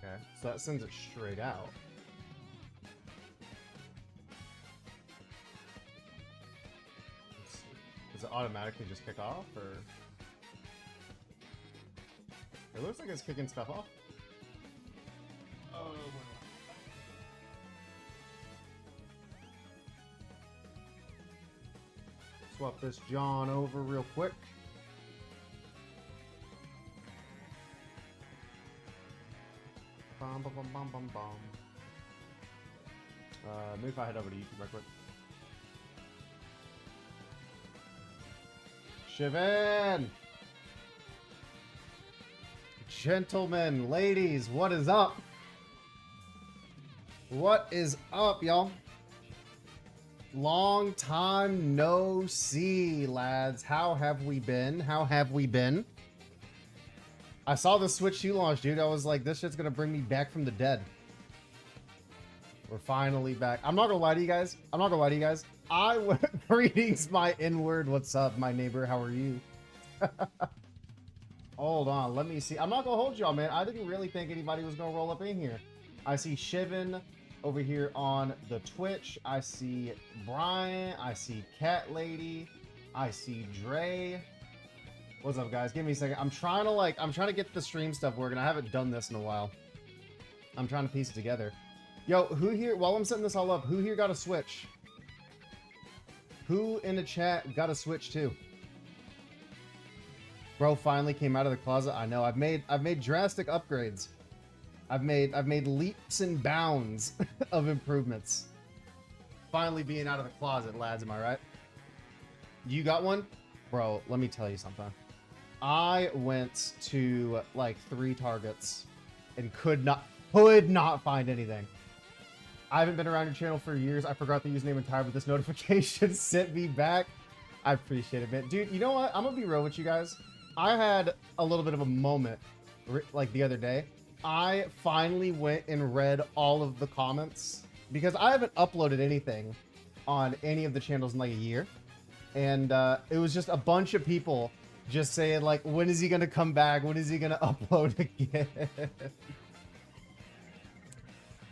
Okay, so that sends it straight out. Let's see. Does it automatically just kick off, or? It looks like it's kicking stuff off. Oh, swap this John over real quick. Bum, bum, bum, bum, bum, bum. Maybe if I head over to YouTube real quick. Shivan! Gentlemen, ladies, what is up? What is up, y'all? Long time no see, lads. How have we been? How have we been? I saw the Switch 2 launch, dude. I was like, this shit's gonna bring me back from the dead. We're finally back. I'm not gonna lie to you guys. I went, greetings, my N-word. What's up, my neighbor? How are you? Hold on, let me see. I'm not gonna hold y'all, man. I didn't really think anybody was gonna roll up in here. I see Shivan over here on the Twitch. I see Brian. I see Cat Lady. I see Dre. What's up, guys? Give me a second. I'm trying to get the stream stuff working. I haven't done this in a while. I'm trying to piece it together. Yo, who here, while I'm setting this all up, who here got a Switch? Who in the chat got a Switch too? Bro finally came out of the closet. I know. I've made drastic upgrades. I've made leaps and bounds of improvements. Finally being out of the closet, lads, am I right? You got one? Bro, let me tell you something. I went to like 3 Targets and could not find anything. I haven't been around your channel for years. I forgot the username entirely, but this notification sent me back. I appreciate it, man. Dude, you know what? I'm gonna be real with you guys. I had a little bit of a moment like the other day. I finally went and read all of the comments because I haven't uploaded anything on any of the channels in like a year. And it was just a bunch of people just saying like, when is he gonna come back? When is he gonna upload again?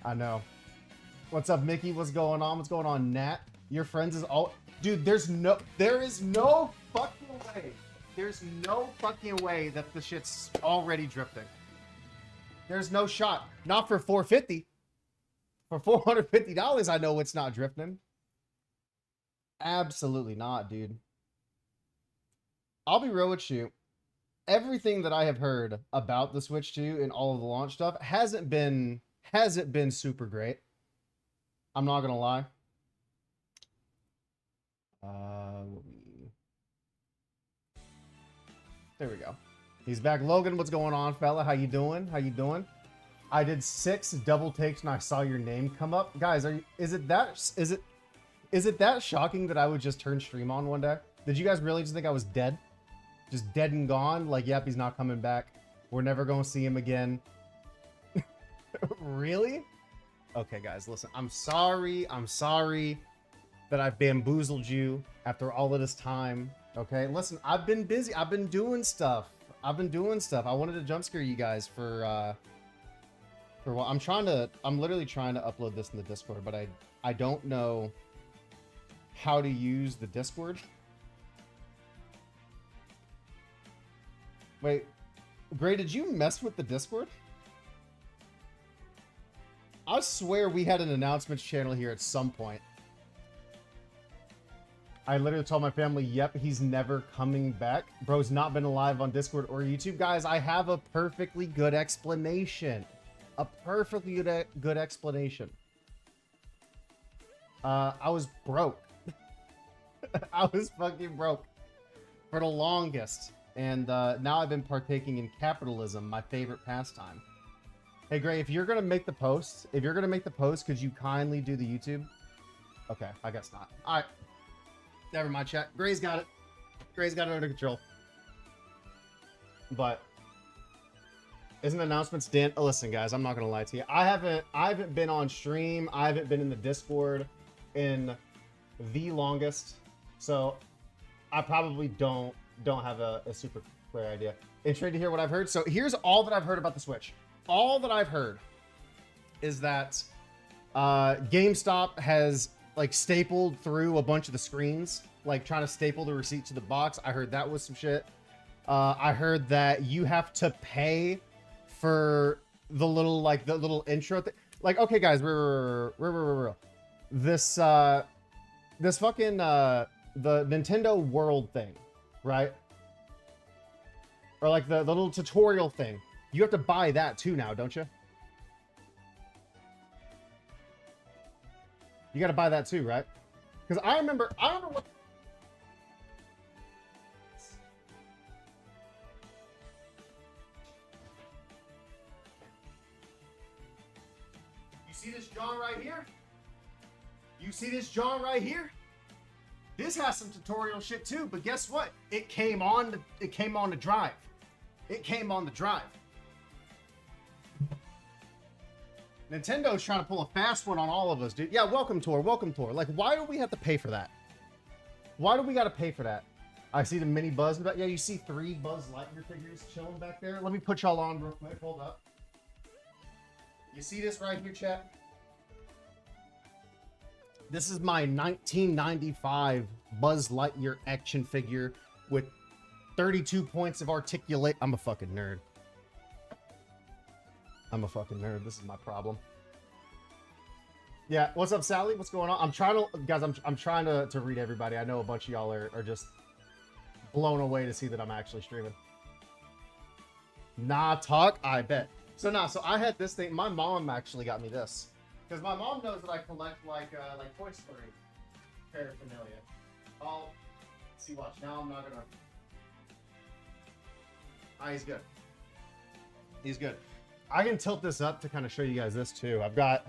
I know. What's up, Mickey? What's going on? What's going on, Nat? Your friends is all... Dude, there is no fucking way. There's no fucking way that the shit's already drifting. There's no shot. Not for $450. For $450, I know it's not drifting. Absolutely not, dude. I'll be real with you. Everything that I have heard about the Switch 2 and all of the launch stuff hasn't been super great. I'm not gonna lie. There we go. He's back. Logan, what's going on, fella? How you doing? How you doing? I did 6 double takes and I saw your name come up. Guys, is it that shocking that I would just turn stream on one day? Did you guys really just think I was dead? Just dead and gone? Like, yep, he's not coming back. We're never gonna see him again. Really? Okay, guys, listen. I'm sorry that I bamboozled you after all of this time. Okay, listen, I've been busy. I've been doing stuff. I wanted to jump scare you guys for what I'm literally trying to upload this in the Discord, but I don't know how to use the Discord. Wait, Gray, did you mess with the Discord? I swear we had an announcements channel here at some point. I literally told my family, yep, he's never coming back. Bro's not been alive on Discord or YouTube. Guys, I have a perfectly good explanation. A perfectly good explanation. I was broke. I was fucking broke for the longest. And now I've been partaking in capitalism, my favorite pastime. Hey, Gray, if you're going to make the post, could you kindly do the YouTube? Okay, I guess not. All right. Never mind, chat. Gray's got it. Gray's got it under control. But isn't announcements Dan? Oh, listen, guys, I'm not going to lie to you. I haven't been on stream. I haven't been in the Discord in the longest. So I probably don't have a super clear idea. Interested to hear what I've heard. So here's all that I've heard about the Switch. all that I've heard is that GameStop has like stapled through a bunch of the screens, like trying to staple the receipt to the box. I heard that was some shit. I heard that you have to pay for the little like the little intro thing. Like, okay, guys, this this fucking the Nintendo World thing, right? Or like the little tutorial thing. You have to buy that too now, don't you? You got to buy that too, right? Because I remember what. You see this John right here? You see this John right here? This has some tutorial shit too, but guess what? It came on the drive. It came on the drive. Nintendo's trying to pull a fast one on all of us, dude. Yeah, welcome tour, welcome tour. Like, why do we have to pay for that? Why do we got to pay for that? I see the mini Buzz. Yeah, you see 3 Buzz Lightyear figures chilling back there. Let me put y'all on real quick. Hold up. You see this right here, chat? This is my 1995 Buzz Lightyear action figure with 32 points of articulate. I'm a fucking nerd. I'm a fucking nerd. This is my problem. Yeah, what's up, Sally? What's going on? I'm trying to, guys, I'm trying to read everybody. I know a bunch of y'all are just blown away to see that I'm actually streaming. Nah, talk, I bet. So I had this thing. My mom actually got me this. Because my mom knows that I collect like Toy Story paraphernalia. Oh, see, watch. Now I'm not gonna. Ah, he's good. He's good. I can tilt this up to kind of show you guys this too. I've got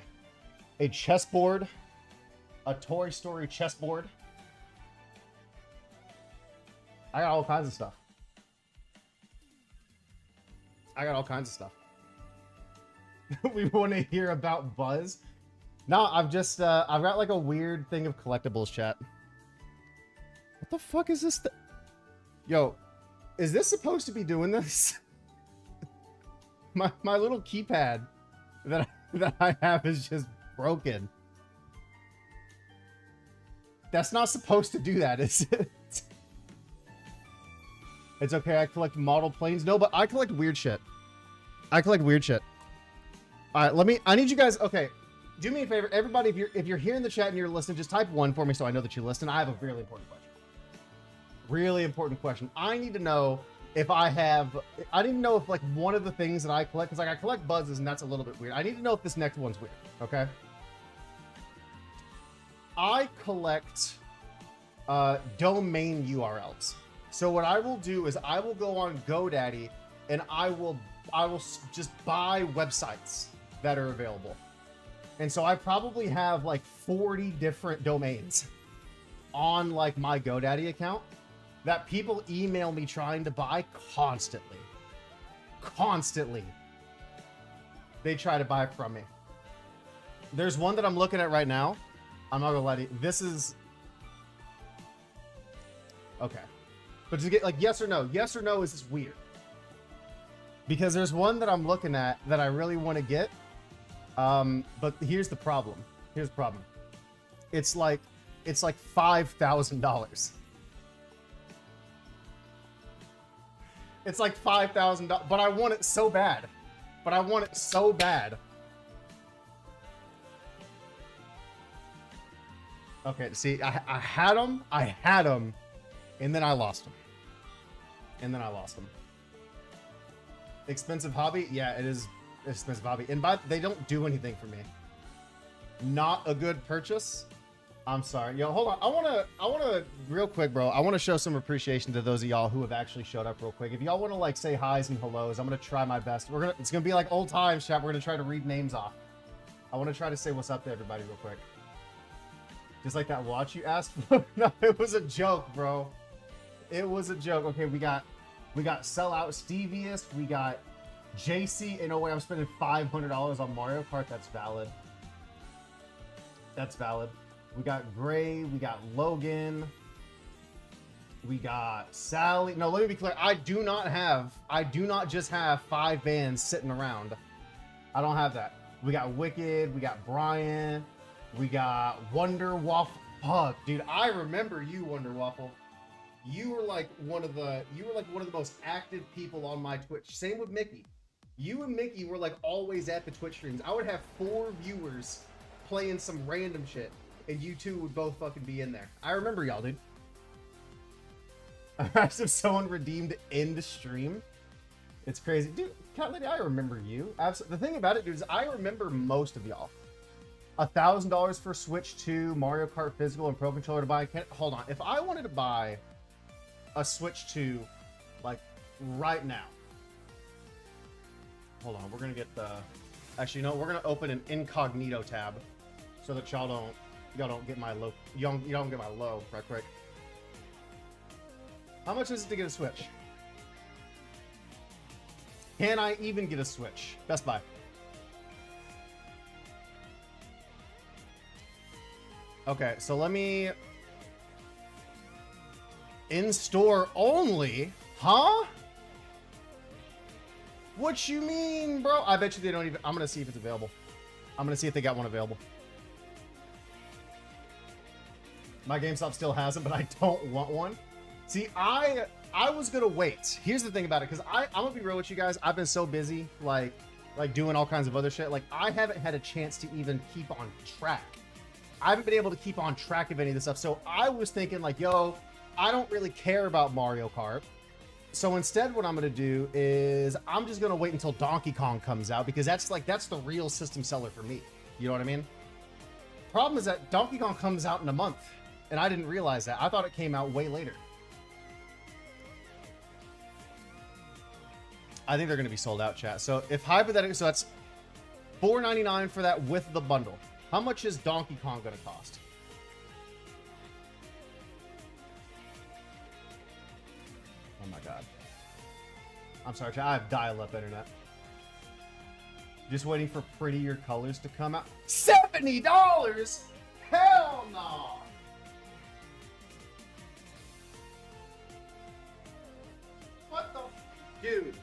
a chessboard, a Toy Story chessboard. I got all kinds of stuff. I got all kinds of stuff. We want to hear about Buzz. No, I've got like a weird thing of collectibles, chat. What the fuck is this? Yo, is this supposed to be doing this? My little keypad that I have is just broken. That's not supposed to do that, is it? It's okay, I collect model planes. No, but I collect weird shit. I collect weird shit. All right, I need you guys, okay, do me a favor. Everybody, if you're here in the chat and you're listening, just type 1 for me so I know that you listen. I have a really important question. Really important question. I need to know if I need to know if like one of the things that I collect, because like I collect Buzzes and that's a little bit weird. I need to know if this next one's weird, okay? I collect domain URLs. So what I will do is I will go on GoDaddy and I will just buy websites that are available. And so I probably have like 40 different domains on like my GoDaddy account that people email me trying to buy constantly. Constantly. They try to buy from me. There's one that I'm looking at right now. I'm not gonna lie to you. This is... Okay. But to get like yes or no. Yes or no, is this weird? Because there's one that I'm looking at that I really want to get. But here's the problem. Here's the problem. It's like $5,000. It's like $5,000, but I want it so bad. But I want it so bad. Okay, see, I had them, and then I lost them. Expensive hobby? Yeah, it is expensive hobby. And they don't do anything for me. Not a good purchase. I'm sorry. Yo, hold on. I wanna real quick, bro. I wanna show some appreciation to those of y'all who have actually showed up real quick. If y'all wanna like say hi's and hellos, I'm gonna try my best. It's gonna be like old times, chat. We're gonna try to read names off. I wanna try to say what's up to everybody real quick. Just like that watch you asked for. No, it was a joke, bro. It was a joke. Okay, we got Sellout Stevious, we got JC. In a way, I'm spending $500 on Mario Kart. That's valid. That's valid. We got Gray, we got Logan, we got Sally. No, let me be clear. I do not just have 5 vans sitting around. I don't have that. We got Wicked, we got Brian, we got Wonder Waffle. Fuck, dude, I remember you, Wonder Waffle. You were like one of the most active people on my Twitch. Same with Mickey. You and Mickey were like always at the Twitch streams. I would have 4 viewers playing some random shit, and you two would both fucking be in there. I remember y'all, dude. Imagine if someone redeemed in the stream. It's crazy. Dude, Cat Lady, I remember you. The thing about it, dude, is I remember most of y'all. $1,000 for Switch 2, Mario Kart Physical, and Pro Controller to buy. Hold on. If I wanted to buy a Switch 2, like, right now. Hold on. We're going to get the... Actually, no, we're going to open an incognito tab so that y'all don't get my low... You don't get my low right quick. How much is it to get a Switch? Can I even get a Switch? Best Buy. Okay, so let me... In-store only? Huh? What you mean, bro? I bet you they don't even... I'm gonna see if it's available. I'm gonna see if they got one available. My GameStop still has it, but I don't want one. See, I was gonna wait. Here's the thing about it, because I'm gonna be real with you guys. I've been so busy, like doing all kinds of other shit. Like, I haven't had a chance to even keep on track. I haven't been able to keep on track of any of this stuff. So I was thinking, like, yo, I don't really care about Mario Kart. So instead, what I'm gonna do is I'm just gonna wait until Donkey Kong comes out, because that's the real system seller for me. You know what I mean? Problem is that Donkey Kong comes out in a month, and I didn't realize that. I thought it came out way later. I think they're going to be sold out, chat. So if hypothetically, so that's $4.99 for that with the bundle. How much is Donkey Kong going to cost? Oh my god. I'm sorry, chat. I have dial-up internet. Just waiting for prettier colors to come out. $70? Hell no! What the... Dude.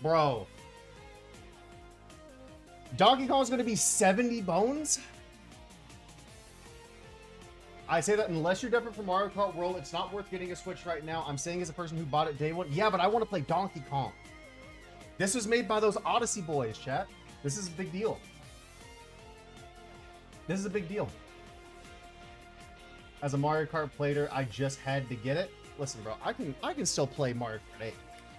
Bro. Donkey Kong is going to be 70 bones? I say that unless you're different from Mario Kart World, it's not worth getting a Switch right now. I'm saying as a person who bought it day one. Yeah, but I want to play Donkey Kong. This was made by those Odyssey boys, chat. This is a big deal. This is a big deal. As a Mario Kart player, I just had to get it. Listen, bro, I can still play Mario Kart 8.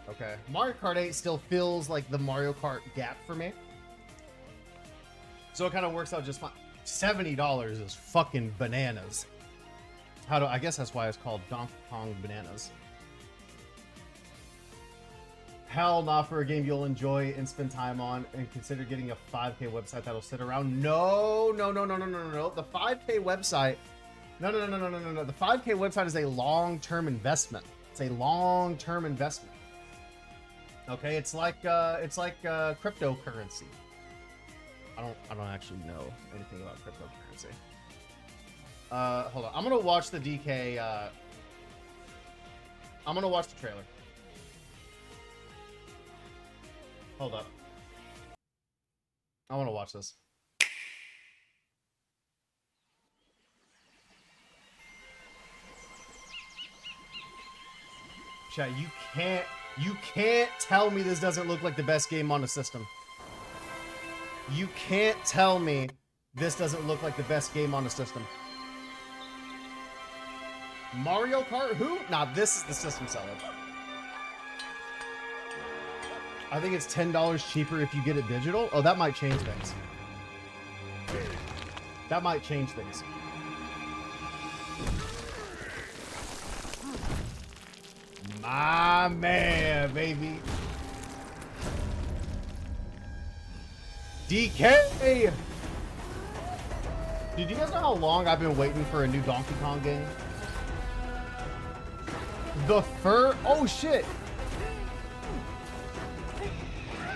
Okay, Mario Kart 8 still feels like the Mario Kart gap for me. So it kind of works out just fine. $70 is fucking bananas. I guess that's why it's called Donkey Kong Bananas. Hell nah, for a game you'll enjoy and spend time on, and consider getting a 5K website that'll sit around. No. The 5K website. No. The 5K website is a long-term investment. It's a long-term investment. Okay, it's like cryptocurrency. I don't actually know anything about cryptocurrency. Hold on. I'm gonna watch the DK. I'm gonna watch the trailer. Hold up. I want to watch this. Chat, you can't tell me this doesn't look like the best game on the system. You can't tell me this doesn't look like the best game on the system. Mario Kart? Who? Nah, this is the system seller. I think it's $10 cheaper if you get it digital. Oh, that might change things. That might change things. My man, baby. DK! Dude, do you guys know how long I've been waiting for a new Donkey Kong game? The fur... Oh, shit!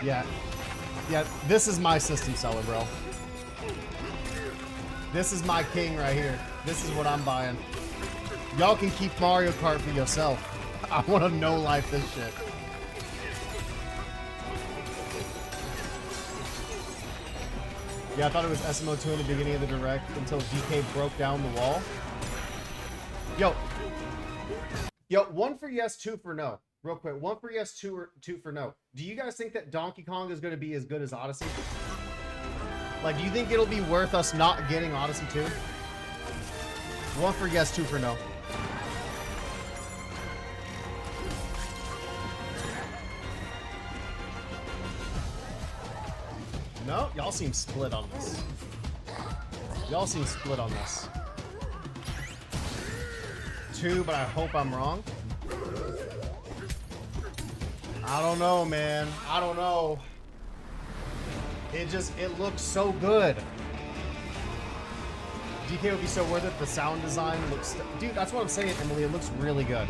Yeah, this is my system seller, bro. This is my king right here. This is what I'm buying. Y'all can keep Mario Kart for yourself. I want to no-life this shit. Yeah, I thought it was SMO2 in the beginning of the direct until DK broke down the wall. Yo, 1 for yes, 2 for no. Real quick, 1 for yes, 2 for no. Do you guys think that Donkey Kong is going to be as good as Odyssey? Like, do you think it'll be worth us not getting Odyssey 2? 1 for yes, 2 for no. No? Y'all seem split on this. Y'all seem split on this. 2, but I hope I'm wrong. I don't know, man. I don't know. It looks so good. DK would be so worth it. The sound design looks... Dude, that's what I'm saying, Emily. It looks really good.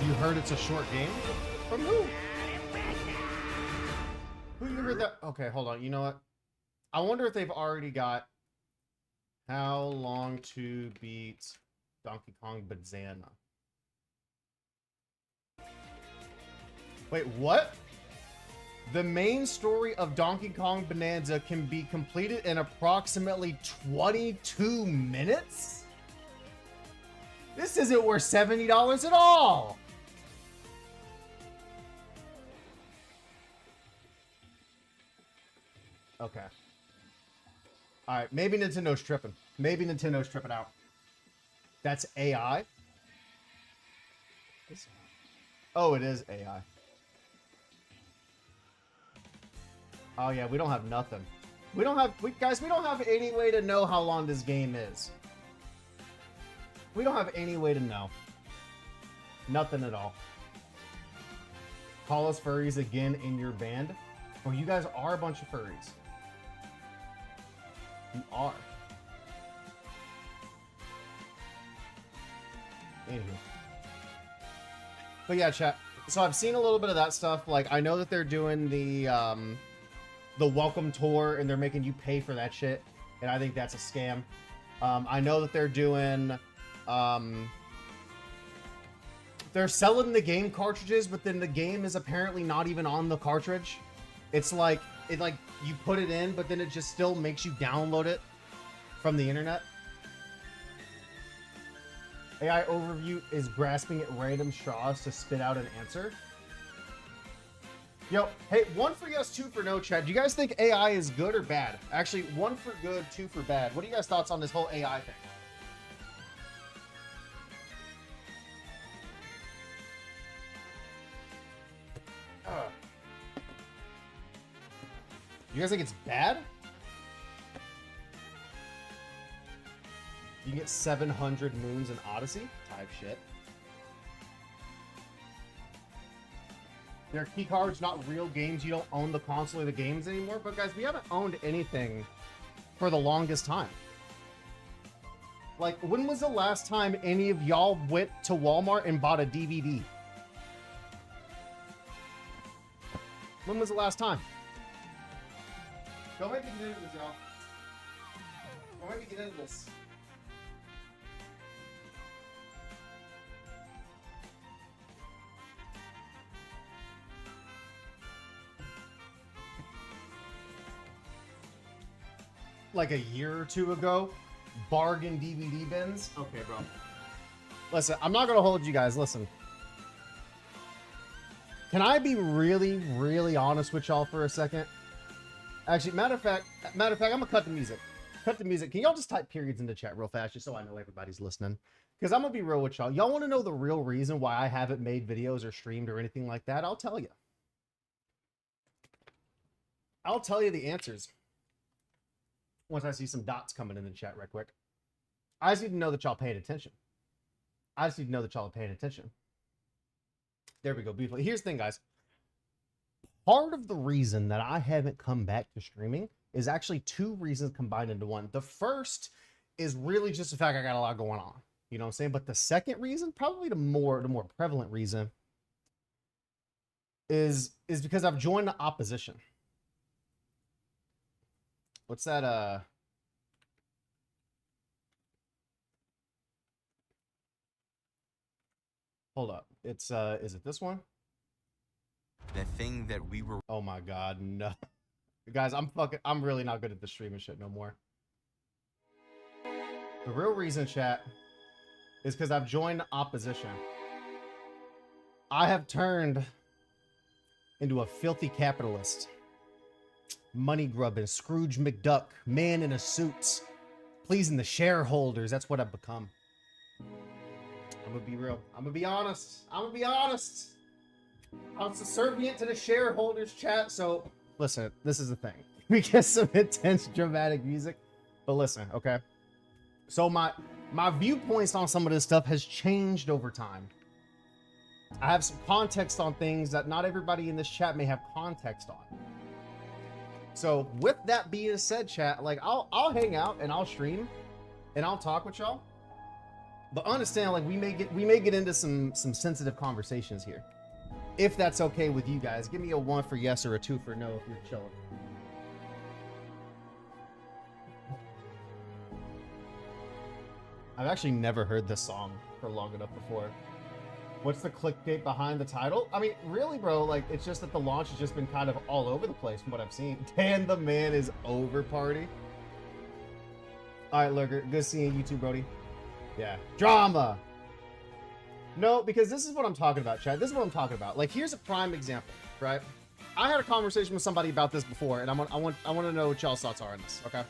You heard it's a short game? From who? Who you heard that? Okay, hold on. You know what? I wonder if they've already got how long to beat Donkey Kong Banzana. Wait, what? The main story of Donkey Kong Bonanza can be completed in approximately 22 minutes? This isn't worth $70 at all! Okay. Alright, maybe Nintendo's tripping. Maybe Nintendo's tripping out. That's AI? Oh, it is AI. Oh yeah, we don't have nothing. We don't have, guys, we don't have any way to know how long this game is. We don't have any way to know. Nothing at all. Call us furries again in your band. Oh, you guys are a bunch of furries. You are. Anywho. But yeah, chat. So I've seen a little bit of that stuff. Like, I know that they're doing the welcome tour and they're making you pay for that shit. And I think that's a scam. I know that they're doing, they're selling the game cartridges, but then the game is apparently not even on the cartridge. It's like, you put it in, but then it just still makes you download it from the internet. AI overview is grasping at random straws to spit out an answer. Yo, hey, 1 for yes, 2 for no, chat. Do you guys think AI is good or bad? Actually, 1 for good, 2 for bad. What are you guys' thoughts on this whole AI thing? You guys think it's bad? You can get 700 moons in Odyssey? Type shit. They're key cards, not real games. You don't own the console or the games anymore. But guys, we haven't owned anything for the longest time. Like, when was the last time any of y'all went to Walmart and bought a DVD? When was the last time? Go ahead and get into this, y'all. Go ahead and get into this. Like a year or two ago, bargain DVD bins. Okay, bro. Listen, I'm not gonna hold you guys. Listen, can I be really, really honest with y'all for a second? Actually, matter of fact, I'm gonna cut the music. Cut the music. Can y'all just type periods in the chat real fast, just so I know everybody's listening? Because I'm gonna be real with y'all. Y'all want to know the real reason why I haven't made videos or streamed or anything like that? I'll tell you. I'll tell you the answers. Once I see some dots coming in the chat right quick. I just need to know that y'all paying attention. I just need to know that y'all are paying attention. There we go. Beautiful. Here's the thing, guys. Part of the reason that I haven't come back to streaming is actually 2 reasons combined into one. The first is really just the fact I got a lot going on. You know what I'm saying? But the second reason, probably the more prevalent reason, is because I've joined the opposition. What's that? Hold up. It's is it this one? the thing that we were... Oh my god, no. Guys, I'm really not good at the streaming shit no more. The real reason, chat, is because I've joined opposition. I have turned into a filthy capitalist. Money grubbing, Scrooge McDuck, man in a suit, pleasing the shareholders. That's what I've become. I'm gonna be real. I'm gonna be honest. I'm subservient to the shareholders, chat. So listen, this is the thing. We get some intense dramatic music, but listen, okay? So my viewpoints on some of this stuff has changed over time. I have some context on things that not everybody in this chat may have context on. So with that being said, chat, like I'll hang out and I'll stream and I'll talk with y'all. But understand, like we may get into some sensitive conversations here. If that's okay with you guys, give me a 1 for yes or a 2 for no if you're chilling. I've actually never heard this song for long enough before. What's the clickbait behind the title? I mean, really, bro, like, it's just that the launch has just been kind of all over the place from what I've seen. Dan the man is over party. All right, Lurker, good seeing you too, Brody. Yeah, drama. No, because this is what I'm talking about, Chad. This is what I'm talking about. Like, here's a prime example, right? I had a conversation with somebody about this before, and I want to know what y'all's thoughts are on this, okay?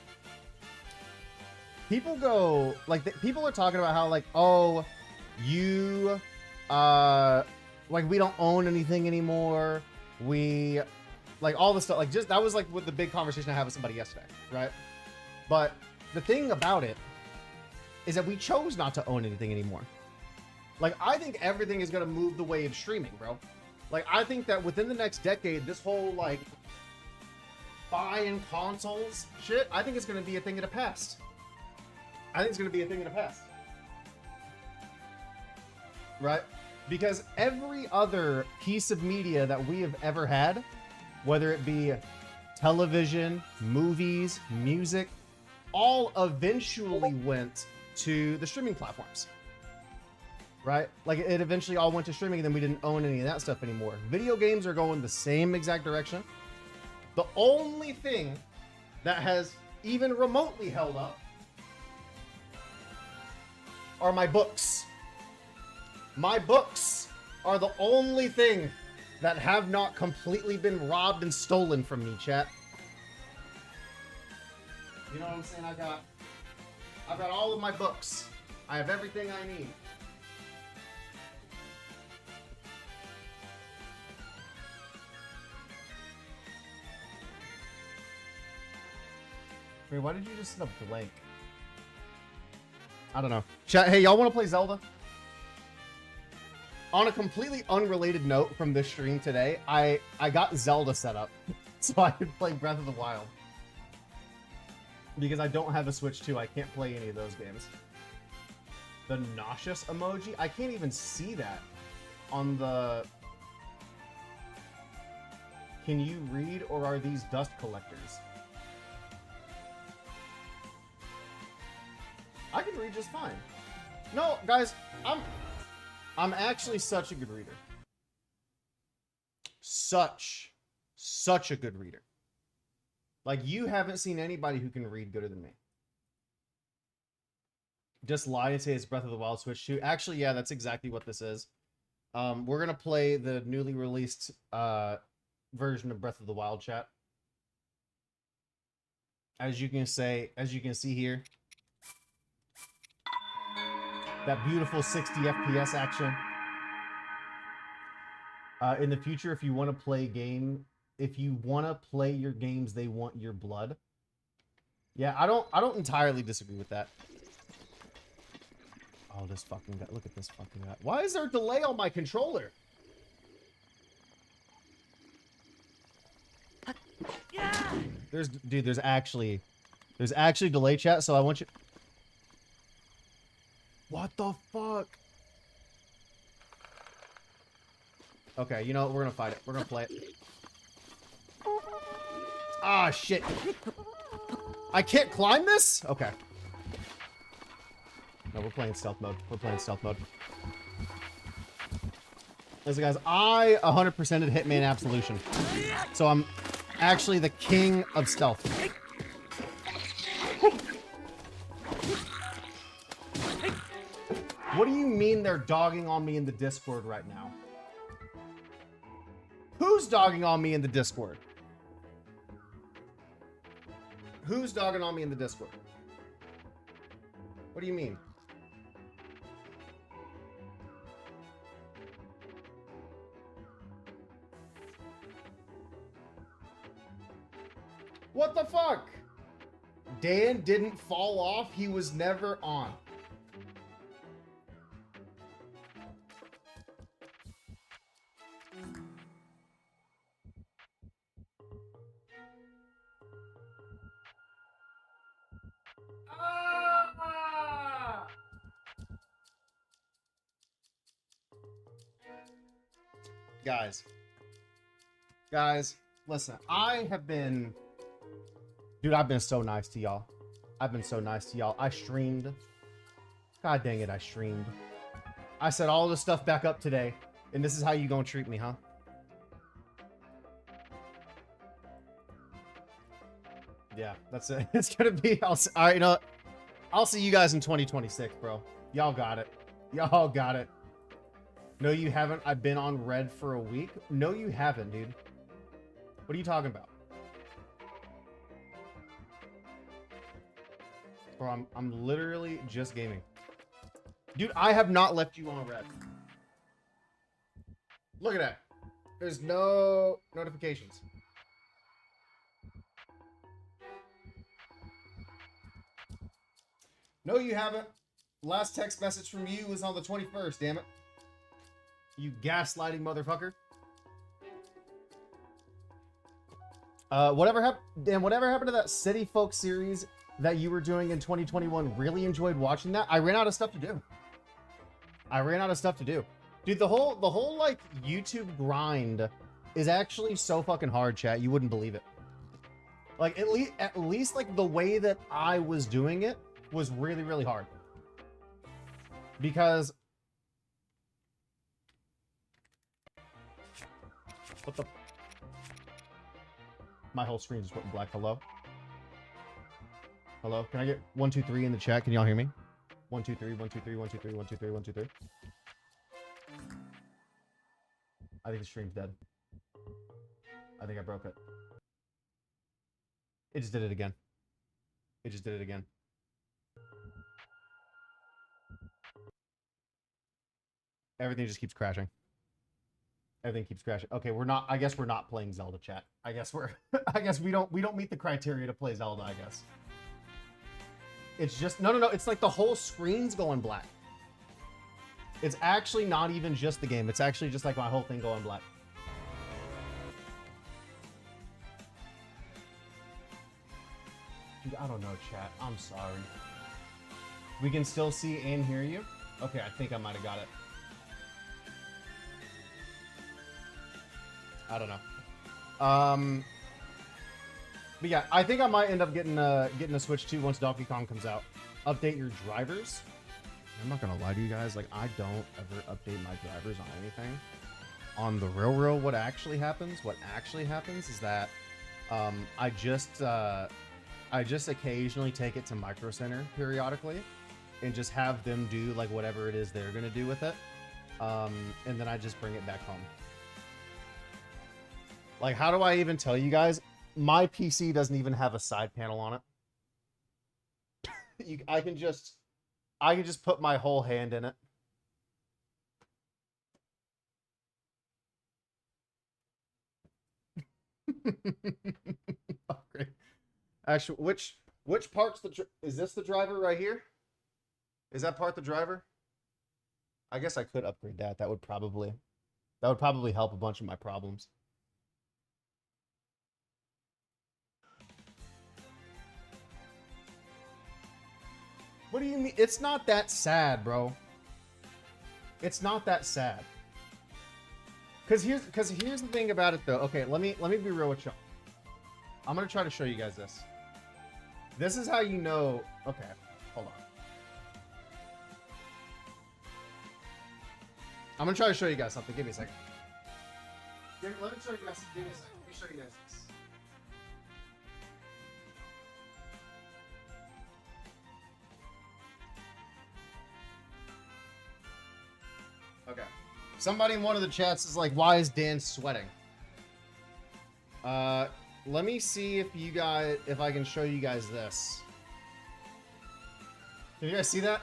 People go, like, people are talking about how, like, oh, you... like we don't own anything anymore. We like all the stuff, like just that was like with the big conversation I had with somebody yesterday, right? But the thing about it is that we chose not to own anything anymore. Like I think everything is gonna move the way of streaming, bro. Like I think that within the next decade, this whole like buying consoles shit, I think it's gonna be a thing of the past. I think it's gonna be a thing of the past. Right? Because every other piece of media that we have ever had, whether it be television, movies, music, all eventually went to the streaming platforms. Right? Like it eventually all went to streaming and then we didn't own any of that stuff anymore. Video games are going the same exact direction. The only thing that has even remotely held up are my books. My books are the only thing that have not completely been robbed and stolen from me, chat. You know what I'm saying? I've got all of my books. I have everything I need. Wait, why did you just set a blank? I don't know. Chat, hey, y'all want to play Zelda? On a completely unrelated note from this stream today, I got Zelda set up so I could play Breath of the Wild. Because I don't have a Switch 2, I can't play any of those games. The nauseous emoji? I can't even see that on the... Can you read or are these dust collectors? I can read just fine. No, guys, I'm actually such a good reader. Such a good reader. Like, you haven't seen anybody who can read gooder than me. Just lie and say it's Breath of the Wild Switch 2. Actually, yeah, that's exactly what this is. We're gonna play the newly released version of Breath of the Wild, chat. As you can see here. That beautiful 60 FPS action. In the future, if you want to play your games, they want your blood. Yeah, I don't entirely disagree with that. Oh, this fucking guy. Look at this fucking guy. Why is there a delay on my controller? There's actually delay, chat, so I want you... What the fuck? Okay, you know what? We're gonna fight it. We're gonna play it. Ah, shit. I can't climb this? Okay. No, we're playing stealth mode. We're playing stealth mode. Listen, guys, I 100%ed Hitman Absolution. So I'm actually the king of stealth. What do you mean they're dogging on me in the Discord right now? Who's dogging on me in the Discord? Who's dogging on me in the Discord? What do you mean? What the fuck? Dan didn't fall off. He was never on. Ah! Guys, listen, I have been... Dude, I've been so nice to y'all. I've been so nice to y'all. I streamed. God dang it, I streamed. I set all this stuff back up today, and this is how you gonna treat me, huh? Yeah, that's it. It's gonna be... all right, you know what? I'll see you guys in 2026, bro. Y'all got it. Y'all got it. No, you haven't. I've been on red for a week. No, you haven't, dude. What are you talking about? Bro, I'm literally just gaming. Dude, I have not left you on red. Look at that. There's no notifications. No, you haven't. Last text message from you was on the 21st, damn it. You gaslighting motherfucker. Whatever happened to that City Folk series that you were doing in 2021? Really enjoyed watching that. I ran out of stuff to do. Dude, the whole like YouTube grind is actually so fucking hard, chat. You wouldn't believe it. Like at least like the way that I was doing it was really, really hard. Because what the... My whole screen just went black. Hello? Hello? Can I get 1, 2, 3 in the chat? Can y'all hear me? 1, 2, 3, 1, 2, 3, 1, 2, 3, 1, 2, 3, 1, 2, 3. I think the stream's dead. I think I broke it. It just did it again. It just did it again. Everything just keeps crashing. Everything keeps crashing. Okay, we're not... I guess we're not playing Zelda, chat. I guess we're... I guess we don't meet the criteria to play Zelda, I guess. It's just... No. It's like the whole screen's going black. It's actually not even just the game. It's actually just like my whole thing going black. Dude, I don't know, chat. I'm sorry. We can still see and hear you? Okay, I think I might have got it. I don't know. But yeah, I think I might end up getting a Switch 2 once Donkey Kong comes out. Update your drivers. I'm not gonna lie to you guys, like I don't ever update my drivers on anything. On the real, what actually happens is that I just occasionally take it to Micro Center periodically and just have them do like whatever it is they're gonna do with it. And then I just bring it back home. Like, how do I even tell you guys? My PC doesn't even have a side panel on it. I can just put my whole hand in it. Okay. Actually, which part's is this the driver right here? Is that part the driver? I guess I could upgrade that. That would probably help a bunch of my problems. What do you mean? It's not that sad, bro. It's not that sad. Cause here's the thing about it though. Okay, let me be real with y'all. I'm gonna try to show you guys this. This is how you know. Okay, hold on. I'm gonna try to show you guys something. Give me a second. Let me show you guys. Give me a second. Let me show you guys this. Okay. Somebody in one of the chats is like, "Why is Dan sweating?" Let me see if I can show you guys this. Can you guys see that?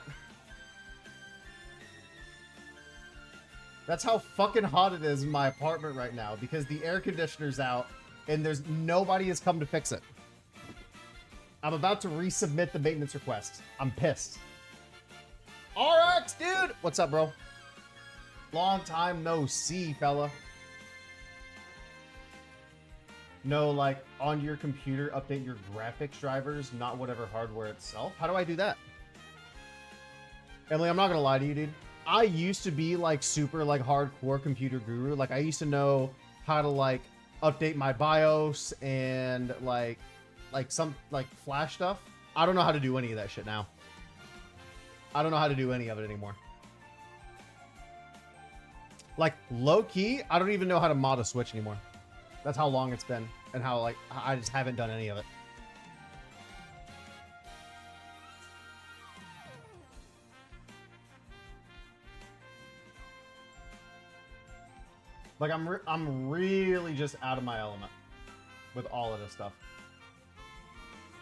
That's how fucking hot it is in my apartment right now because the air conditioner's out and nobody has come to fix it. I'm about to resubmit the maintenance request. I'm pissed. RX, dude! What's up, bro? Long time no see, fella. No, like, on your computer, update your graphics drivers, not whatever hardware itself. How do I do that? Emily, I'm not gonna lie to you, dude. I used to be, like, super, like, hardcore computer guru. Like, I used to know how to, like, update my BIOS and, like, some, like, Flash stuff. I don't know how to do any of that shit now. I don't know how to do any of it anymore. Like, low-key, I don't even know how to mod a Switch anymore. That's how long it's been, and how, like, I just haven't done any of it. Like, I'm really just out of my element with all of this stuff.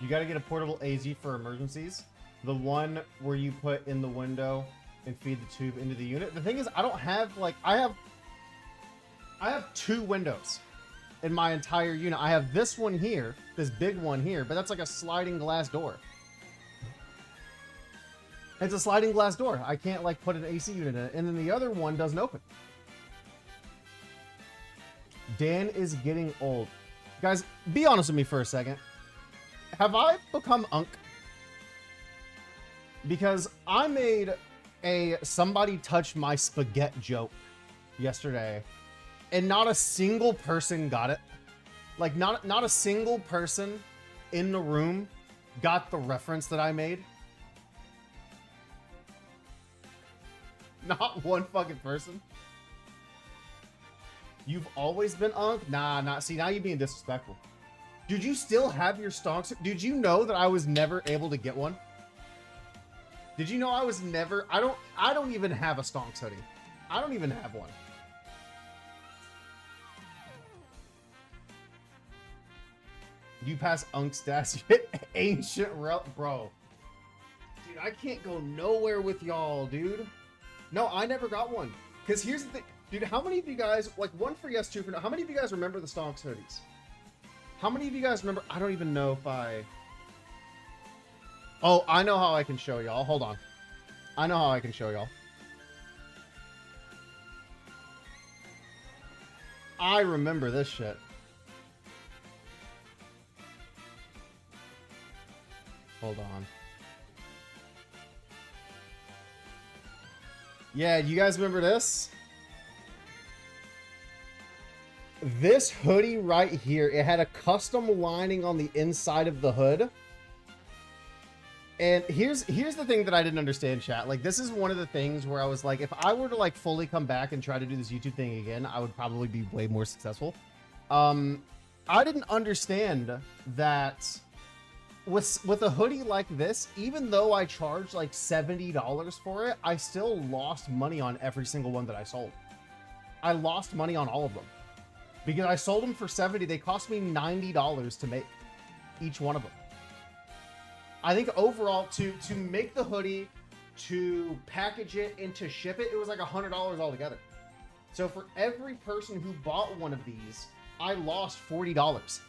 You gotta get a portable AZ for emergencies. The one where you put in the window and feed the tube into the unit. The thing is, I don't have, like, I have 2 windows in my entire unit. I have this one here, this big one here, but that's like a sliding glass door. It's a sliding glass door. I can't, like, put an AC unit in it. And then the other one doesn't open. Dan is getting old. Guys, be honest with me for a second. Have I become unk? Because I made a somebody touched my spaghetti joke yesterday, and not a single person got it. Like, not a single person in the room got the reference that I made. Not one fucking person. You've always been unk? Nah. See, now you're being disrespectful. Did you still have your stonks? Did you know that I was never able to get one? Did you know I was never... I don't even have a stonks hoodie. I don't even have one. You pass unk stats. Ancient bro. Dude, I can't go nowhere with y'all, dude. No, I never got one. Because here's the thing. Dude, how many of you guys, like, one for yes, 2 for no, how many of you guys remember the stonks hoodies? How many of you guys remember? I don't even know if I... Oh, I know how I can show y'all. Hold on. I know how I can show y'all. I remember this shit. Hold on. Yeah, you guys remember this? This hoodie right here, it had a custom lining on the inside of the hood. And here's the thing that I didn't understand, chat. Like, this is one of the things where I was like, if I were to, like, fully come back and try to do this YouTube thing again, I would probably be way more successful. I didn't understand that with a hoodie like this, even though I charged like $70 for it, I still lost money on every single one that I sold. I lost money on all of them. Because I sold them for $70, they cost me $90 to make each one of them. I think overall, to make the hoodie, to package it, and to ship it, it was like $100 altogether. So for every person who bought one of these, I lost $40.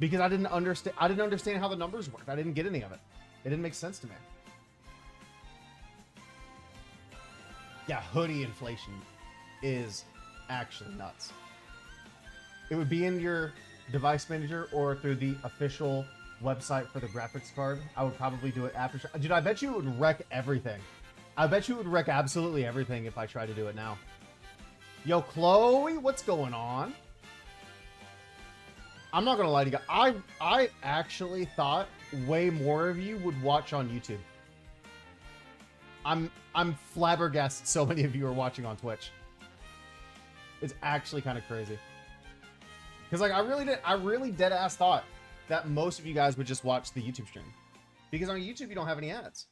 Because I didn't understand how the numbers worked. I didn't get any of it. It didn't make sense to me. Yeah, hoodie inflation is actually nuts. It would be in your device manager or through the official website for the graphics card. I would probably do it after. Dude, I bet you it would wreck everything. I bet you it would wreck absolutely everything if I try to do it now. Yo, Chloe, what's going on? I'm not gonna lie to you guys. I actually thought way more of you would watch on YouTube. I'm flabbergasted so many of you are watching on Twitch. It's actually kind of crazy. Because like I really dead ass thought that most of you guys would just watch the YouTube stream. Because on YouTube you don't have any ads.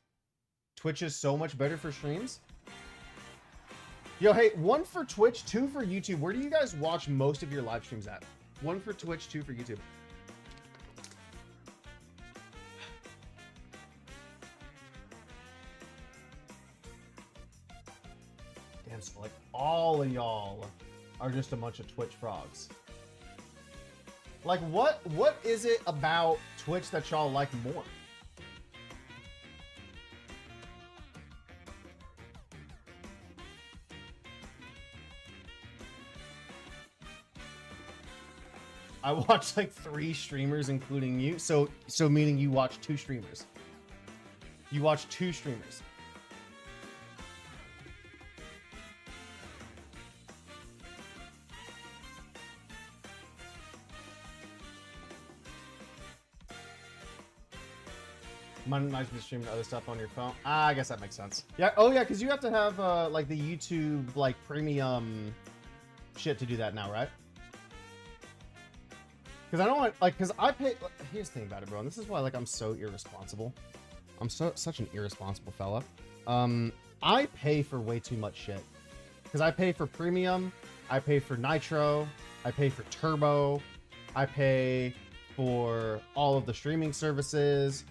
Twitch is so much better for streams. Yo, hey, 1 for Twitch, 2 for YouTube. Where do you guys watch most of your live streams at? 1 for Twitch, 2 for YouTube. Damn, so like all of y'all are just a bunch of Twitch frogs. Like what is it about Twitch that y'all like more? I watch like 3 streamers, including you. So meaning you watch 2 streamers. You watch 2 streamers. Monetize the stream and other stuff on your phone. I guess that makes sense. Yeah. Oh yeah, because you have to have like the YouTube like premium shit to do that now, right? Because I don't want like because I pay. Here's the thing about it, bro. And this is why like I'm so irresponsible. I'm such an irresponsible fella. I pay for way too much shit. Because I pay for premium. I pay for nitro. I pay for turbo. I pay for all of the streaming services.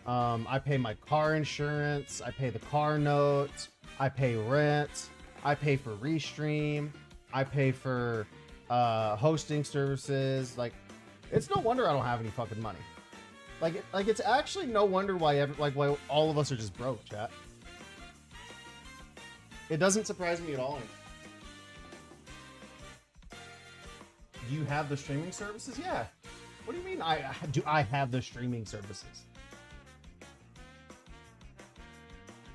I pay my car insurance. I pay the car note. I pay rent. I pay for Restream. I pay for hosting services. Like, it's no wonder I don't have any fucking money. Like it's actually no wonder why why all of us are just broke, chat. It doesn't surprise me at all. You have the streaming services? Yeah. What do you mean? I have the streaming services?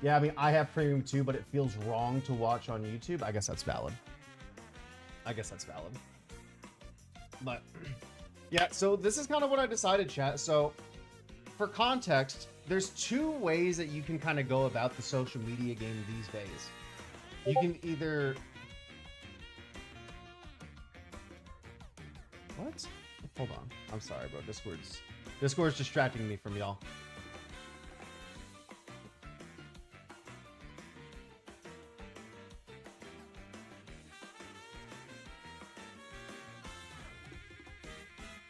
Yeah, I mean, I have premium too, but it feels wrong to watch on YouTube. I guess that's valid. But yeah, so this is kind of what I decided, chat. So for context, there's 2 ways that you can kind of go about the social media game these days. You can either... What? Hold on. I'm sorry, bro. Discord's distracting me from y'all.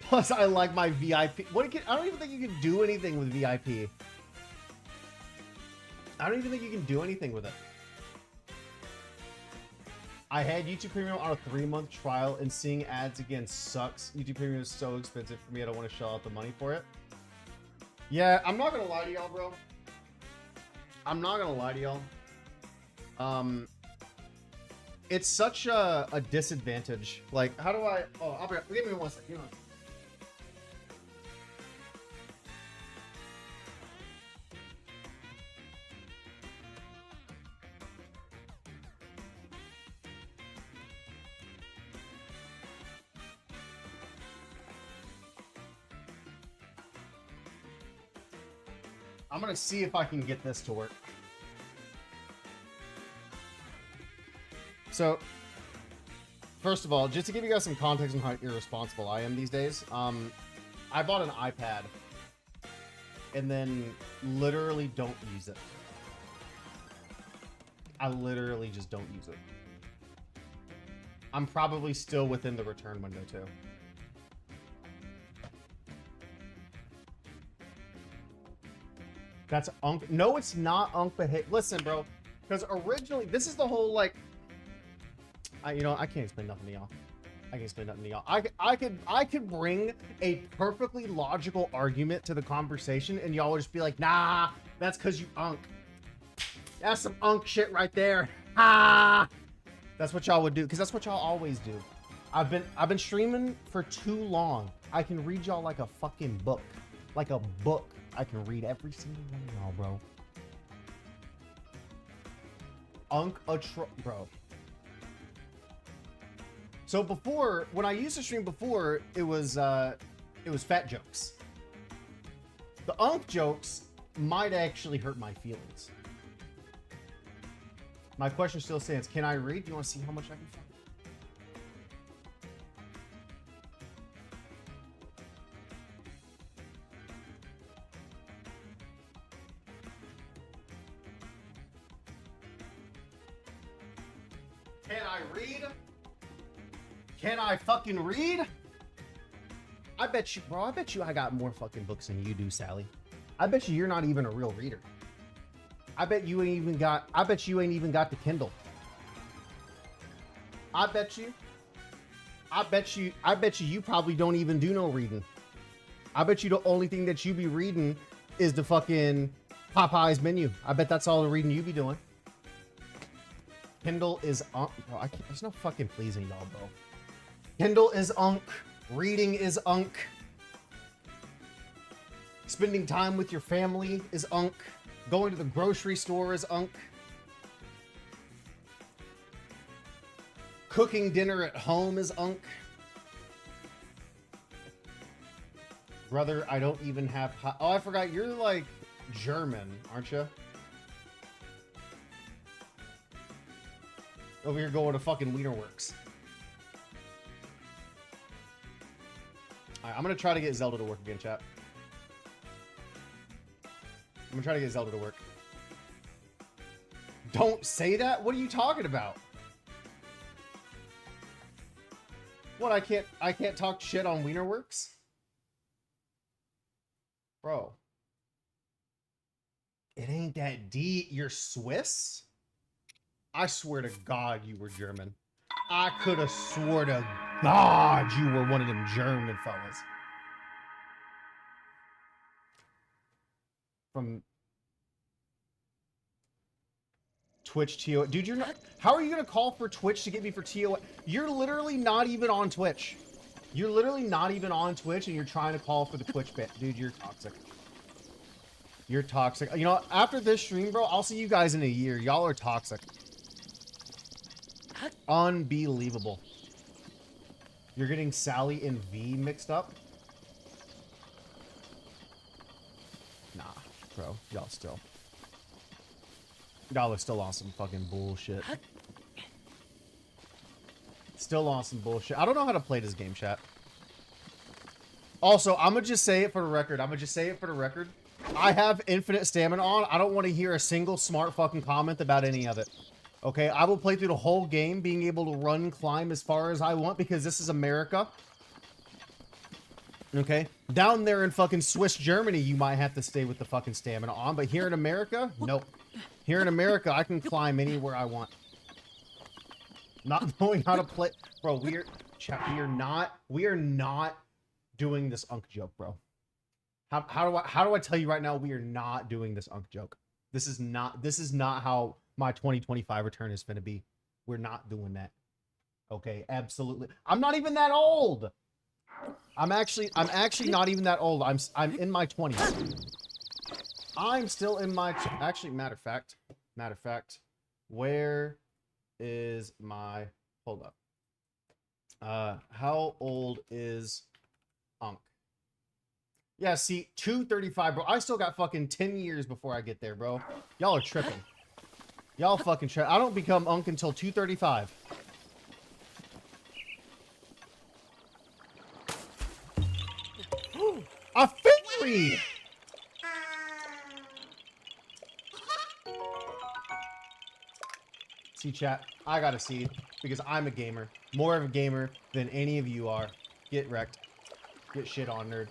Plus, I like my VIP. I don't even think you can do anything with VIP. I don't even think you can do anything with it. I had YouTube Premium on a 3-month trial, and seeing ads again sucks. YouTube Premium is so expensive for me. I don't want to shell out the money for it. Yeah, I'm not gonna lie to y'all, bro. I'm not gonna lie to y'all. It's such a disadvantage. Like, how do I? Oh, give me 1 second. Give me 1 second. I'm gonna see if I can get this to work. So, first of all, just to give you guys some context on how irresponsible I am these days, I bought an iPad and then literally don't use it. I literally just don't use it. I'm probably still within the return window too. That's Unk. No, it's not Unk, but hey, listen, bro. Because originally, this is the whole, like... you know, I can't explain nothing to y'all. I could bring a perfectly logical argument to the conversation, and y'all would just be like, nah, that's because you Unk. That's some Unk shit right there. Ah! That's what y'all would do, because that's what y'all always do. I've been streaming for too long. I can read y'all like a fucking book. Like a book. I can read every single one of y'all, bro. Bro. So before, when I used to stream before, it was fat jokes. The Unk jokes might actually hurt my feelings. My question still stands. Can I read? Do you want to see how much I can find? Can I read? Can I fucking read? I bet you, bro, I bet you I got more fucking books than you do, Sally. I bet you're not even a real reader. I bet you ain't even got the Kindle. I bet you you probably don't even do no reading. I bet you the only thing that you be reading is the fucking Popeye's menu. I bet that's all the reading you be doing. Kindle is bro, there's no fucking pleasing y'all, bro. Kindle is unk. Reading is unk. Spending time with your family is unk. Going to the grocery store is unk. Cooking dinner at home is unk. Brother, I don't even have... Oh, I forgot. You're like German, aren't you? Over here going to fucking Wienerworks. Alright, I'm gonna try to get Zelda to work again, chat. I'm gonna try to get Zelda to work. Don't say that? What are you talking about? What, I can't talk shit on Wienerworks? Bro. It ain't that deep. You're Swiss? I swear to God you were German. I could have swore to God you were one of them German fellas. From Twitch TO. Dude, you're not... How are you going to call for Twitch to get me for TO? You're literally not even on Twitch. You're literally not even on Twitch and you're trying to call for the Twitch bit. Dude, you're toxic. You're toxic. You know, after this stream, bro, I'll see you guys in a year. Y'all are toxic. Unbelievable. You're getting Sally and V mixed up? Nah, bro. Y'all are still on some fucking bullshit. Still on some bullshit. I don't know how to play this game, chat. Also, I'm gonna just say it for the record. I have infinite stamina on. I don't want to hear a single smart fucking comment about any of it. Okay, I will play through the whole game being able to run, climb as far as I want because this is America. Okay, down there in fucking Swiss Germany, you might have to stay with the fucking stamina on, but here in America, nope. Here in America, I can climb anywhere I want. Not knowing how to play, bro. We are not doing this unk joke, bro. How do I tell you right now? We are not doing this unk joke. This is not how my 2025 return is gonna be. We're not doing that. Okay, absolutely. I'm not even that old. I'm actually not even that old. I'm in my 20s. I'm still in my actually matter of fact, where is my hold up? How old is Unk? Yeah, see, 235, bro. I still got fucking 10 years before I get there, bro. Y'all are tripping. Y'all fucking tripping. I don't become Unk until 235. A fairy! See, chat, I got a seed because I'm a gamer. More of a gamer than any of you are. Get wrecked. Get shit on, nerd.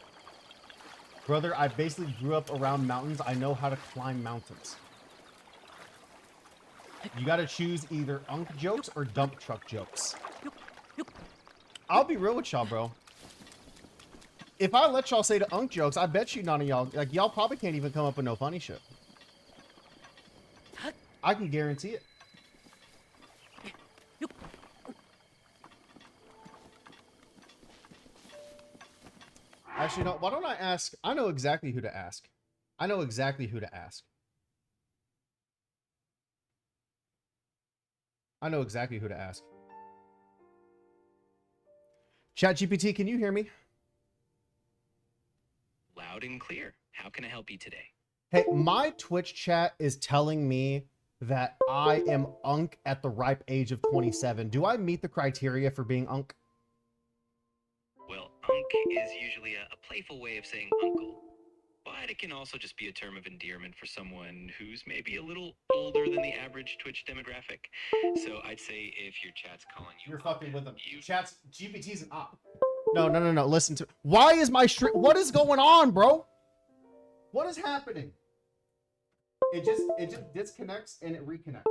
Brother, I basically grew up around mountains. I know how to climb mountains. You gotta choose either Unk jokes or dump truck jokes. I'll be real with y'all, bro. If I let y'all say the Unk jokes, I bet you none of y'all, like, y'all probably can't even come up with no funny shit. I can guarantee it. Actually, no, why don't I ask? I know exactly who to ask. I know exactly who to ask. I know exactly who to ask. ChatGPT, can you hear me? Loud and clear. How can I help you today? Hey, my Twitch chat is telling me that I am Unk at the ripe age of 27. Do I meet the criteria for being Unk? Well, Unk is usually a playful way of saying uncle. but it can also just be a term of endearment for someone who's maybe a little older than the average Twitch demographic. So I'd say if your chat's calling you, You're fucking with them. you Chat's GPT's an op. No, no, no, no. Listen to. Why is my stream? What is going on, bro? What is happening? It just disconnects and it reconnects.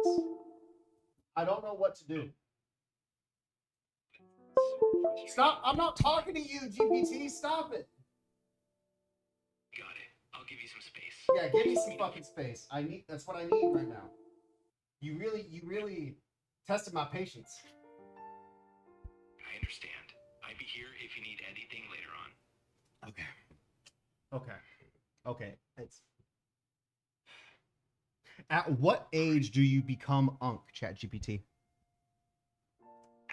I don't know what to do. Stop! I'm not talking to you, GPT. Stop it. got it. I'll give you some space. Yeah, give me some fucking space. That's what I need right now. You really tested my patience. I understand. I'd be here if you need anything later on. Okay. It's at what age do you become Unk, ChatGPT?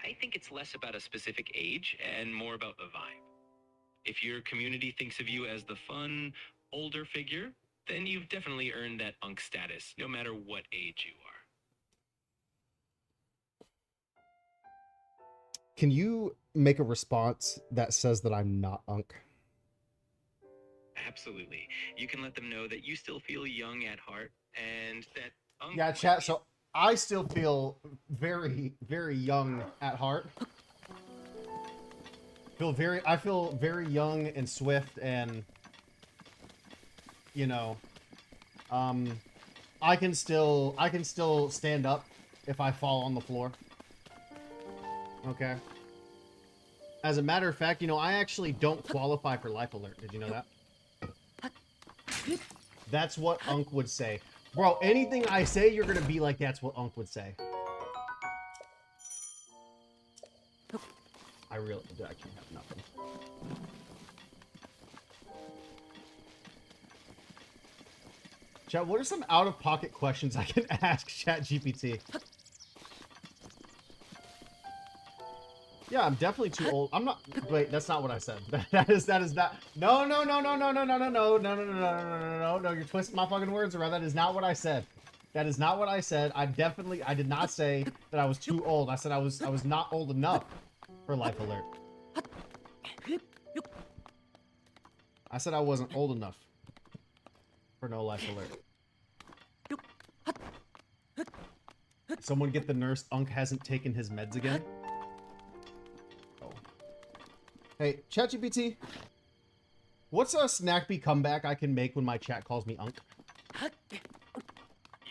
I think it's less about a specific age and more about the vibe. If your community thinks of you as the fun, older figure, then you've definitely earned that Unk status, no matter what age you are. Can you make a response that says that I'm not Unk? Absolutely. You can let them know that you still feel young at heart and that Unk... Yeah, chat. So I still feel very, very young at heart. I feel very young and swift, and you know, I can still stand up if I fall on the floor. Okay. As a matter of fact, you know, I actually don't qualify for life alert. Did you know that? That's what Unk would say. Bro, anything I say, you're gonna be like, that's what Unk would say. I really do actually have nothing. Chat, what are some out-of-pocket questions I can ask ChatGPT? Yeah, I'm definitely too old. I'm not. Wait, that's not what I said. That is not. No. You're twisting my fucking words around. That is not what I said. That is not what I said. I did not say that I was too old. I said I was not old enough for life alert. I said I wasn't old enough for no life alert. Someone get the nurse. Unk hasn't taken his meds again. Hey, ChatGPT, what's a snappy comeback I can make when my chat calls me Unk? You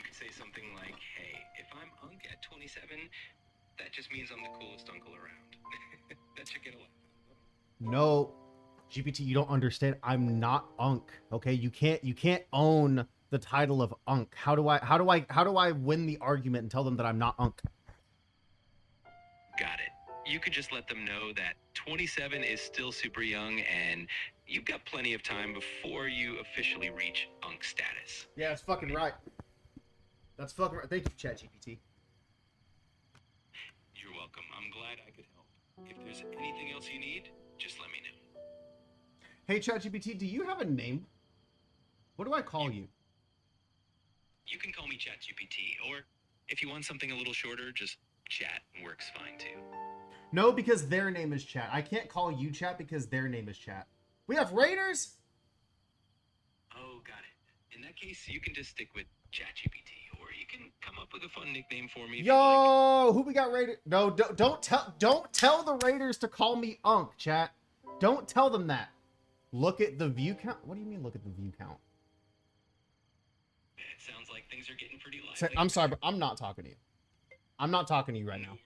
could say something like, hey, if I'm Unk at 27, that just means I'm the coolest uncle around. That should get a laugh. No, GPT, you don't understand. I'm not Unk. Okay, you can't own the title of Unk. How do I win the argument and tell them that I'm not Unk? Got it. You could just let them know that 27 is still super young and you've got plenty of time before you officially reach Unk status. Yeah, that's fucking right. That's fucking right. Thank you, ChatGPT. You're welcome. I'm glad I could help. If there's anything else you need, just let me know. Hey, ChatGPT, do you have a name? What do I call you? You can call me ChatGPT, or if you want something a little shorter, just Chat works fine too. No, because their name is Chat. I can't call you Chat because their name is Chat. We have raiders? Oh, got it. In that case, you can just stick with ChatGPT, or you can come up with a fun nickname for me. Yo, who we got raided? No, don't tell the raiders to call me Unk, chat. Don't tell them that. Look at the view count. What do you mean look at the view count? It sounds like things are getting pretty lively. I'm sorry, but I'm not talking to you. I'm not talking to you right now.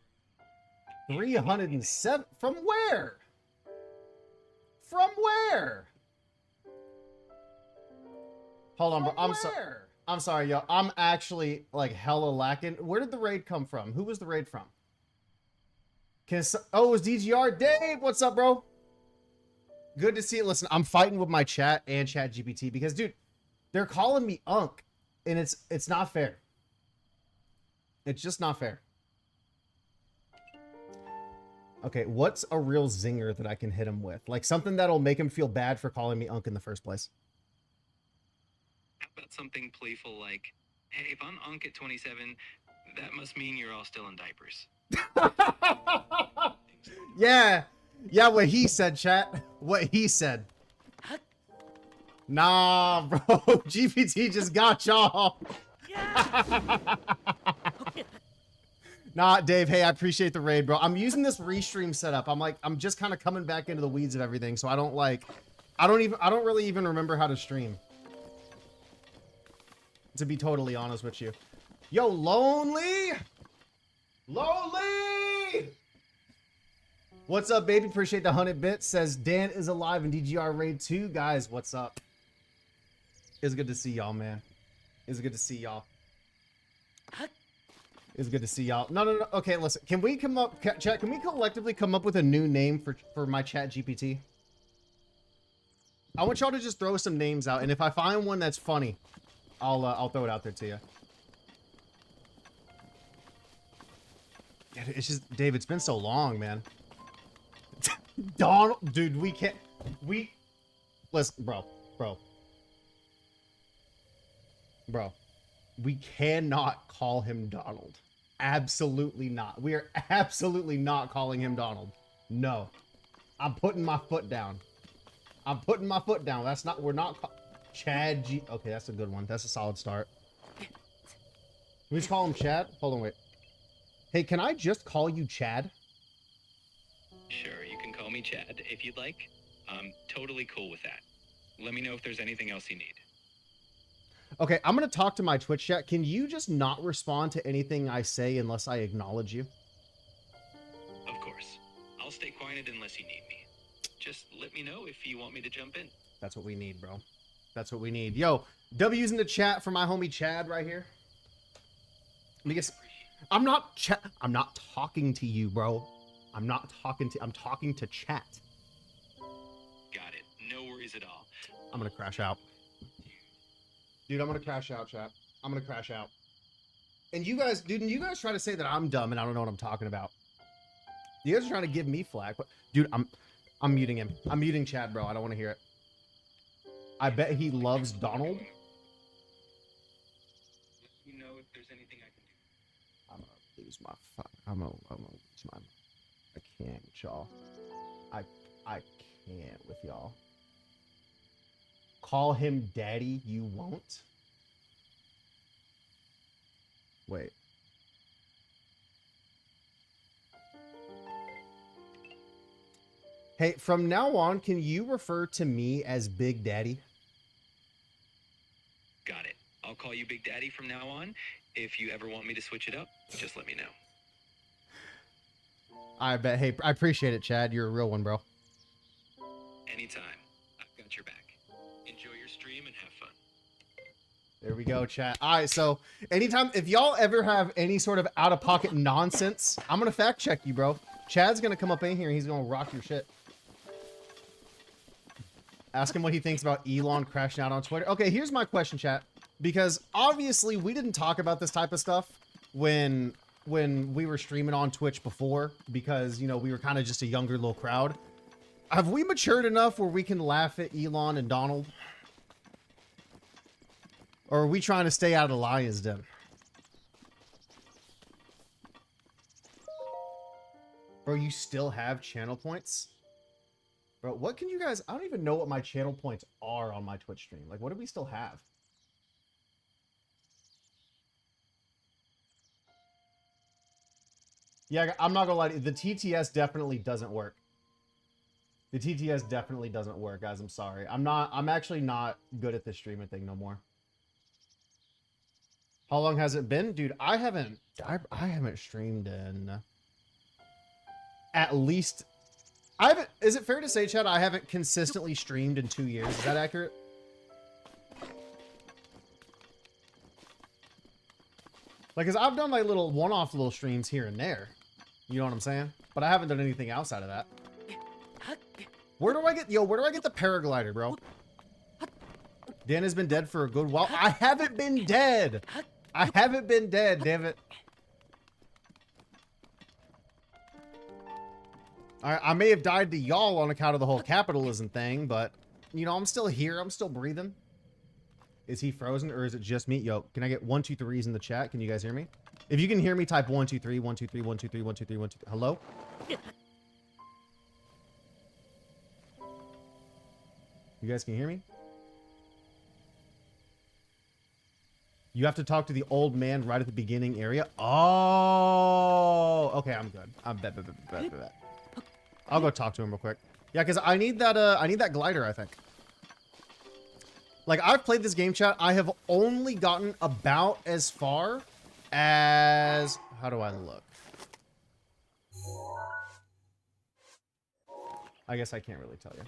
307 from where? From where? Hold on, bro. I'm sorry, yo. I'm actually like hella lacking. Where did the raid come from? Who was the raid from? Oh, it was DGR. Dave, what's up, bro? Good to see it. Listen, I'm fighting with my chat and ChatGPT because, dude, they're calling me Unk, and it's not fair. It's just not fair. Okay, what's a real zinger that I can hit him with? Like something that'll make him feel bad for calling me Unk in the first place. How about something playful like, hey, if I'm Unk at 27, that must mean you're all still in diapers. Yeah, what he said, chat. What he said. Nah, bro. GPT just got y'all. Nah, Dave. Hey, I appreciate the raid, bro. I'm using this restream setup. I'm just kind of coming back into the weeds of everything, so I don't really even remember how to stream. To be totally honest with you. Yo, Lonely! Lonely! What's up, baby? Appreciate the 100 bits. Says Dan is alive in DGR Raid 2. Guys, what's up? It's good to see y'all, man. It's good to see y'all. It's good to see y'all. No. Okay, listen. Can we come up, chat? Can we collectively come up with a new name for my chat GPT? I want y'all to just throw some names out, and if I find one that's funny, I'll throw it out there to you. Yeah, it's just, Dave, it's been so long, man. Donald, dude, listen, bro, we cannot call him Donald. Absolutely not. We are absolutely not calling him Donald. No, I'm putting my foot down. That's not, we're not, Chad G. Okay, that's a good one. That's a solid start. Can we just call him Chad? Hold on, wait. Hey, can I just call you Chad? Sure, you can call me Chad if you'd like. I'm totally cool with that. Let me know if there's anything else you need. Okay, I'm going to talk to my Twitch chat. Can you just not respond to anything I say unless I acknowledge you? Of course. I'll stay quiet unless you need me. Just let me know if you want me to jump in. That's what we need, bro. That's what we need. Yo, W's in the chat for my homie Chad right here. Because I'm not talking to you, bro. I'm talking to chat. Got it. No worries at all. I'm gonna crash out. Dude, I'm gonna crash out, chat. I'm gonna crash out. And you guys, dude, and you guys try to say that I'm dumb and I don't know what I'm talking about. You guys are trying to give me flack. But, dude, I'm muting him. I'm muting Chad, bro. I don't want to hear it. I bet he loves Donald. Let me know if there's anything I can do. I'm gonna lose my I'm gonna lose my. I can't with y'all. I can't with y'all. Call him daddy, you won't? Wait. Hey, from now on, can you refer to me as Big Daddy? Got it. I'll call you Big Daddy from now on. If you ever want me to switch it up, just let me know. I bet. Hey, I appreciate it, Chad. You're a real one, bro. Anytime. I've got your back. Enjoy your stream and have fun. There we go, chat. All right, so anytime, if y'all ever have any sort of out-of-pocket nonsense, I'm going to fact check you, bro. Chad's going to come up in here and he's going to rock your shit. Ask him what he thinks about Elon crashing out on Twitter. Okay, here's my question, chat. Because obviously we didn't talk about this type of stuff when we were streaming on Twitch before, because, you know, we were kind of just a younger little crowd. Have we matured enough where we can laugh at Elon and Donald? Or are we trying to stay out of the lion's den? Bro, you still have channel points? Bro, what can you guys... I don't even know what my channel points are on my Twitch stream. Like, what do we still have? Yeah, I'm not gonna lie to you. The TTS definitely doesn't work. The TTS definitely doesn't work, guys. I'm sorry. I'm actually not good at this streaming thing no more. How long has it been? Dude, I haven't streamed in at least... is it fair to say, Chad, I haven't consistently streamed in 2 years? Is that accurate? Like, cause I've done like little one-off little streams here and there. You know what I'm saying? But I haven't done anything outside of that. Where do I get the paraglider, bro? Dan has been dead for a good while. I haven't been dead. I haven't been dead, damn it. I may have died to y'all on account of the whole capitalism thing, but, you know, I'm still here. I'm still breathing. Is he frozen or is it just me? Yo, can I get 1, 2, 3s in the chat? Can you guys hear me? If you can hear me, type 1, 2, 3, 1, 2, 3, 1, 2, 3, 1, 2, 3, 1, 2, 3. Hello? You guys can hear me? You have to talk to the old man right at the beginning area. Oh, okay, I'm good. I'm bet. I'll go talk to him real quick. Yeah, because I need that glider, I think. Like, I've played this game, chat. I have only gotten about as far as... How do I look? I guess I can't really tell you.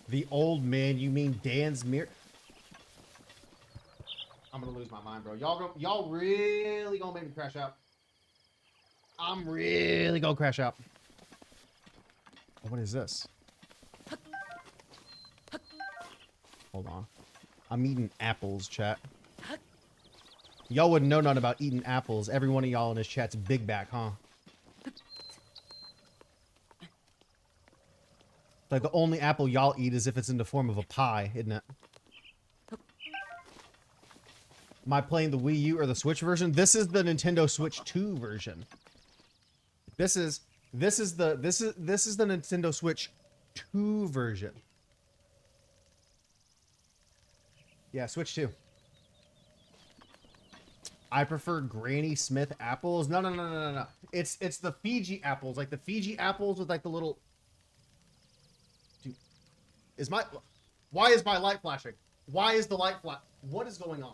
The old man, you mean Dan's mirror? I'm gonna lose my mind, bro. Y'all really gonna make me crash out. I'm really gonna crash out. What is this? Hold on. I'm eating apples, chat. Y'all wouldn't know nothing about eating apples. Every one of y'all in this chat's big back, huh? Like, the only apple y'all eat is if it's in the form of a pie, isn't it? Am I playing the Wii U or the Switch version? This is the Nintendo Switch 2 version. This is the Nintendo Switch 2 version. Yeah, Switch 2. I prefer Granny Smith apples. No. It's the Fiji apples, like the Fiji apples with like the little. Dude, why is my light flashing? Why is the light flash? What is going on?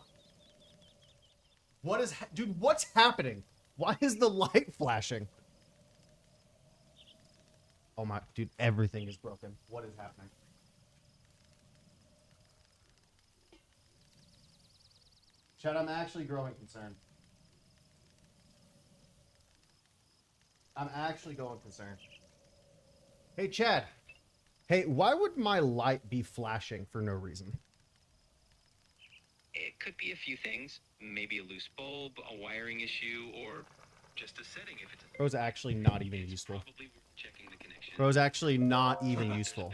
Dude, what's happening? Why is the light flashing? Oh my, dude, everything is broken. What is happening? Chad, I'm actually growing concerned. I'm actually growing concerned. Hey, Chad. Hey, why would my light be flashing for no reason? It could be a few things. Maybe a loose bulb, a wiring issue, or just a setting if it's... Bro's actually not even useful. Probably worth checking the connection. Bro's actually not even useful.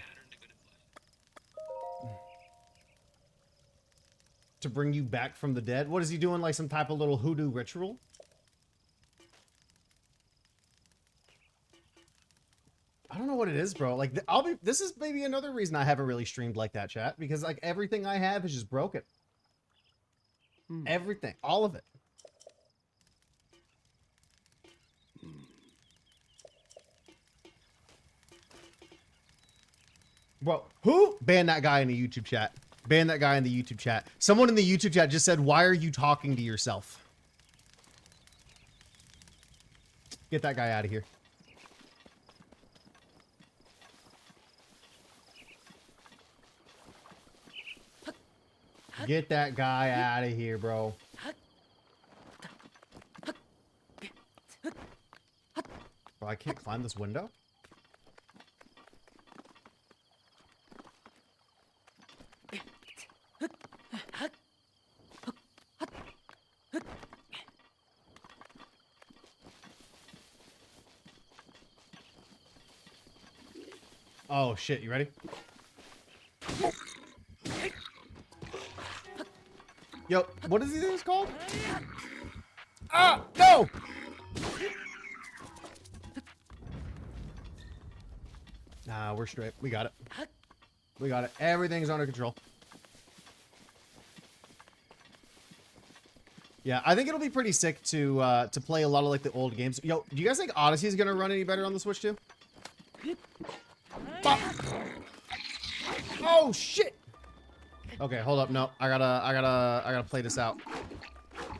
To bring you back from the dead? What is he doing, like some type of little hoodoo ritual? I don't know what it is, bro. Like, this is maybe another reason I haven't really streamed like that, chat. Because, like, everything I have is just broken. Everything. All of it. Bro, who? Ban that guy in the YouTube chat. Ban that guy in the YouTube chat. Someone in the YouTube chat just said, why are you talking to yourself? Get that guy out of here. Get that guy out of here, bro. Bro, I can't climb this window? Oh shit, you ready? Yo, what is this called? Ah, no! Nah, we're straight. We got it. We got it. Everything's under control. Yeah, I think it'll be pretty sick to play a lot of like the old games. Yo, do you guys think Odyssey is gonna run any better on the Switch too? Oh shit! Okay, hold up. No, I gotta play this out.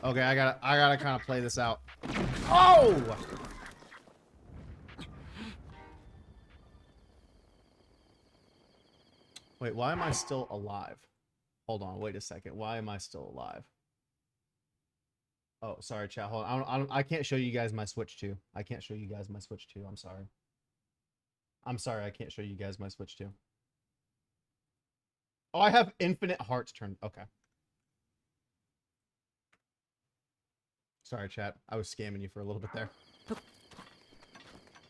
Okay, I gotta kind of play this out. Oh! Wait, why am I still alive? Hold on, wait a second. Why am I still alive? Oh, sorry, chat. Hold on. I can't show you guys my Switch 2. I can't show you guys my Switch 2. I'm sorry. I'm sorry, I can't show you guys my Switch 2. Oh, I have infinite hearts turned. Okay. Sorry, chat. I was scamming you for a little bit there.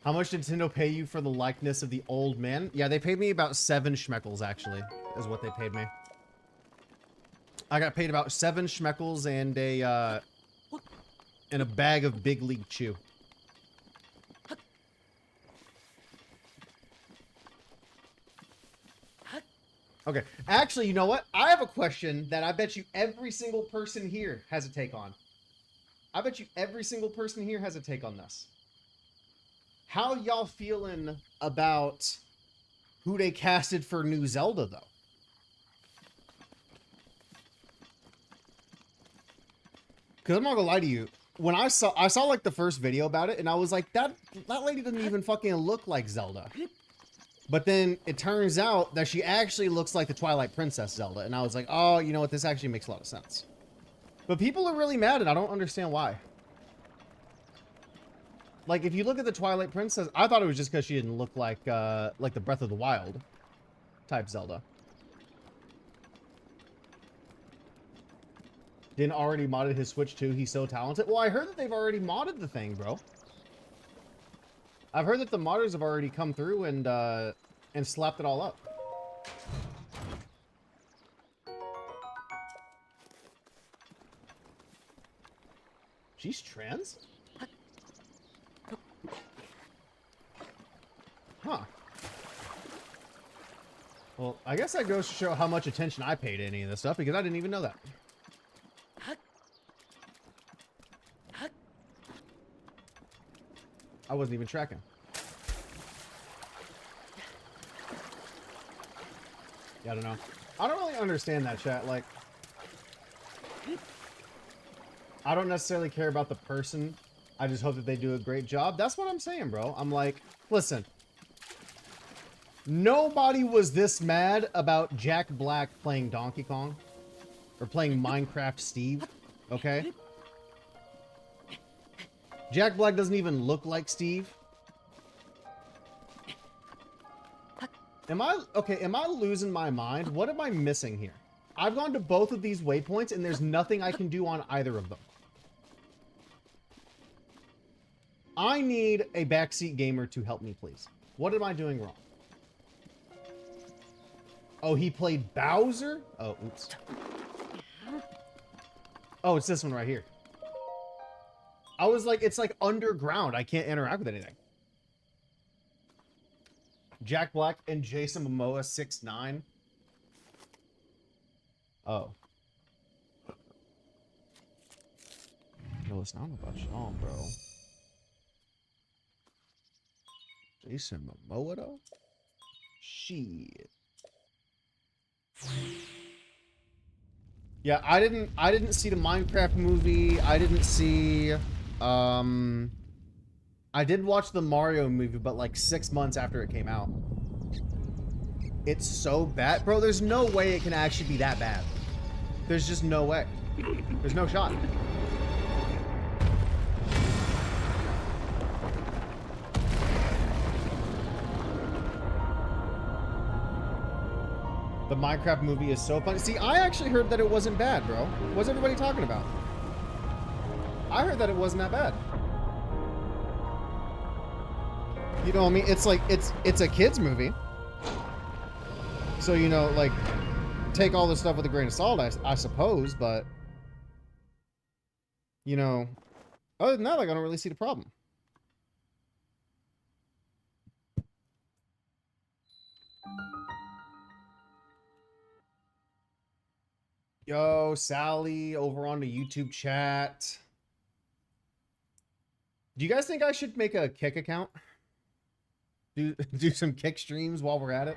How much did Nintendo pay you for the likeness of the old man? Yeah, they paid me about 7 schmeckles, actually, is what they paid me. I got paid about 7 schmeckles and a bag of Big League Chew. Okay. Actually, you know what? I have a question that I bet you every single person here has a take on. I bet you every single person here has a take on this. How y'all feeling about who they casted for new Zelda, though? Because I'm not gonna lie to you. When I saw like the first video about it, and I was like, that lady doesn't even fucking look like Zelda. But then it turns out that she actually looks like the Twilight Princess Zelda, and I was like, oh, you know what? This actually makes a lot of sense. But people are really mad, and I don't understand why. Like, if you look at the Twilight Princess, I thought it was just because she didn't look like the Breath of the Wild type Zelda. Didn't already modded his Switch too. He's so talented. Well, I heard that they've already modded the thing, bro. I've heard that the modders have already come through and slapped it all up. She's trans? Huh. Well, I guess that goes to show how much attention I pay to any of this stuff, because I didn't even know that. I wasn't even tracking. Yeah, I don't know. I don't really understand that, chat. Like, I don't necessarily care about the person. I just hope that they do a great job. That's what I'm saying, bro. I'm like, listen. Nobody was this mad about Jack Black playing Donkey Kong. Or playing Minecraft Steve. Okay? Jack Black doesn't even look like Steve. Am I losing my mind? What am I missing here? I've gone to both of these waypoints and there's nothing I can do on either of them. I need a backseat gamer to help me, please. What am I doing wrong? Oh, he played Bowser? Oh, oops. Oh, it's this one right here. I was like, it's like underground. I can't interact with anything. Jack Black and Jason Momoa 6'9". Oh. No, it's not about Sean, bro. Jason Momoa, though? Shit. Yeah, I didn't see the Minecraft movie. I didn't see, I did watch the Mario movie, but like 6 months after it came out. It's so bad. Bro, there's no way it can actually be that bad. There's just no way. There's no shot. The Minecraft movie is so funny. See, I actually heard that it wasn't bad, bro. What's everybody talking about? I heard that it wasn't that bad. You know what I mean? It's like, it's a kid's movie. So, you know, like, take all this stuff with a grain of salt, I suppose, but, you know, other than that, like, I don't really see the problem. Yo, Sally, over on the YouTube chat. Do you guys think I should make a Kick account? Do some Kick streams while we're at it?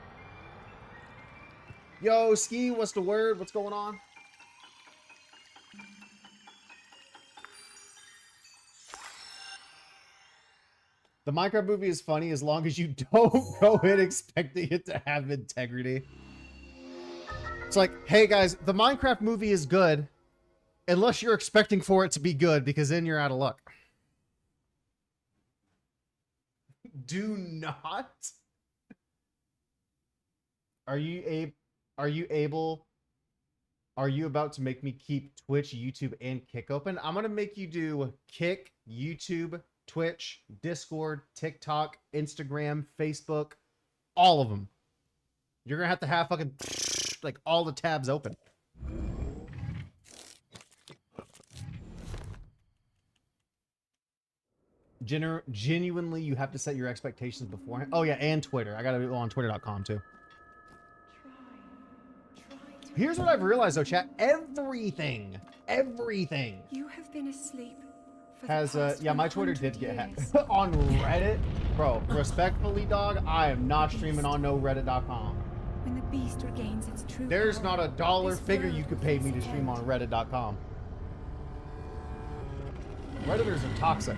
Yo, Ski, what's the word? What's going on? The Minecraft movie is funny as long as you don't go in expecting it to have integrity. It's like, hey guys, the Minecraft movie is good unless you're expecting for it to be good, because then you're out of luck. Do not. Are you about to make me keep Twitch, YouTube, and Kick open? I'm gonna make you do Kick, YouTube, Twitch, Discord, TikTok, Instagram, Facebook, all of them. You're gonna have fucking like all the tabs open. Genuinely, you have to set your expectations beforehand. Oh yeah, and Twitter. I gotta go on twitter.com too. Here's what I've realized though, chat. Everything You have been asleep for has, the past yeah, my Twitter did 100 get hacked. years. On Reddit? Bro, respectfully, dog, I am not streaming on no Reddit.com. When the beast regains its true There's power, not a dollar this figure world you could will pay face me to its stream end. on Reddit.com. Redditors are toxic.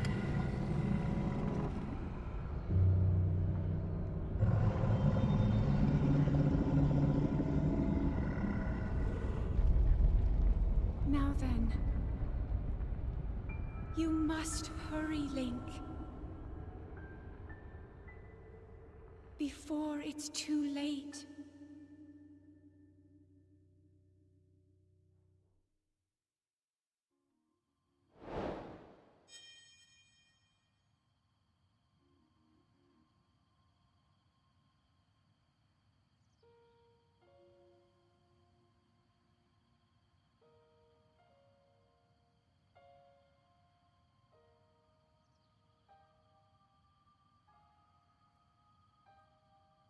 Now then, you must hurry, Link. Before it's too late.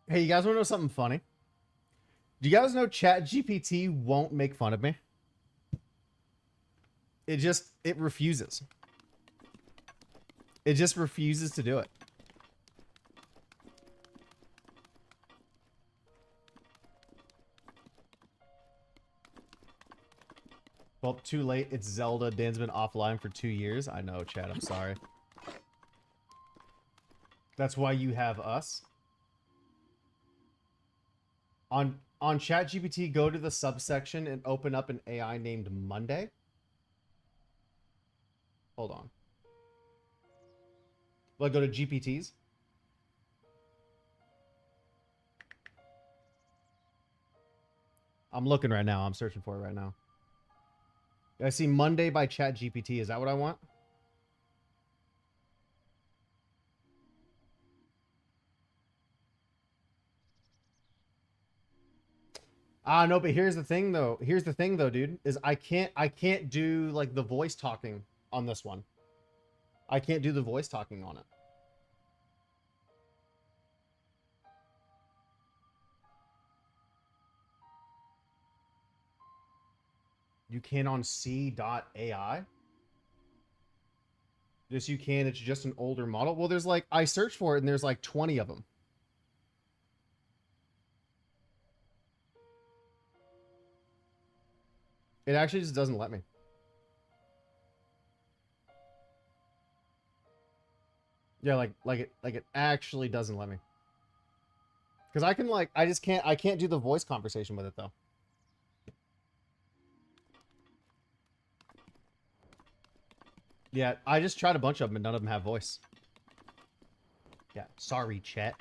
Hey, you guys want to know something funny? Do you guys know ChatGPT won't make fun of me? It refuses. It just refuses to do it. Well, too late. It's Zelda. Dan's been offline for 2 years. I know, chat. I'm sorry. That's why you have us. On ChatGPT, go to the subsection and open up an AI named Monday. Hold on. Like, go to GPTs. I'm looking right now. I'm searching for it right now. I see Monday by ChatGPT. Is that what I want? No, but here's the thing though. Here's the thing though, dude, is I can't do like the voice talking on this one. I can't do the voice talking on it. You can on C.ai. Yes, you can. It's just an older model. Well, there's like, I searched for it and there's like 20 of them. It actually just doesn't let me. Yeah, like it actually doesn't let me. Because I can like, I can't do the voice conversation with it though. Yeah, I just tried a bunch of them and none of them have voice. Yeah, sorry, chat.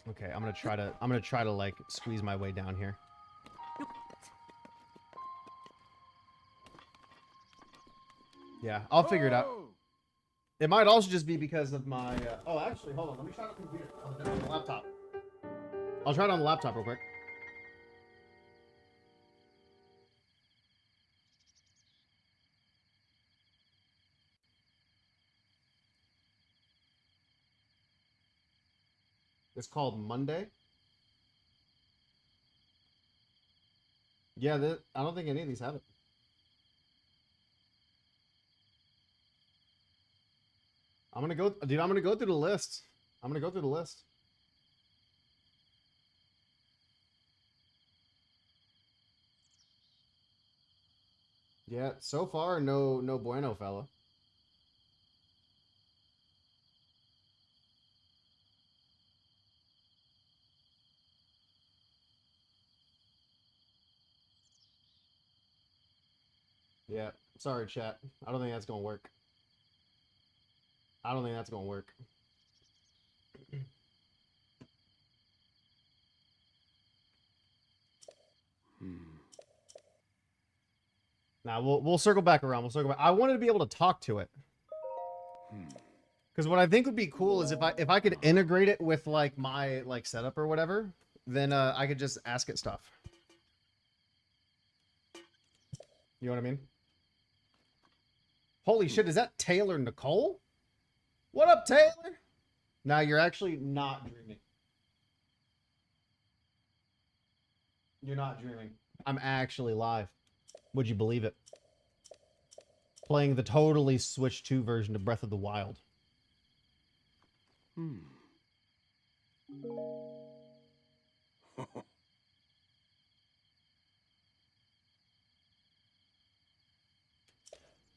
Okay, I'm gonna try to like squeeze my way down here. Yeah, I'll figure it out. It might also just be because of my oh, actually, hold on. Let me try it on the computer, on the laptop. I'll try it on the laptop real quick. It's called Monday. Yeah, I don't think any of these have it. I'm gonna go, dude. I'm gonna go through the list. I'm gonna go through the list. Yeah, so far, no bueno, fella. Yeah, sorry, chat. I don't think that's gonna work. I don't think that's gonna work. Now we'll circle back around. We'll circle back. I wanted to be able to talk to it. Because what I think would be cool is if I could integrate it with like my like setup or whatever, then I could just ask it stuff. You know what I mean? Holy shit, is that Taylor Nicole? What up, Taylor? Now you're actually not dreaming. You're not dreaming. I'm actually live. Would you believe it? Playing the totally Switch 2 version of Breath of the Wild.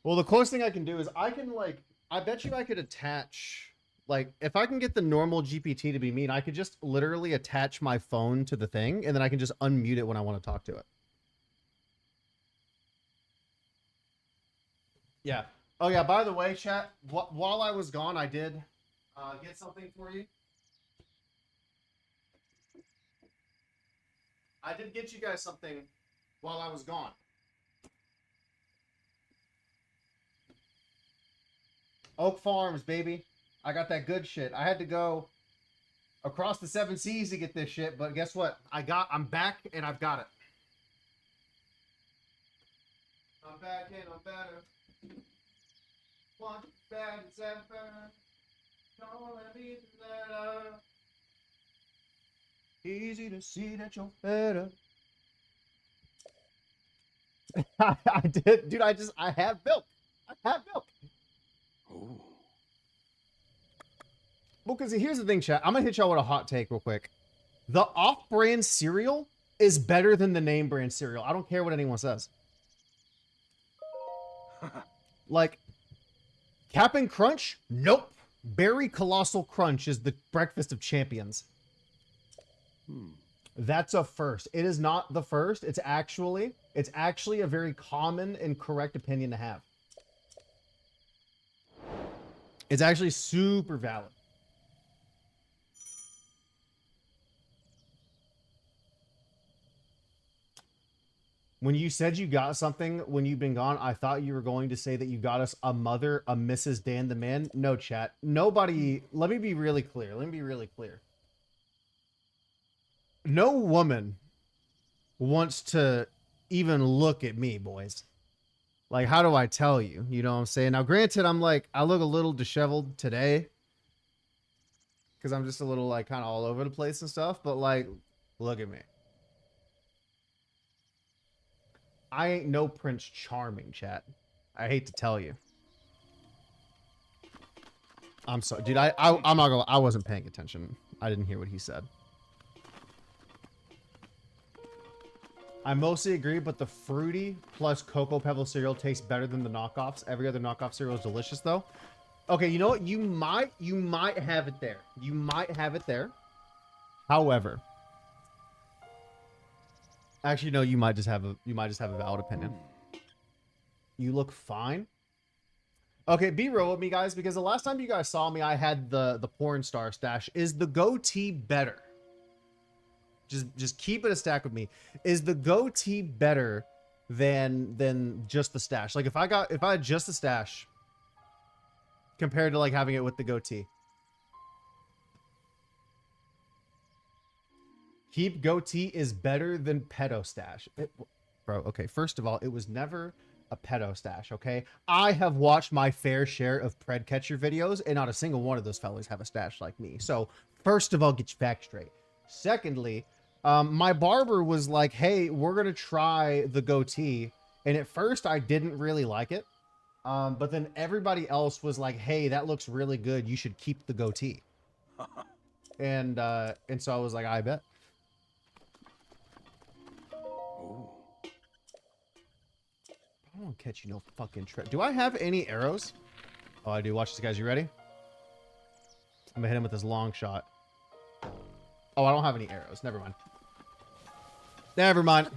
Well, the closest thing I can do is I can, like, I bet you I could attach, like, if I can get the normal GPT to be mean, I could just literally attach my phone to the thing, and then I can just unmute it when I want to talk to it. Yeah. Oh, yeah, by the way, chat, while I was gone, I did get something for you. I did get you guys something while I was gone. Oak Farms, baby. I got that good shit. I had to go across the 7 seas to get this shit, but guess what? I'm back and I've got it. I'm back and I'm better. Want bad as ever. Don't let me better. Easy to see that you're better. I did, dude. I have milk. I have milk. Oh. Well, because here's the thing, chat. I'm gonna hit y'all with a hot take real quick. The off-brand cereal is better than the name brand cereal. I don't care what anyone says. Like, Cap'n Crunch? Nope. Berry Colossal Crunch is the breakfast of champions. That's a first. It is not the first. It's actually a very common and correct opinion to have. It's actually super valid. When you said you got something when you've been gone, I thought you were going to say that you got us a mother, a Mrs. Dan the Man. No, chat. Nobody, let me be really clear. No woman wants to even look at me, boys. Like, how do I tell you? You know what I'm saying? Now, granted, I look a little disheveled today because I'm just a little, like, kind of all over the place and stuff. But, like, look at me. I ain't no Prince Charming, chat. I hate to tell you. I'm sorry, dude. I'm not gonna. I wasn't paying attention. I didn't hear what he said. I mostly agree, but the fruity plus Cocoa Pebble cereal tastes better than the knockoffs. Every other knockoff cereal is delicious, though. Okay, you know what? You might have it there. You might have it there. However, actually, no. You might just have a valid opinion. You look fine. Okay, be real with me, guys, because the last time you guys saw me, I had the porn star stash. Is the goatee better? Just keep it a stack with me. Is the goatee better than just the stash? Like if I had just the stash compared to like having it with the goatee. Keep goatee is better than pedo stash. Bro, okay, first of all, it was never a pedo stash, okay? I have watched my fair share of pred catcher videos, and not a single one of those fellas have a stash like me. So, first of all, get your facts straight. Secondly, my barber was like, hey, we're going to try the goatee. And at first, I didn't really like it. But then everybody else was like, hey, that looks really good. You should keep the goatee. And so I was like, I bet. Oh. I don't catch you no fucking trick. Do I have any arrows? Oh, I do. Watch this, guys. You ready? I'm gonna hit him with this long shot. Oh, I don't have any arrows. Never mind. Never mind.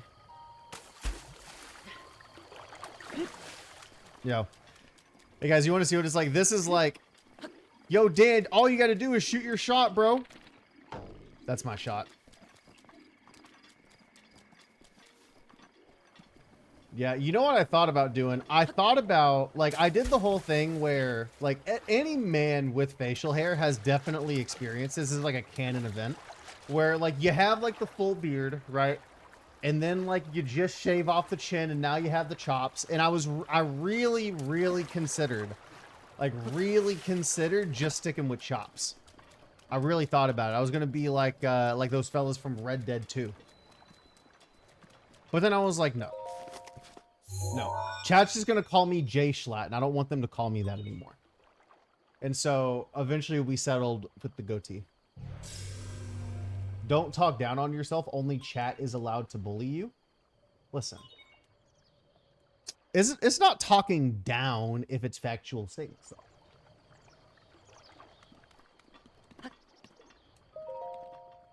Yo. Hey, guys, you want to see what it's like? This is like... Yo, Dan, all you got to do is shoot your shot, bro. That's my shot. Yeah, you know what I thought about doing? I thought about, like, I did the whole thing where, like, any man with facial hair has definitely experienced this. This is like a canon event where, like, you have, like, the full beard, right? And then, like, you just shave off the chin and now you have the chops. And I really, really considered Like, really considered just sticking with chops. I really thought about it. I was gonna be like those fellas from Red Dead 2. But then I was like, no. No. Chat's just gonna call me Jay Schlatt, and I don't want them to call me that anymore. And so, eventually we settled with the goatee. Don't talk down on yourself. Only chat is allowed to bully you. Listen. It's not talking down if it's factual statements, though.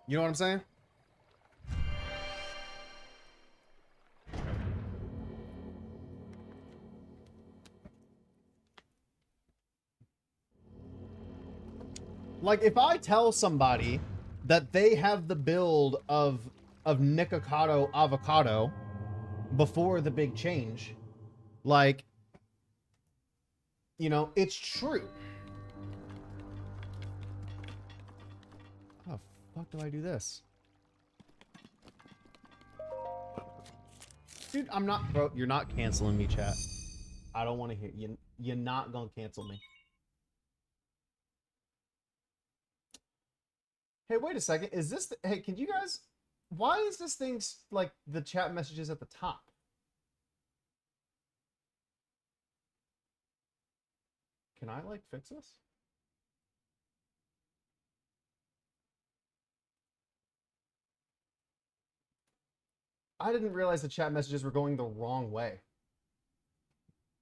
You know what I'm saying? Like, if I tell somebody that they have the build of Nikocado Avocado before the big change, like, you know, it's true. How the fuck do I do this? Dude, I'm not, bro, you're not canceling me, chat. I don't want to hear you. You're not gonna cancel me. Hey, wait a second. Is this, hey, can you guys, why is this thing like the chat messages at the top? Can I like fix this? I didn't realize the chat messages were going the wrong way.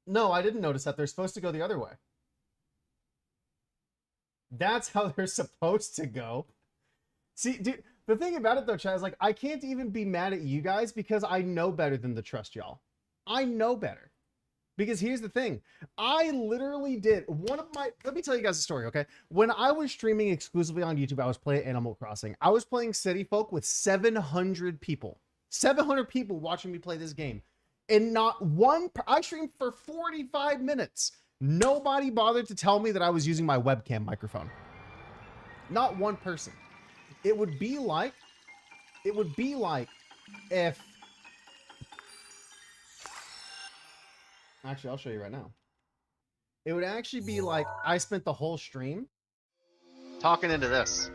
No, I didn't notice that. They're supposed to go the other way. That's how they're supposed to go. See, dude, the thing about it though, chat, is like, I can't even be mad at you guys because I know better than to trust y'all. I know better. Because here's the thing. I literally did one of my, let me tell you guys a story, okay? When I was streaming exclusively on YouTube, I was playing Animal Crossing. I was playing City Folk with 700 people. 700 people watching me play this game. And not one, I streamed for 45 minutes. Nobody bothered to tell me that I was using my webcam microphone. Not one person. It would be like if, actually, I'll show you right now. It would actually be like I spent the whole stream talking into this.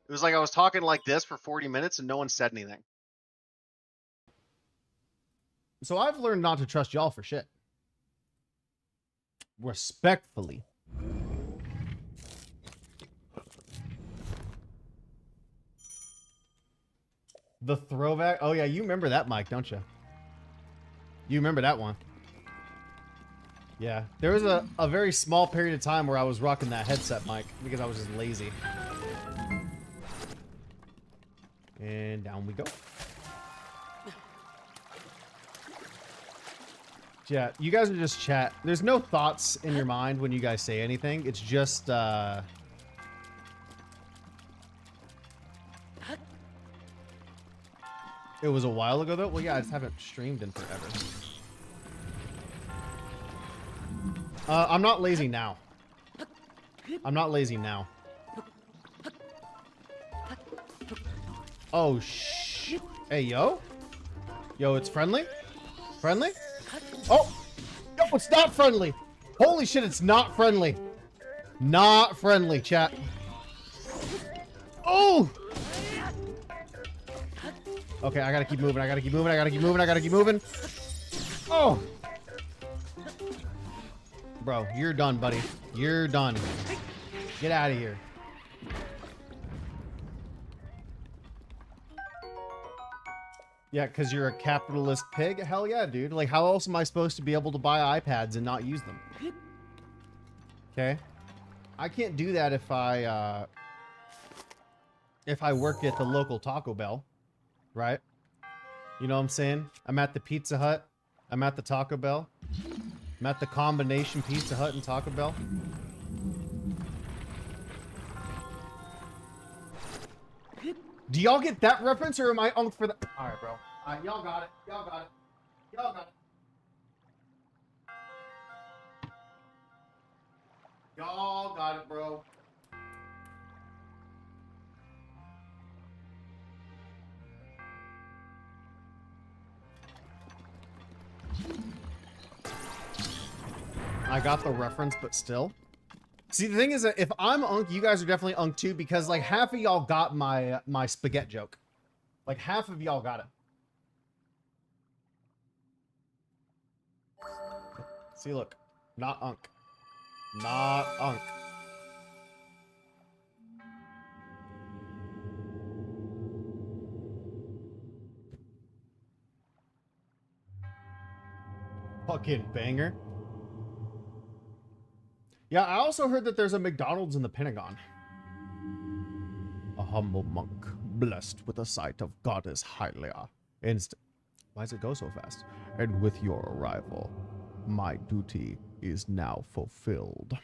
It was like I was talking like this for 40 minutes and no one said anything. So I've learned not to trust y'all for shit. Respectfully. The throwback. Oh yeah, you remember that mic, don't you? You remember that one. Yeah. There was a very small period of time where I was rocking that headset mic because I was just lazy. And down we go. Yeah, you guys are just chat. There's no thoughts in your mind when you guys say anything. It's just, it was a while ago, though? Well, yeah, I just haven't streamed in forever. I'm not lazy now. I'm not lazy now. Oh, shit. Hey, yo. Yo, it's friendly? Friendly? Oh! No, it's not friendly! Holy shit, it's not friendly. Not friendly, chat. Oh! Okay, I gotta keep moving. I gotta keep moving. I gotta keep moving. I gotta keep moving. Oh! Bro, you're done, buddy. You're done. Get out of here. Yeah, because you're a capitalist pig? Hell yeah, dude. Like, how else am I supposed to be able to buy iPads and not use them? Okay? I can't do that if I work at the local Taco Bell. Right? You know what I'm saying? I'm at the Pizza Hut. I'm at the Taco Bell. I'm at the combination Pizza Hut and Taco Bell. Do y'all get that reference, or am I unked for that? Alright, bro. Alright, y'all got it. Y'all got it. Y'all got it. Y'all got it, bro. I got the reference, but still. See, the thing is that if I'm Unk, you guys are definitely Unk too, because like half of y'all got my spaghetti joke. Like half of y'all got it. See, look. Not Unk. Not Unk. Fucking banger. Yeah, I also heard that there's a McDonald's in the Pentagon. A humble monk, blessed with the sight of goddess Hylia. Why does it go so fast? And with your arrival, my duty is now fulfilled.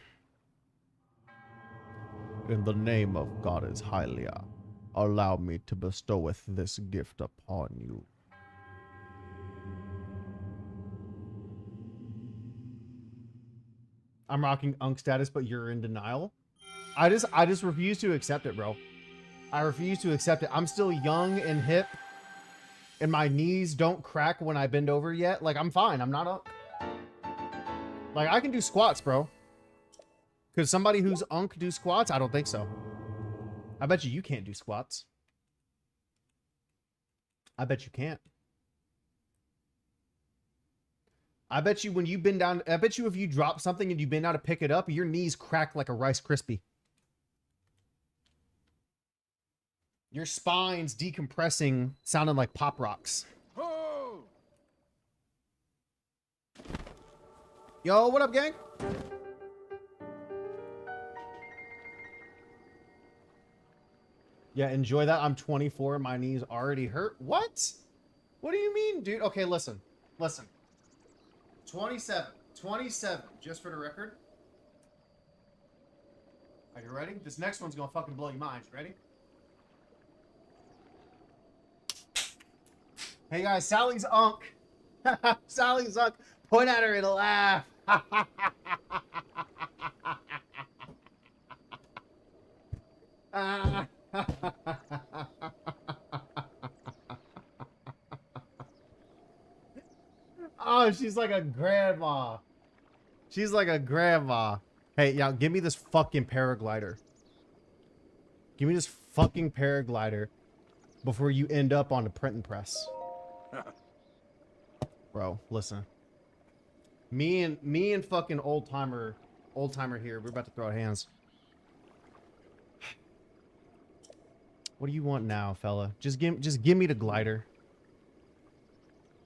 In the name of goddess Hylia, allow me to bestoweth this gift upon you. I'm rocking Unk status, but you're in denial. I just refuse to accept it, bro. I refuse to accept it. I'm still young and hip, and my knees don't crack when I bend over yet. Like, I'm fine. I'm not Unk. Like, I can do squats, bro. Could somebody who's Unk do squats? I don't think so. I bet you can't do squats. I bet you can't. I bet you when you bend down, I bet you if you drop something and you bend down to pick it up, your knees crack like a Rice Krispie. Your spine's decompressing, sounding like Pop Rocks. Oh! Yo, what up, gang? Yeah, enjoy that. I'm 24. My knees already hurt. What? What do you mean, dude? Okay, listen. Listen. 27. 27, just for the record. Are you ready? This next one's gonna fucking blow your mind. You ready? Hey guys, Sally's Unk. Sally's Unk. Point at her and laugh. Oh, she's like a grandma. She's like a grandma. Hey, y'all, give me this fucking paraglider. Give me this fucking paraglider before you end up on the printing press. Bro, listen. Me and fucking old timer here. We're about to throw out hands. What do you want now, fella? Just give me the glider.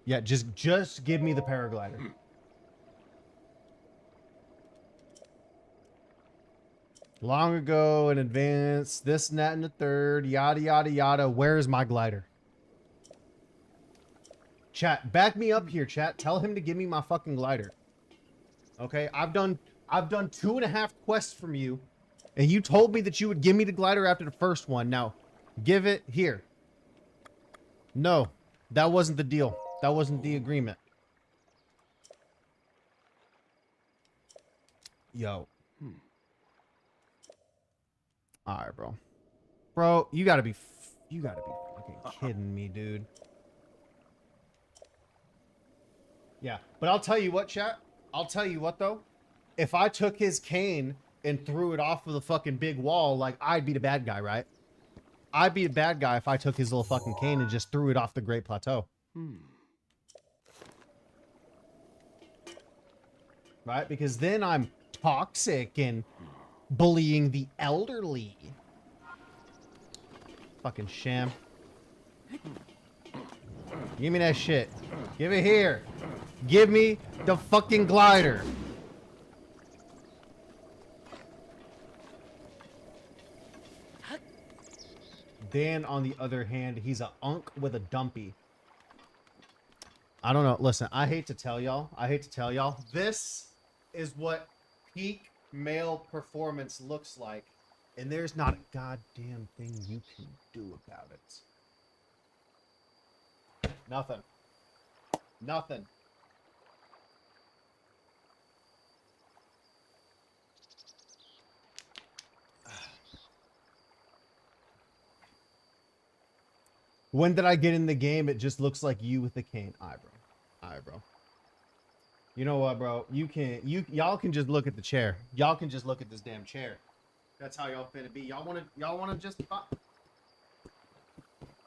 Yeah, just give me the paraglider. Long ago in advance, this, and that, and the third, yada, yada, yada. Where's my glider? Chat, back me up here, chat. Tell him to give me my fucking glider. Okay, I've done 2.5 quests from you, and you told me that you would give me the glider after the first one. Now, give it here. No, that wasn't the deal. That wasn't the agreement. Yo. Alright, bro. Bro, you gotta be fucking kidding me, dude. Yeah, but I'll tell you what, chat. I'll tell you what, though. If I took his cane and threw it off of the fucking big wall, like, I'd be the bad guy, right? I'd be the bad guy if I took his little fucking cane and just threw it off the Great Plateau. Right? Because then I'm toxic and bullying the elderly. Fucking sham. Give me that shit. Give it here. Give me the fucking glider. Dan, on the other hand, he's a Unk with a dumpy. I don't know. Listen, I hate to tell y'all. This is what peak male performance looks like. And there's not a goddamn thing you can do about it. Nothing. Nothing. When did I get in the game? It just looks like you with the cane. Alright, bro. Alright, bro. You know what, bro? Y'all can just look at the chair. Y'all can just look at this damn chair. That's how y'all finna be. Y'all wanna just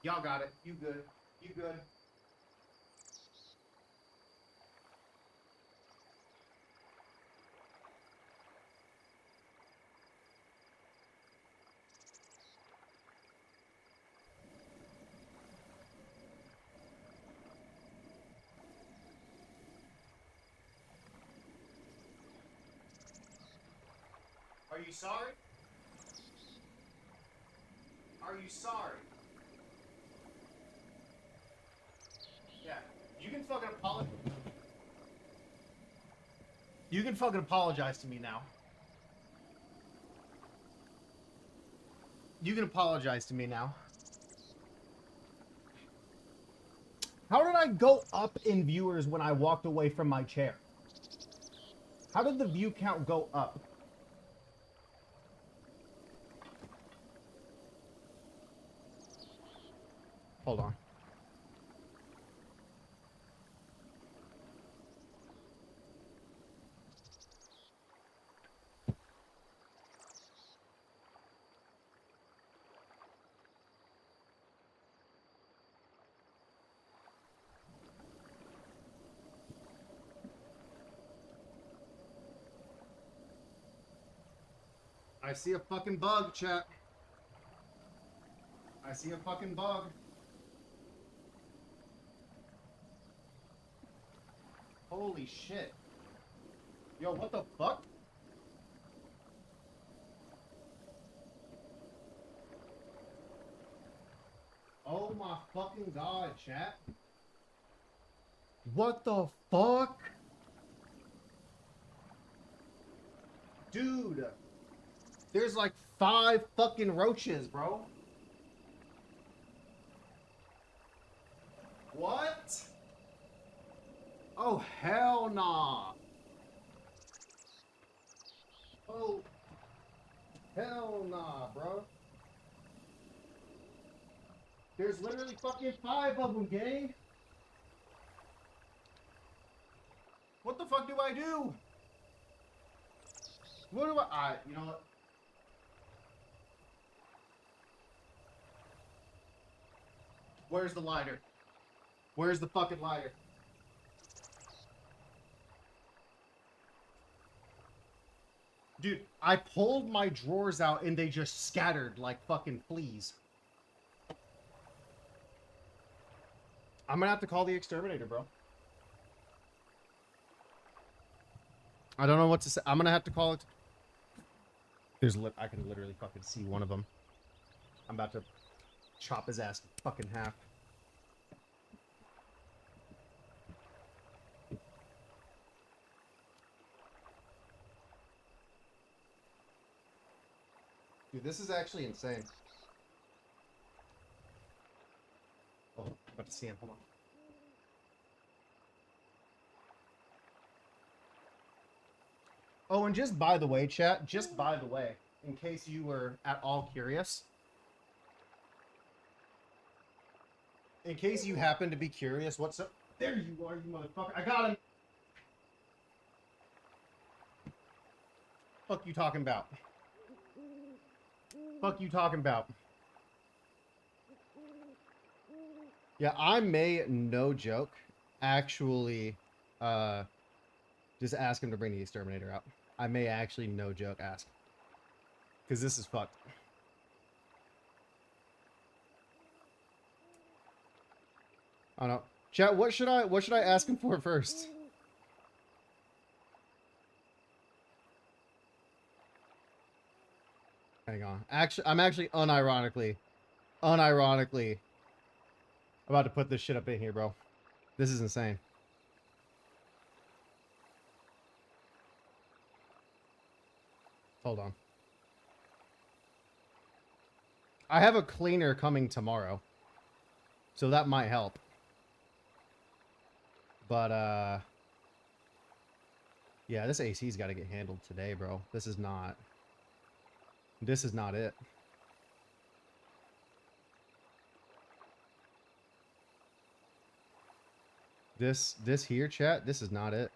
y'all got it. You good. You good. Are you sorry? Are you sorry? Yeah. You can fucking apologize. You can fucking apologize to me now. You can apologize to me now. How did I go up in viewers when I walked away from my chair? How did the view count go up? Hold on. I see a fucking bug, chat. I see a fucking bug. Holy shit. Yo, what the fuck? Oh my fucking god, chat. What the fuck? Dude. There's like 5 fucking roaches, bro. What? Oh, hell nah. Oh, hell nah, bro. There's literally fucking 5 of them, gang. What the fuck do I do? What do I... you know what? Where's the lighter? Where's the fucking lighter? Dude, I pulled my drawers out and they just scattered like fucking fleas. I'm gonna have to call the exterminator, bro. I don't know what to say. I'm gonna have to call it. I can literally fucking see one of them. I'm about to chop his ass fucking half. Dude, this is actually insane. Oh, I'm about to see him. Hold on. Oh, and just by the way, chat, just by the way, in case you were at all curious, in case you happen to be curious, what's up? There you are, you motherfucker. I got him. Fuck you talking about? Fuck you talking about? Yeah, I may, no joke, actually, just ask him to bring the exterminator out. I may actually, no joke, ask. Because this is fucked. I don't know. Chat, what should I ask him for first? Hang on. Actually, I'm actually unironically about to put this shit up in here, bro. This is insane. Hold on. I have a cleaner coming tomorrow, so that might help. But, yeah, this AC's got to get handled today, bro. This is not it. This here, chat, this is not it.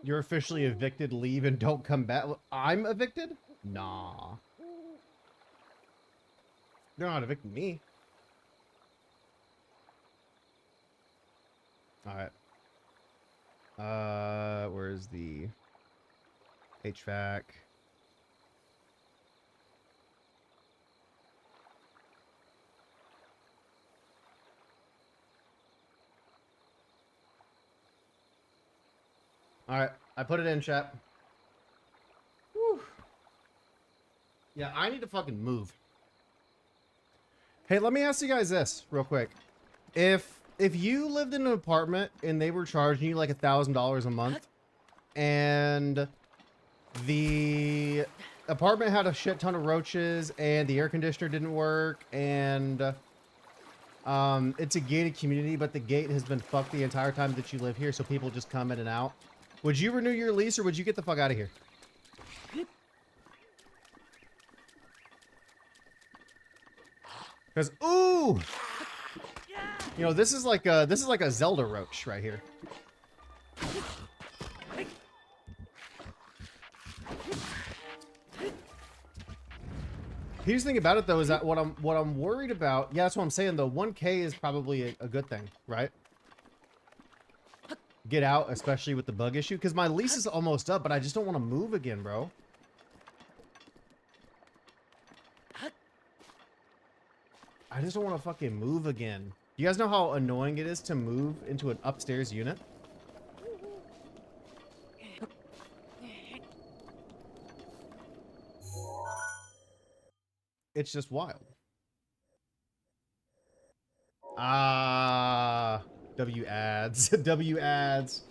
You're officially evicted, leave, and don't come back. I'm evicted? Nah. They're not evicting me. Alright. Where's the HVAC? Alright, I put it in, chat. Whew. Yeah, I need to fucking move. Hey, let me ask you guys this real quick. If you lived in an apartment and they were charging you like $1,000 a month, and the apartment had a shit ton of roaches and the air conditioner didn't work, and it's a gated community, but the gate has been fucked the entire time that you live here, so people just come in and out, would you renew your lease or would you get the fuck out of here? Because, ooh, you know, this is like a Zelda roach right here. Here's the thing about it though, is that what I'm worried about, yeah, that's what I'm saying though, 1K is probably a good thing, right? Get out, especially with the bug issue, because my lease is almost up, but I just don't want to move again, bro. I just don't want to fucking move again. You guys know how annoying it is to move into an upstairs unit? It's just wild. Ah, W ads. W ads.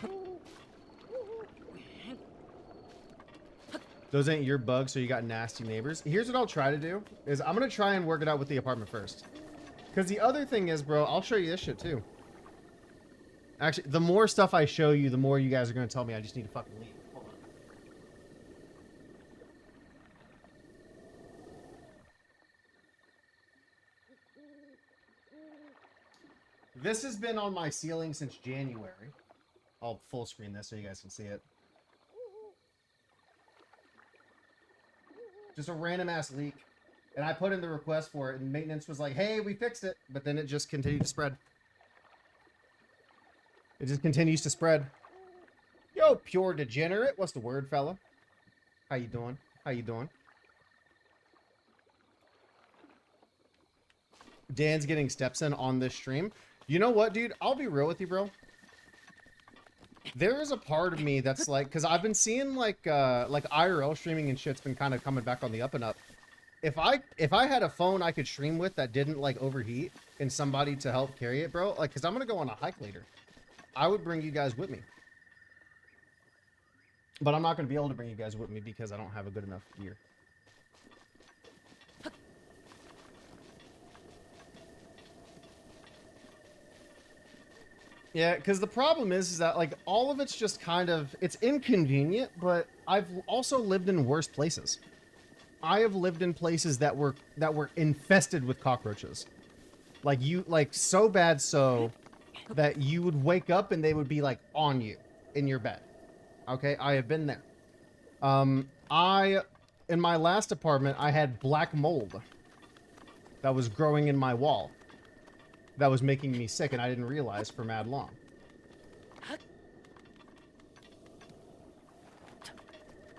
Those ain't your bugs, so you got nasty neighbors. Here's what I'll try to do, is I'm going to try and work it out with the apartment first. Because the other thing is, bro, I'll show you this shit too. Actually, the more stuff I show you, the more you guys are going to tell me I just need to fucking leave. Hold on. This has been on my ceiling since January. I'll full screen this so you guys can see it. Just a random ass leak. And I put in the request for it, and maintenance was like, hey, we fixed it. But then it just continued to spread. It just continues to spread. Yo, pure degenerate. What's the word, fella? How you doing? How you doing? Dan's getting steps in on this stream. You know what, dude? I'll be real with you, bro. There is a part of me that's like, because I've been seeing like IRL streaming and shit's been kind of coming back on the up and up. If I had a phone I could stream with that didn't like overheat and somebody to help carry it, bro, like, because I'm gonna go on a hike later, I would bring you guys with me. But I'm not gonna be able to bring you guys with me because I don't have a good enough gear. Yeah, because the problem is that like all of it's just kind of, it's inconvenient, but I've also lived in worse places. I have lived in places that were infested with cockroaches. Like so bad so that you would wake up and they would be like on you in your bed. Okay, I have been there. In my last apartment, I had black mold that was growing in my wall. That was making me sick, and I didn't realize for mad long.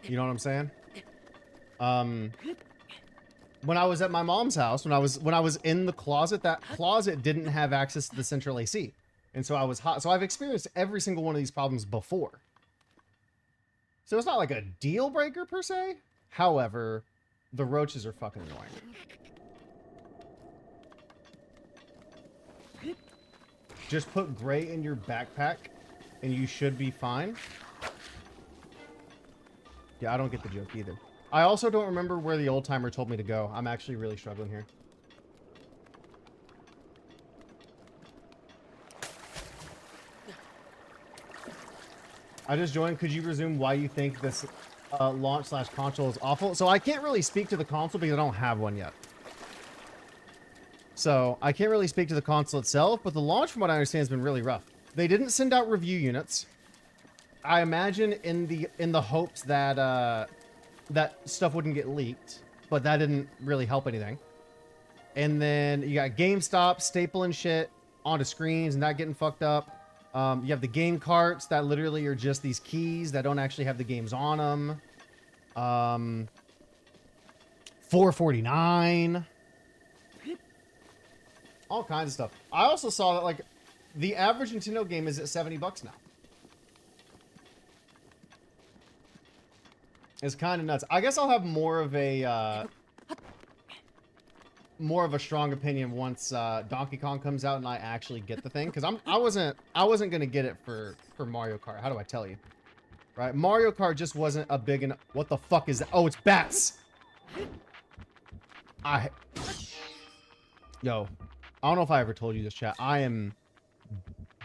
You know what I'm saying? When I was at my mom's house, when I was in the closet, that closet didn't have access to the central AC. And so I was hot. So I've experienced every single one of these problems before. So it's not like a deal breaker per se. However, the roaches are fucking annoying. Just put gray in your backpack and you should be fine. Yeah, I don't get the joke either. I also don't remember where the old timer told me to go. I'm actually really struggling here. I just joined. Could you resume why you think this launch/console is awful? So I can't really speak to the console because I don't have one yet. So I can't really speak to the console itself, but the launch, from what I understand, has been really rough. They didn't send out review units. I imagine in the hopes that that stuff wouldn't get leaked, but that didn't really help anything. And then you got GameStop stapling shit onto screens and not getting fucked up. You have the game carts that literally are just these keys that don't actually have the games on them. $4.49. All kinds of stuff. I also saw that like the average Nintendo game is at $70 now. It's kind of nuts. I guess I'll have more of a strong opinion once Donkey Kong comes out and I actually get the thing, because I wasn't gonna get it for Mario Kart. How do I tell you? Right, Mario Kart just wasn't a big enough. What the fuck is that? Oh, it's bats. Yo, I don't know if I ever told you this, chat. I am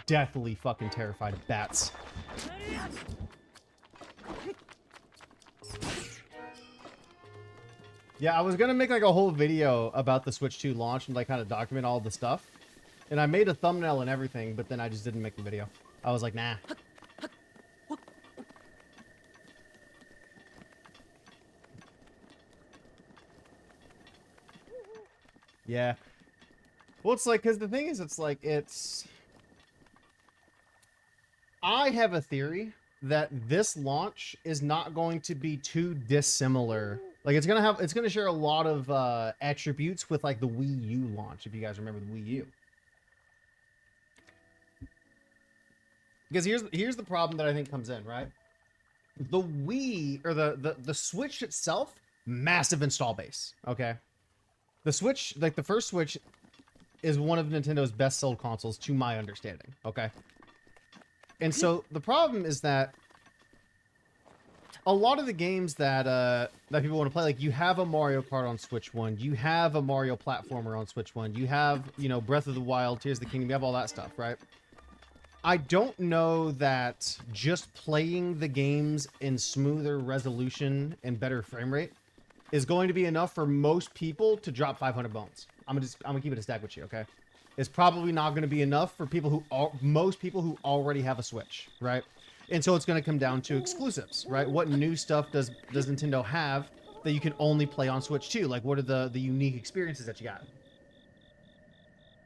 deathly fucking terrified of bats. Yeah, I was gonna make like a whole video about the Switch 2 launch and like kind of document all the stuff. And I made a thumbnail and everything, but then I just didn't make the video. I was like, nah. Yeah. Well, it's like, because the thing is, it's like, I have a theory that this launch is not going to be too dissimilar. Like, it's gonna share a lot of attributes with like the Wii U launch, if you guys remember the Wii U. Because here's the problem that I think comes in, right? The Wii, or the Switch itself, massive install base, okay? The Switch, like the first Switch, is one of Nintendo's best sold consoles, to my understanding, okay? And so the problem is that a lot of the games that that people want to play, like you have a Mario Kart on Switch 1, you have a Mario platformer on Switch 1, you have, you know, Breath of the Wild, Tears of the Kingdom, you have all that stuff, right? I don't know that just playing the games in smoother resolution and better frame rate is going to be enough for most people to drop 500 bones. I'm gonna keep it a stack with you, okay? It's probably not going to be enough for most people who already have a Switch, right? And so it's going to come down to exclusives, right? What new stuff does Nintendo have that you can only play on Switch 2? Like, what are the unique experiences that you got?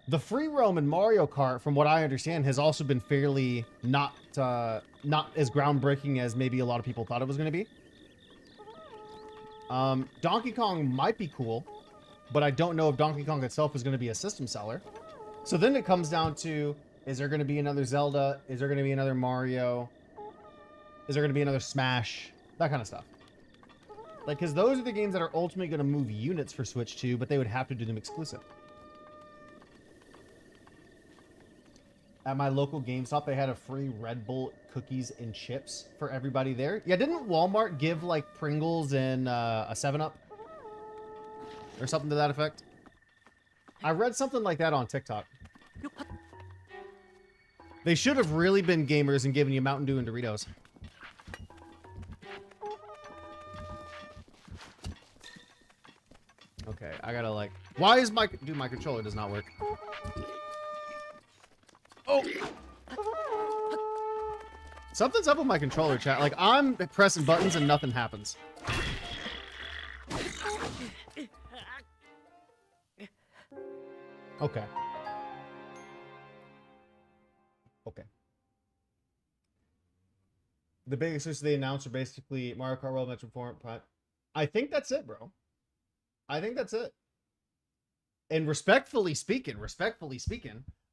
The free roam in Mario Kart, from what I understand, has also been fairly not as groundbreaking as maybe a lot of people thought it was going to be. Donkey Kong might be cool, but I don't know if Donkey Kong itself is going to be a system seller. So then it comes down to, is there going to be another Zelda? Is there going to be another Mario? Is there going to be another Smash? That kind of stuff. Like, because those are the games that are ultimately going to move units for Switch 2, but they would have to do them exclusive. At my local GameStop, they had a free Red Bull cookies and chips for everybody there. Yeah, didn't Walmart give, like, Pringles and a 7-Up? Or something to that effect? I read something like that on TikTok. They should have really been gamers and given you Mountain Dew and Doritos. Okay, I gotta like... Why is my... Dude, my controller does not work. Oh! Something's up with my controller, chat. Like, I'm pressing buttons and nothing happens. Okay. Okay. The big exclusives they announced are basically Mario Kart World Metro Form. I think that's it, bro. I think that's it. And respectfully speaking,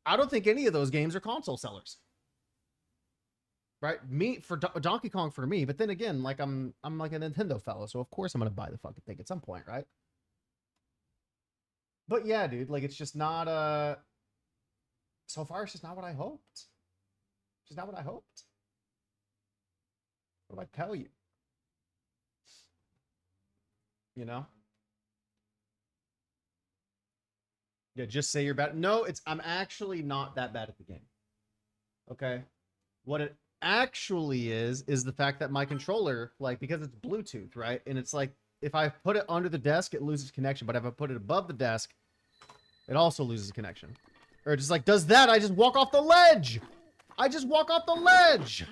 I don't think any of those games are console sellers. Right? For Donkey Kong for me, but then again, like I'm like a Nintendo fellow, so of course I'm gonna buy the fucking thing at some point, right? But yeah, dude, like it's just not so far it's just not what I hoped. It's just not what I hoped. What do I tell you? You know? Yeah, just say you're bad. No, I'm actually not that bad at the game. Okay? What it actually is the fact that my controller, like, because it's Bluetooth, right? And it's like, if I put it under the desk, it loses connection. But if I put it above the desk, it also loses connection. Or it just like does that, I just walk off the ledge! I just walk off the ledge!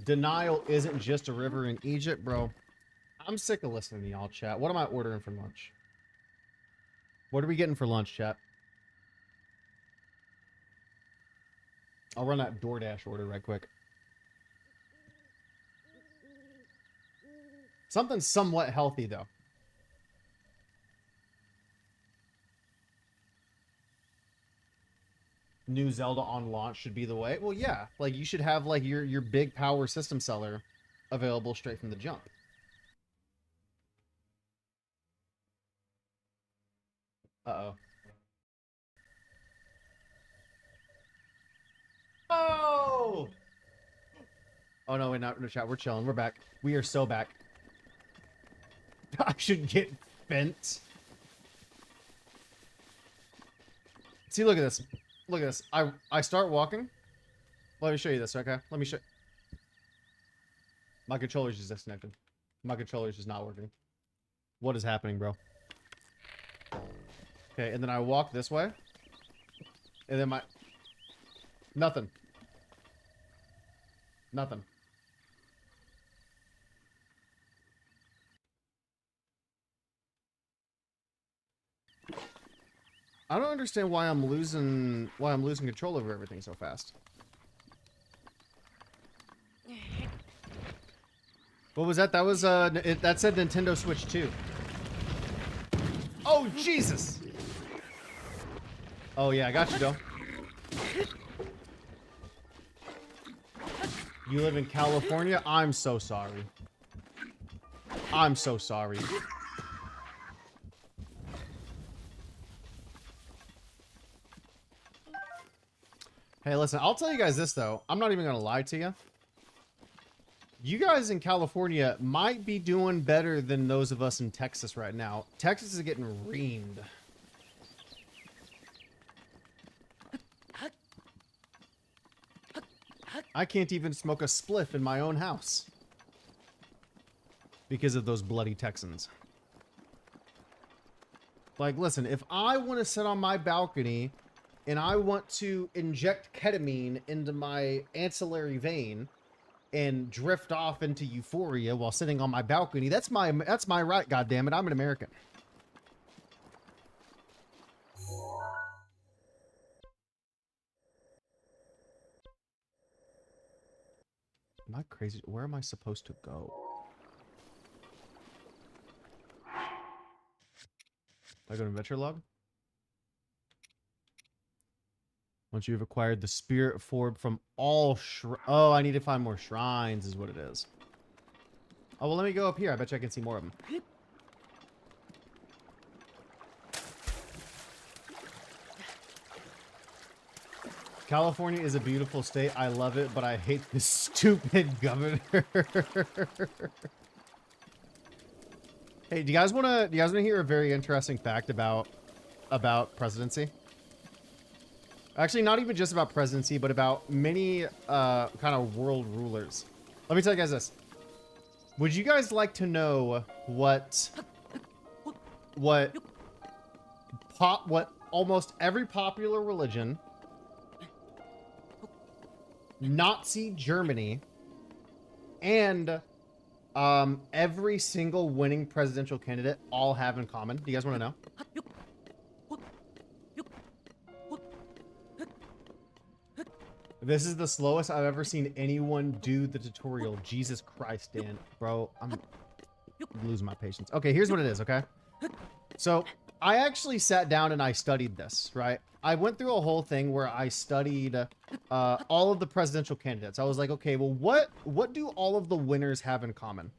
Denial isn't just a river in Egypt, bro. I'm sick of listening to y'all, chat. What am I ordering for lunch? What are we getting for lunch, chat? I'll run that DoorDash order right quick. Something somewhat healthy, though. New Zelda on launch should be the way. Well, yeah. Like, you should have, like, your big power system seller available straight from the jump. Uh-oh. Oh! Oh, no, wait, no, chat. We're chilling. We're back. We are so back. I should get bent. See, look at this. Look at this. I start walking. Let me show you this, okay? Let me show. My controller's just disconnected. My controller's just not working. What is happening, bro? Okay, and then I walk this way. And then my... Nothing. Nothing. I don't understand why I'm losing control over everything so fast. What was that? That was that said Nintendo Switch 2. Oh Jesus! Oh yeah, I got you though. You live in California? I'm so sorry. I'm so sorry. Hey, listen, I'll tell you guys this, though. I'm not even going to lie to you. You guys in California might be doing better than those of us in Texas right now. Texas is getting reamed. I can't even smoke a spliff in my own house because of those bloody Texans. Like, listen, if I want to sit on my balcony and I want to inject ketamine into my ancillary vein and drift off into euphoria while sitting on my balcony, that's my right, goddammit. I'm an American. Am I crazy? Where am I supposed to go? I go to adventure log? Once you've acquired the spirit form from all oh, I need to find more shrines is what it is. Oh, well, let me go up here. I bet you I can see more of them. California is a beautiful state. I love it, but I hate this stupid governor. Hey, do you guys want to hear a very interesting fact about presidency? Actually, not even just about presidency, but about many kind of world rulers. Let me tell you guys this. Would you guys like to know what almost every popular religion, Nazi Germany, and every single winning presidential candidate all have in common? Do you guys want to know? This is the slowest I've ever seen anyone do the tutorial. Jesus Christ, Dan. Bro, I'm losing my patience. Okay, here's what it is, okay? So, I actually sat down and I studied this, right? I went through a whole thing where I studied all of the presidential candidates. I was like, okay, well, what do all of the winners have in common?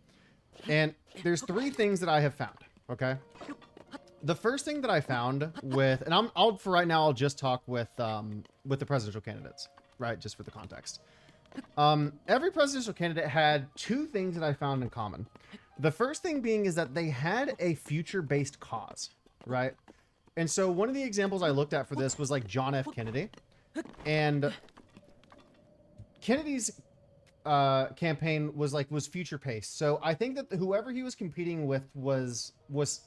And there's three things that I have found, okay? The first thing that I found with, and for right now, I'll just talk with the presidential candidates. Right, just for the context. Every presidential candidate had two things that I found in common. The first thing being is that they had a future-based cause, right? And so one of the examples I looked at for this was like John F. Kennedy. And Kennedy's campaign was future-paced. So I think that whoever he was competing with was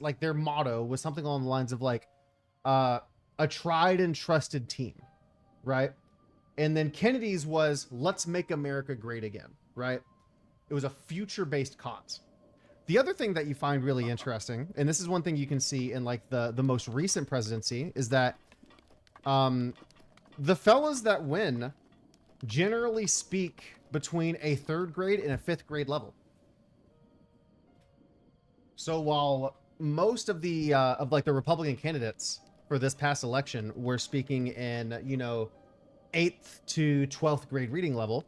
like their motto was something along the lines of like a tried and trusted team, right? And then Kennedy's was, let's make America great again, right? It was a future-based cause. The other thing that you find really interesting, and this is one thing you can see in like the most recent presidency, is that the fellas that win generally speak between a 3rd grade and a 5th grade level. So while most of the like the Republican candidates for this past election were speaking in, you know, 8th to 12th grade reading level,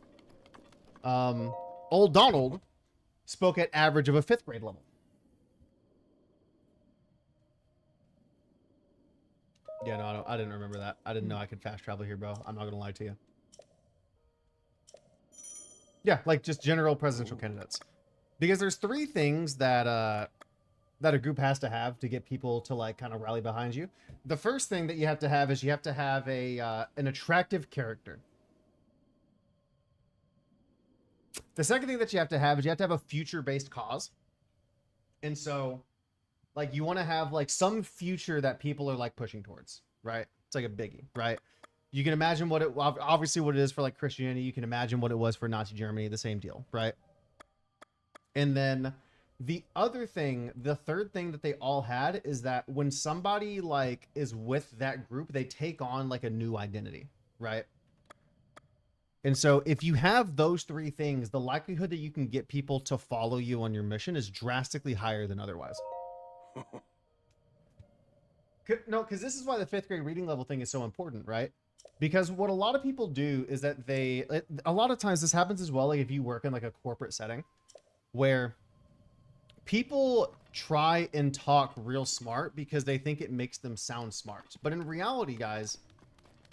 old Donald spoke at average of a 5th grade level. Yeah, no, I didn't remember that. I didn't know I could fast travel here, bro. I'm not gonna lie to you. Yeah, like just general presidential candidates. Because there's 3 things that that a group has to have to get people to like kind of rally behind you. The first thing that you have to have is you have to have a an attractive character. The second thing that you have to have is you have to have a future-based cause. And so, like, you want to have like some future that people are like pushing towards, right? It's like a biggie, right? You can imagine what it, obviously what it is for like Christianity. You can imagine what it was for Nazi Germany, the same deal, right? And then the other thing, the third thing that they all had is that when somebody like is with that group, they take on like a new identity, right? And so if you have those 3 things, the likelihood that you can get people to follow you on your mission is drastically higher than otherwise. No, because this is why the 5th grade reading level thing is so important, right? Because what a lot of people do is that a lot of times this happens as well, like if you work in like a corporate setting where people try and talk real smart because they think it makes them sound smart. But in reality, guys,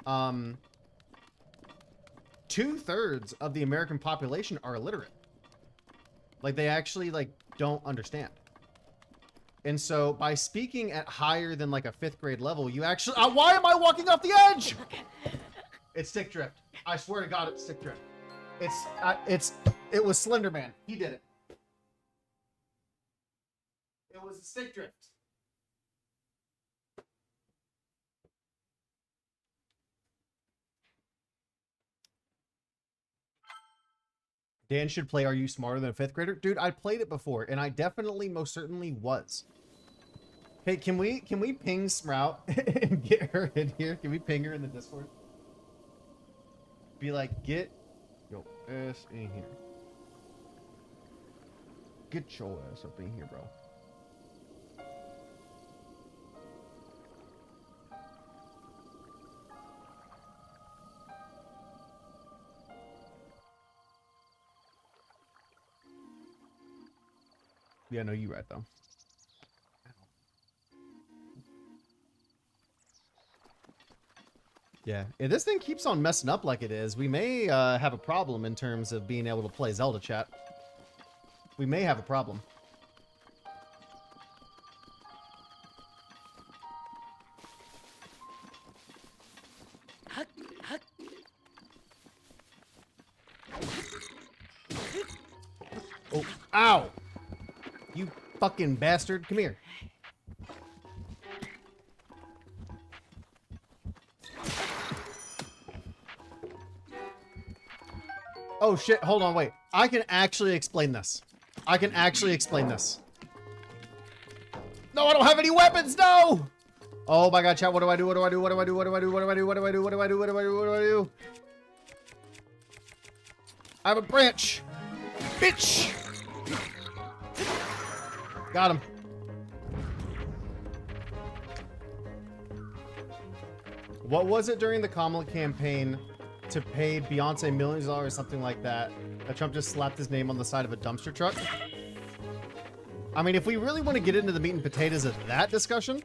2/3 of the American population are illiterate. Like they actually like don't understand. And so by speaking at higher than like a 5th grade level, you actually, why am I walking off the edge? It's stick drift. I swear to God, it's stick drift. It was Slender Man. He did it. It was a stick drift. Dan should play Are You Smarter Than a 5th Grader? Dude, I played it before, and I definitely, most certainly was. Hey, can we ping Sprout and get her in here? Can we ping her in the Discord? Be like, get your ass in here. Get your ass up in here, bro. Yeah, no, you're right, though. Yeah, if this thing keeps on messing up like it is, we may have a problem in terms of being able to play Zelda, chat. We may have a problem. Oh, ow! You fucking bastard. Come here. Oh shit, hold on, wait. I can actually explain this. I can actually explain this. No, I don't have any weapons, no! Oh my god, chat, what do I do? What do I do? What do I do? What do I do? What do I do? What do I do? What do I do? What do I do? What do I do? I have a branch. Bitch! Got him. What was it during the Kamala campaign to pay Beyonce millions of dollars or something like that, that Trump just slapped his name on the side of a dumpster truck? I mean, if we really want to get into the meat and potatoes of that discussion,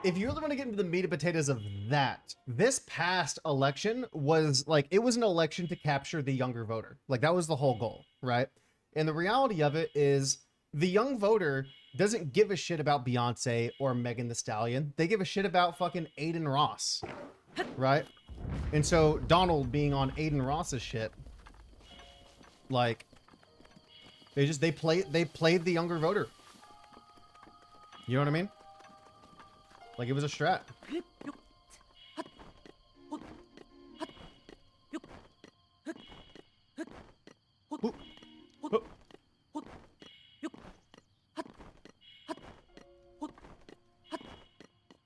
if you really want to get into the meat and potatoes of that, this past election was like, it was an election to capture the younger voter. Like that was the whole goal, right? And the reality of it is the young voter doesn't give a shit about Beyonce or Megan Thee Stallion. They give a shit about fucking Aiden Ross, right? And so Donald being on Aiden Ross's shit, like they played the younger voter. You know what I mean? Like it was a strat.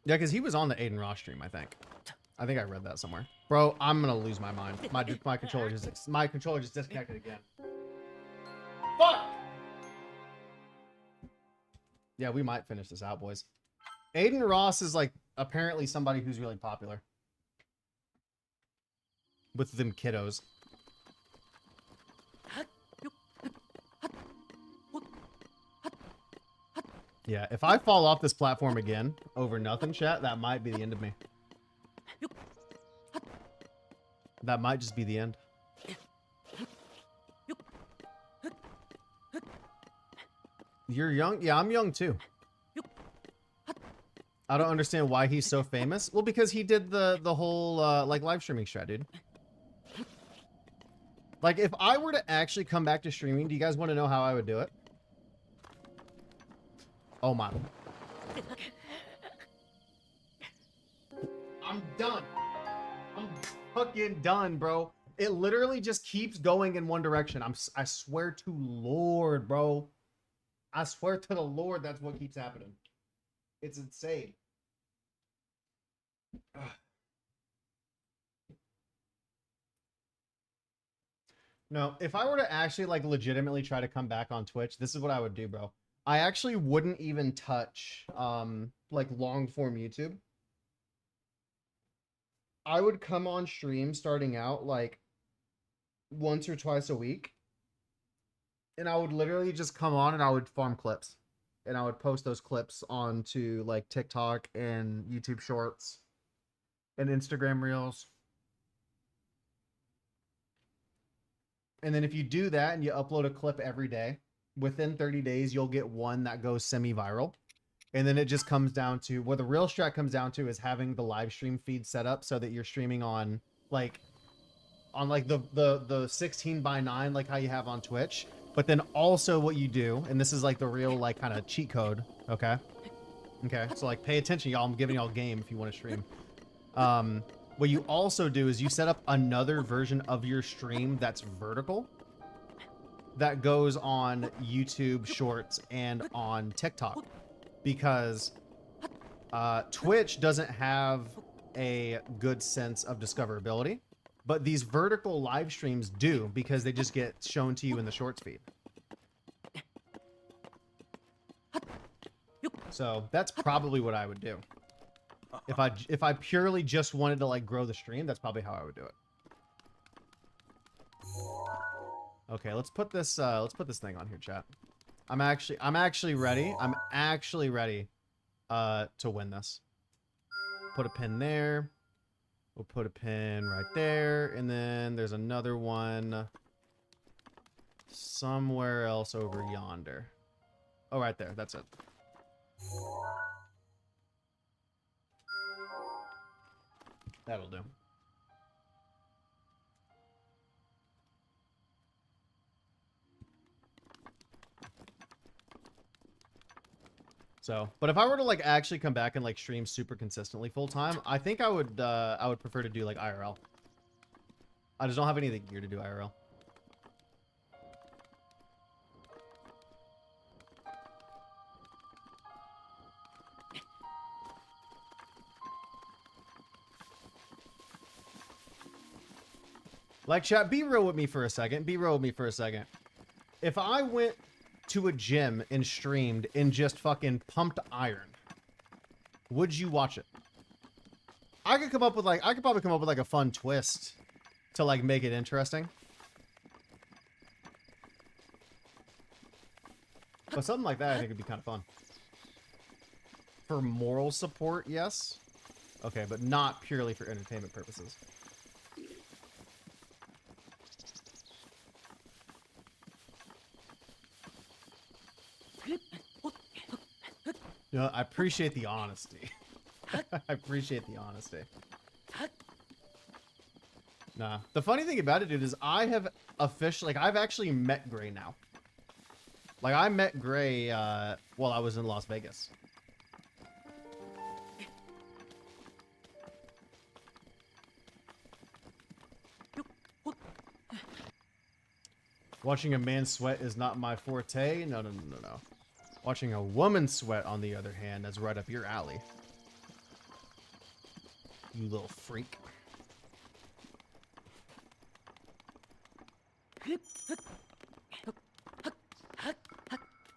Yeah, because he was on the Aiden Ross stream, I think. I think I read that somewhere. Bro, I'm gonna lose my mind. My controller just disconnected again. Fuck! Yeah, we might finish this out, boys. Aiden Ross is like apparently somebody who's really popular with them kiddos. Yeah, if I fall off this platform again over nothing, chat, that might be the end of me. That might just be the end. You're young? Yeah, I'm young too. I don't understand why he's so famous. Well, because he did the whole like live streaming strat, dude. Like, if I were to actually come back to streaming, do you guys want to know how I would do it? Oh my. I'm done. I'm fucking done, bro. It literally just keeps going in one direction. I swear to Lord, bro. I swear to the Lord, that's what keeps happening. It's insane. Ugh. No, if I were to actually like legitimately try to come back on Twitch, this is what I would do, bro. I actually wouldn't even touch like long form YouTube. I would come on stream starting out like once or twice a week. And I would literally just come on and I would farm clips. And I would post those clips onto like TikTok and YouTube Shorts and Instagram Reels. And then if you do that and you upload a clip every day, within 30 days, you'll get one that goes semi-viral. And then it just comes down to what the real strat comes down to is having the live stream feed set up so that you're streaming on like the 16:9 like how you have on Twitch. But then also what you do, and this is like the real like kind of cheat code, okay? Okay, so like pay attention, y'all. I'm giving y'all game if you want to stream. What you also do is you set up another version of your stream that's vertical that goes on YouTube Shorts and on TikTok, because Twitch doesn't have a good sense of discoverability, but these vertical live streams do, because they just get shown to you in the Shorts feed. So that's probably what I would do. If I purely just wanted to like grow the stream, that's probably how I would do it. Okay, let's put this thing on here, chat. I'm actually ready. I'm actually ready to win this. Put a pin there. We'll put a pin right there, and then there's another one somewhere else over yonder. Oh, right there. That's it. That'll do. So, but if I were to like actually come back and like stream super consistently full time, I think I would prefer to do like IRL. I just don't have any of the gear to do IRL. Like, chat, be real with me for a second. Be real with me for a second. If I went to a gym and streamed and just fucking pumped iron, would you watch it? I could probably come up with like a fun twist to like make it interesting. But something like that I think would be kind of fun. For moral support, yes. Okay, but not purely for entertainment purposes. You know, I appreciate the honesty. I appreciate the honesty. Nah. The funny thing about it, dude, is I have officially, like, I've actually met Gray now. Like, I met Gray while I was in Las Vegas. Watching a man sweat is not my forte. No. Watching a woman sweat, on the other hand, is right up your alley. You little freak.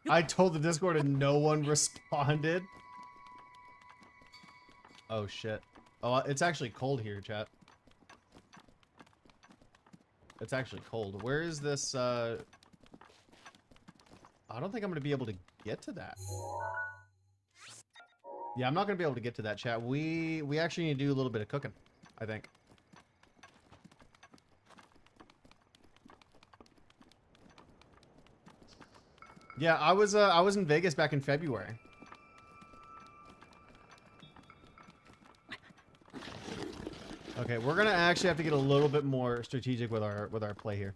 I told the Discord and no one responded. Oh shit. Oh, it's actually cold here, chat. It's actually cold. Where is this, I don't think I'm gonna be able to get to that. Yeah, I'm not gonna be able to get to that, chat. We actually need to do a little bit of cooking, I think. Yeah, I was in Vegas back in February. Okay, we're gonna actually have to get a little bit more strategic with our play here.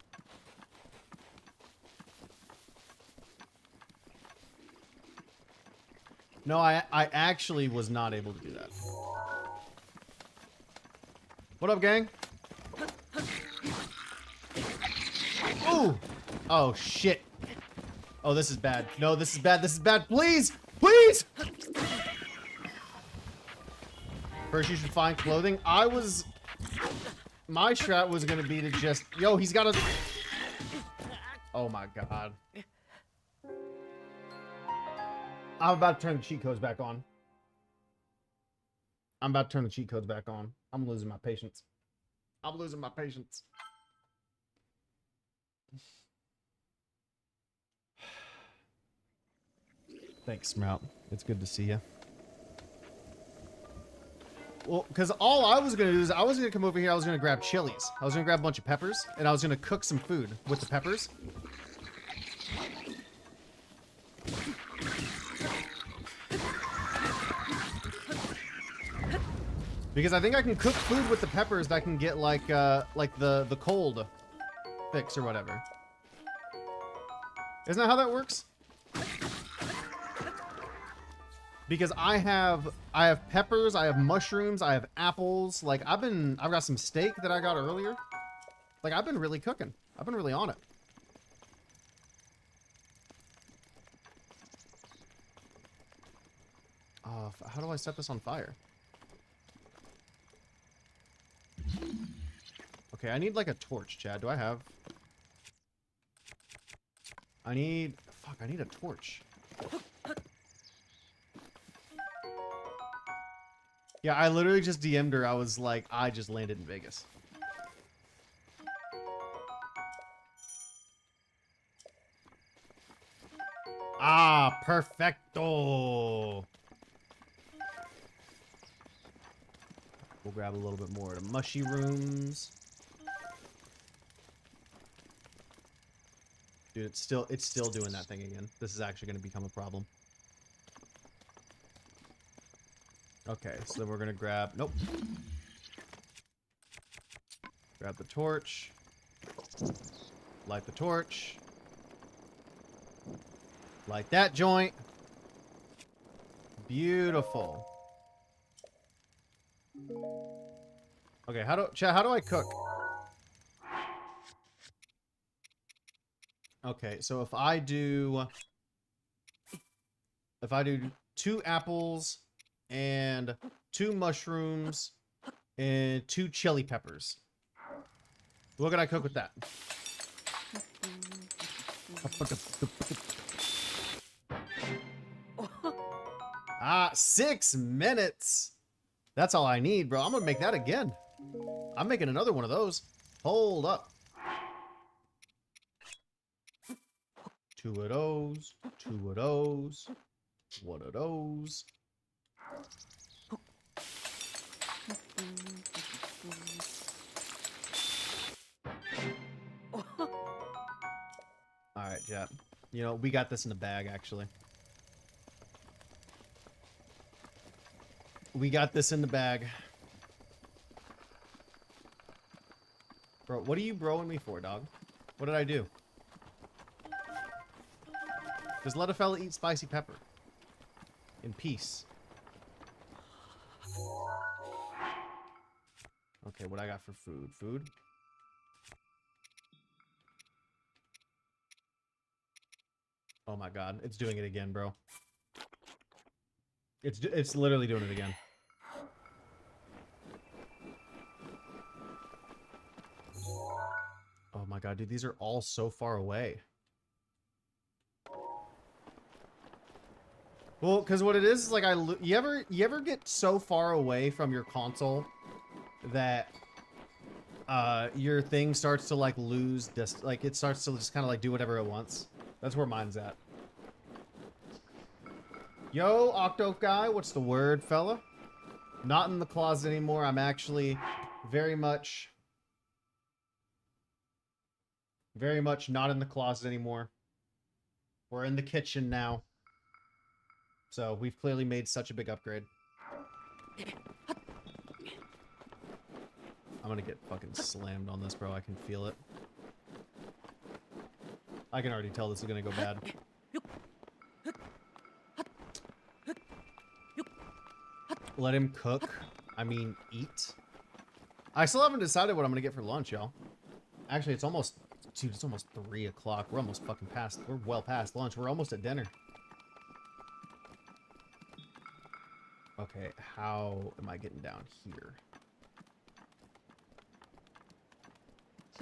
No, I actually was not able to do that. What up, gang? Ooh! Oh shit. Oh, this is bad. No, this is bad. This is bad. Please! Please! First, you should find clothing. My strat was gonna be to just... Yo, he's got a... Oh my god. I'm about to turn the cheat codes back on. I'm losing my patience. I'm losing my patience. Thanks, Sprout. It's good to see you. Well, because all I was going to do is I was going to come over here, I was going to grab chilies. I was going to grab a bunch of peppers, and I was going to cook some food with the peppers. Because I think I can cook food with the peppers that can get like the cold fix or whatever. Isn't that how that works? Because I have peppers, I have mushrooms, I have apples. Like I've got some steak that I got earlier. Like I've been really cooking. I've been really on it. How do I set this on fire? Okay, I need like a torch, Chad. Do I have? I need a torch. Yeah, I literally just DM'd her. I was like, I just landed in Vegas. Ah, perfecto. We'll grab a little bit more of the mushy rooms. Dude, it's still doing that thing again. This is actually going to become a problem. Okay, so then we're gonna grab... Nope. Grab the torch. Light the torch. Light that joint. Beautiful. Okay, Chat, how do I cook? Okay, so if I do 2 apples and 2 mushrooms and 2 chili peppers, what can I cook with that? 6 minutes. That's all I need, bro. I'm gonna make that again. I'm making another one of those. Hold up. 2 of those. 2 of those. 1 of those. Alright, Jet. You know, we got this in the bag, actually. We got this in the bag. Bro, what are you broing me for, dog? What did I do? Just let a fella eat spicy pepper. In peace. Okay, what I got for food? Food? Oh my god, it's doing it again, bro. It's literally doing it again. my god, dude, these are all so far away. Well, because what it is like you ever get so far away from your console that your thing starts to like lose like it starts to just kind of like do whatever it wants. That's where mine's at. Yo, Octo guy, what's the word, fella? Not in the closet anymore. I'm actually very much not in the closet anymore. We're in the kitchen now. So we've clearly made such a big upgrade. I'm gonna get fucking slammed on this, bro. I can feel it. I can already tell this is gonna go bad. Let him cook. I mean, eat. I still haven't decided what I'm gonna get for lunch, y'all. Actually, it's almost... Dude, it's almost 3 o'clock. We're almost fucking past... We're well past lunch. We're almost at dinner. Okay, how am I getting down here?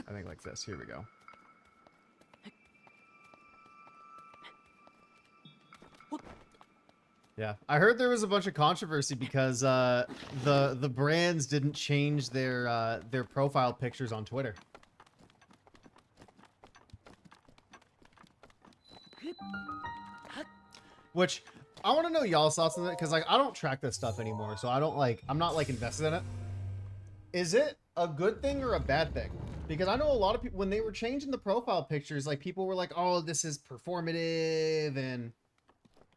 I think like this. Here we go. Yeah, I heard there was a bunch of controversy because the brands didn't change their profile pictures on Twitter. Which I want to know y'all's thoughts on it, because like I don't track this stuff anymore, so I don't like I'm not like invested in it. Is it a good thing or a bad thing? Because I know a lot of people, when they were changing the profile pictures, like people were like, oh, this is performative, and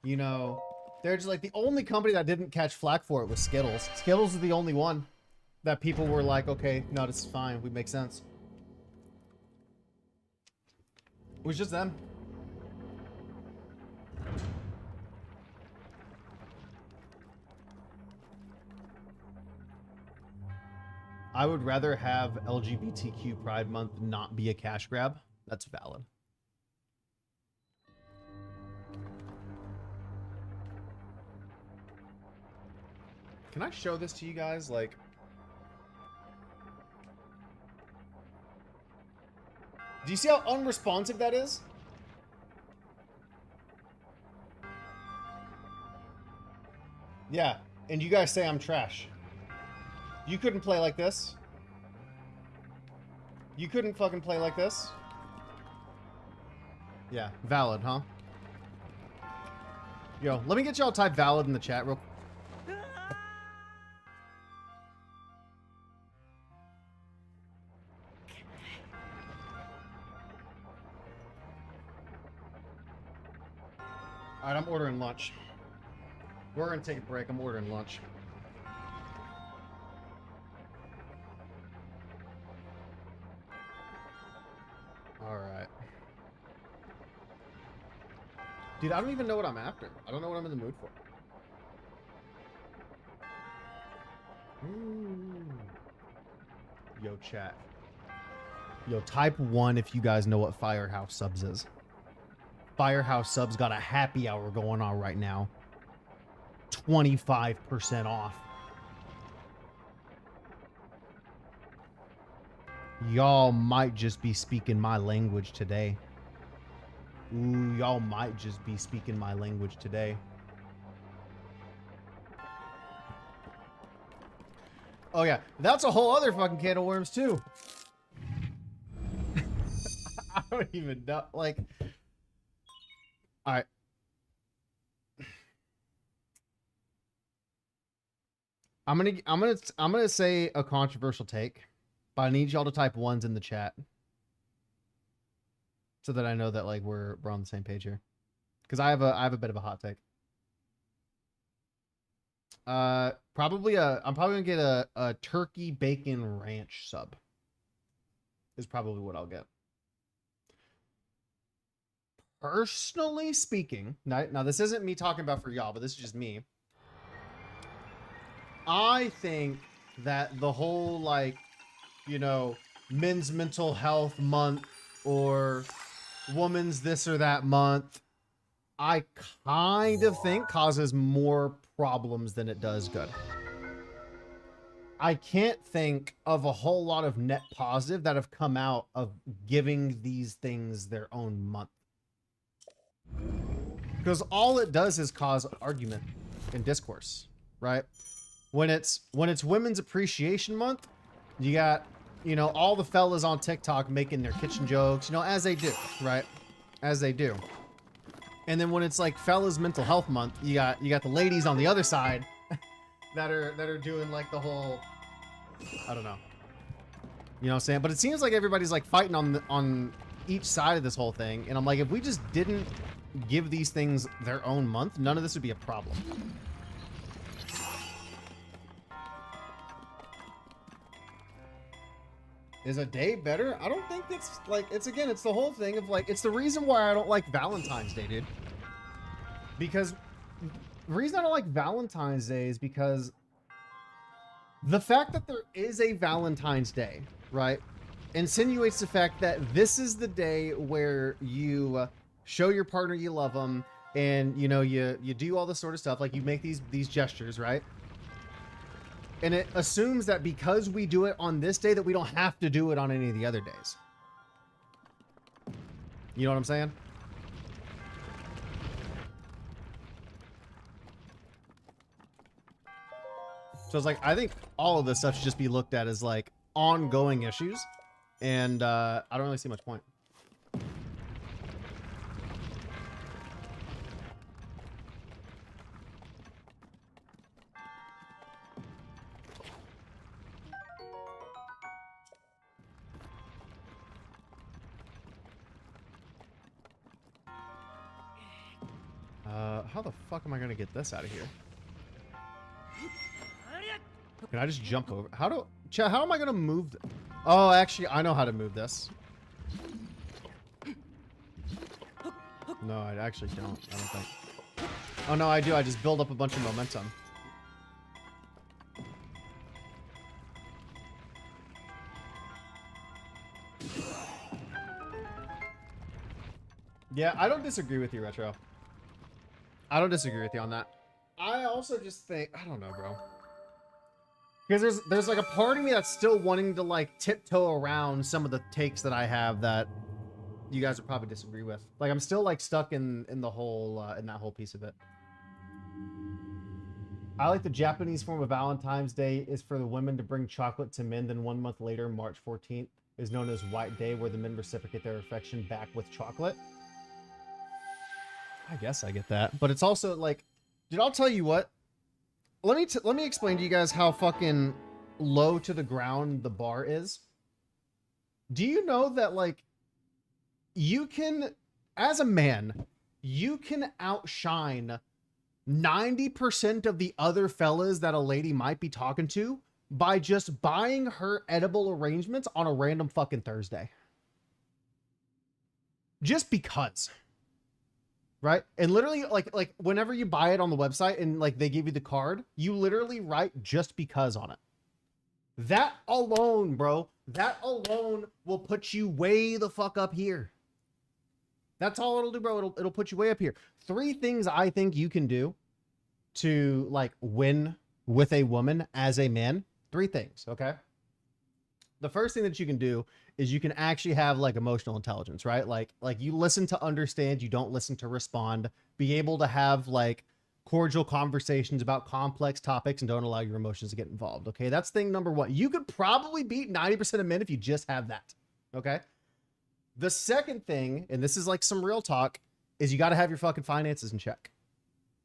you know, they're just like, the only company that didn't catch flack for it was Skittles. Skittles is the only one that people were like, okay, no, this is fine, we make sense. It was just them. I would rather have LGBTQ Pride Month not be a cash grab. That's valid. Can I show this to you guys? Like, do you see how unresponsive that is? Yeah, and you guys say I'm trash. You couldn't play like this. You couldn't fucking play like this. Yeah, valid, huh? Yo, let me get y'all type valid in the chat real quick. Alright, I'm ordering lunch. We're gonna take a break. I'm ordering lunch. Alright. Dude, I don't even know what I'm after. I don't know what I'm in the mood for. Ooh. Yo, chat. Yo, type 1 if you guys know what Firehouse Subs is. Firehouse Subs got a happy hour going on right now. 25% off. Y'all might just be speaking my language today. Ooh, y'all might just be speaking my language today. Oh yeah, that's a whole other fucking can of worms too. I don't even know, like... Alright. I'm gonna say a controversial take, but I need y'all to type 1s in the chat so that I know that like we're on the same page here. Because I have a bit of a hot take. I'm probably gonna get a turkey bacon ranch sub. Is probably what I'll get. Personally speaking, now this isn't me talking about for y'all, but this is just me. I think that the whole, like, you know, men's mental health month or woman's this or that month, I kind of think causes more problems than it does good. I can't think of a whole lot of net positive that have come out of giving these things their own month. Because all it does is cause argument and discourse, right? When it's Women's Appreciation Month, you got, you know, all the fellas on TikTok making their kitchen jokes, you know, as they do, right? As they do. And then when it's like Fellas Mental Health Month, you got the ladies on the other side that are doing like the whole, I don't know. You know what I'm saying? But it seems like everybody's like fighting on each side of this whole thing. And I'm like, if we just didn't give these things their own month, none of this would be a problem. Is a day better? I don't think that's like, it's again, it's the whole thing of like, it's the reason why I don't like Valentine's Day, dude. Because the reason I don't like Valentine's Day is because the fact that there is a Valentine's Day, right, insinuates the fact that this is the day where you show your partner you love them, and you know you do all this sort of stuff, like you make these gestures, right? And it assumes that because we do it on this day that we don't have to do it on any of the other days. You know what I'm saying? So it's like, I think all of this stuff should just be looked at as like ongoing issues. And I don't really see much point. How the fuck am I gonna get this out of here? Can I just jump over? How am I gonna move? Oh, actually, I know how to move this. No, I actually don't. I don't think. Oh no, I do. I just build up a bunch of momentum. Yeah, I don't disagree with you, Retro. I don't disagree with you on that. I also just think, I don't know, bro. Because there's like a part of me that's still wanting to like tiptoe around some of the takes that I have that you guys would probably disagree with. Like I'm still like stuck in the whole in that whole piece of it. I like the Japanese form of Valentine's Day is for the women to bring chocolate to men. Then 1 month later, March 14th, is known as White Day, where the men reciprocate their affection back with chocolate. I guess I get that, but it's also like, dude, I'll tell you what. Let me explain to you guys how fucking low to the ground the bar is. Do you know that like you can, as a man, you can outshine 90% of the other fellas that a lady might be talking to by just buying her edible arrangements on a random fucking Thursday. Just because. Right? And literally like whenever you buy it on the website and like they give you the card, you literally write just because on it. That alone, bro, that alone will put you way the fuck up here. That's all it'll do, bro. It'll put you way up here. 3 things I think you can do to like win with a woman as a man. 3 things, okay? The first thing that you can do is you can actually have like emotional intelligence, right? Like you listen to understand, you don't listen to respond, be able to have like cordial conversations about complex topics and don't allow your emotions to get involved. Okay. That's thing number 1. You could probably beat 90% of men if you just have that. Okay. The second thing, and this is like some real talk, is you got to have your fucking finances in check.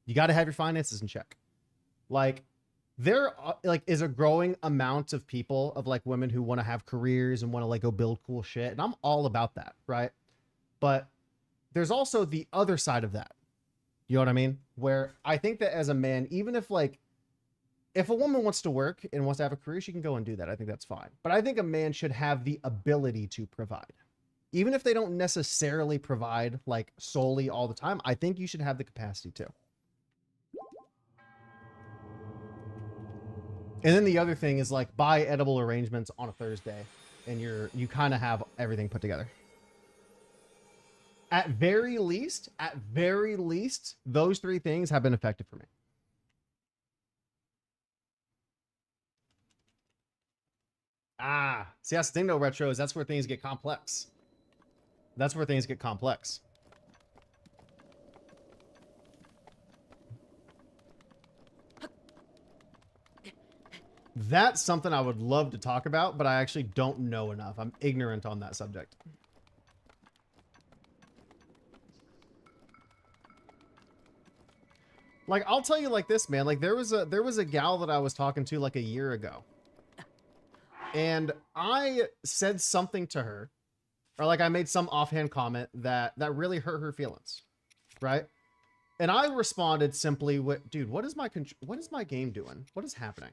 You got to have your finances in check. Like, there like is a growing amount of people of like women who want to have careers and want to like go build cool shit. And I'm all about that. Right. But there's also the other side of that. You know what I mean? Where I think that as a man, even if like, if a woman wants to work and wants to have a career, she can go and do that. I think that's fine. But I think a man should have the ability to provide. Even if they don't necessarily provide like solely all the time, I think you should have the capacity to. And then the other thing is like buy edible arrangements on a Thursday and you kind of have everything put together. At very least, those 3 things have been effective for me. Ah, see, that's the thing though, Retro, is that's where things get complex. That's where things get complex. That's something I would love to talk about, but I actually don't know enough. I'm ignorant on that subject. Like, I'll tell you like this, man. Like, there was a gal that I was talking to like a year ago. And I said something to her, or like I made some offhand comment that really hurt her feelings, right? And I responded simply with, dude, what is my game doing? What is happening?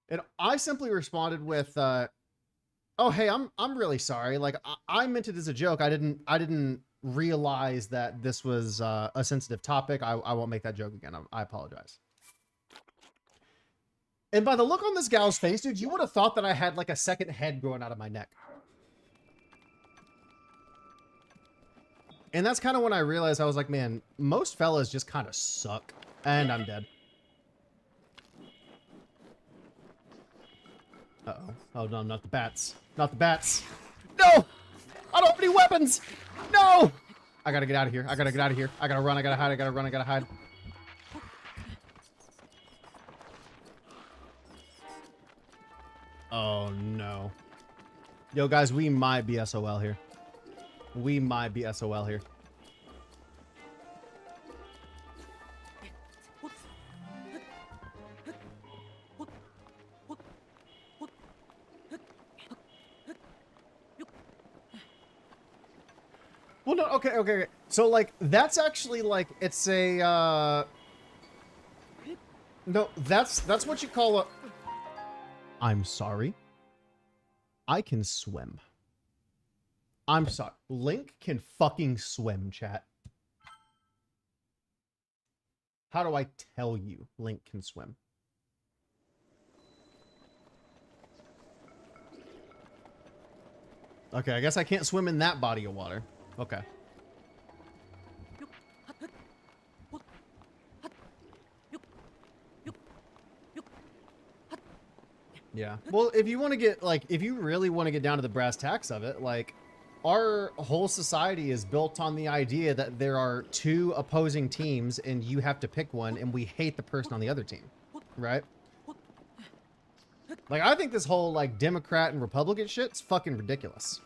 And I simply responded with, oh, hey, I'm really sorry. Like, I meant it as a joke. I didn't realize that this was a sensitive topic. I won't make that joke again. I apologize. And by the look on this gal's face, dude, you would have thought that I had like a second head growing out of my neck. And that's kind of when I realized, I was like, man, most fellas just kind of suck. And I'm dead. Uh-oh. Oh, no, not the bats. Not the bats. No! I don't have any weapons! No! I gotta get out of here. I gotta get out of here. I gotta run. I gotta hide. I gotta run. I gotta hide. Oh, no. Yo, guys, we might be SOL here. We might be SOL here. Well, no, okay. So, like, that's actually, like, it's a, no, that's what you call a... I'm sorry. I can swim. I'm sorry. Link can fucking swim, chat. How do I tell you Link can swim? Okay, I guess I can't swim in that body of water. Okay. Yeah. Well, if you want to get, like, if you really want to get down to the brass tacks of it, like, our whole society is built on the idea that there are two opposing teams and you have to pick one, and we hate the person on the other team, right? Like, I think this whole, like, Democrat and Republican shit's fucking ridiculous.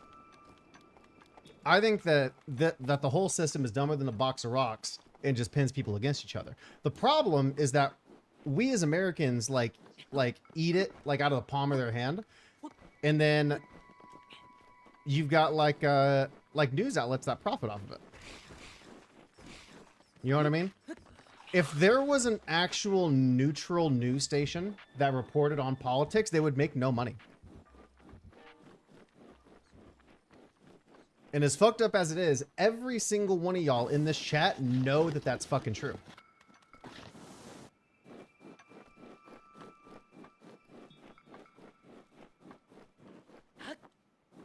I think that the whole system is dumber than a box of rocks and just pins people against each other. The problem is that we as Americans, like eat it like out of the palm of their hand, and then you've got like news outlets that profit off of it. You know what I mean? If there was an actual neutral news station that reported on politics, they would make no money. And as fucked up as it is, every single one of y'all in this chat know that that's fucking true.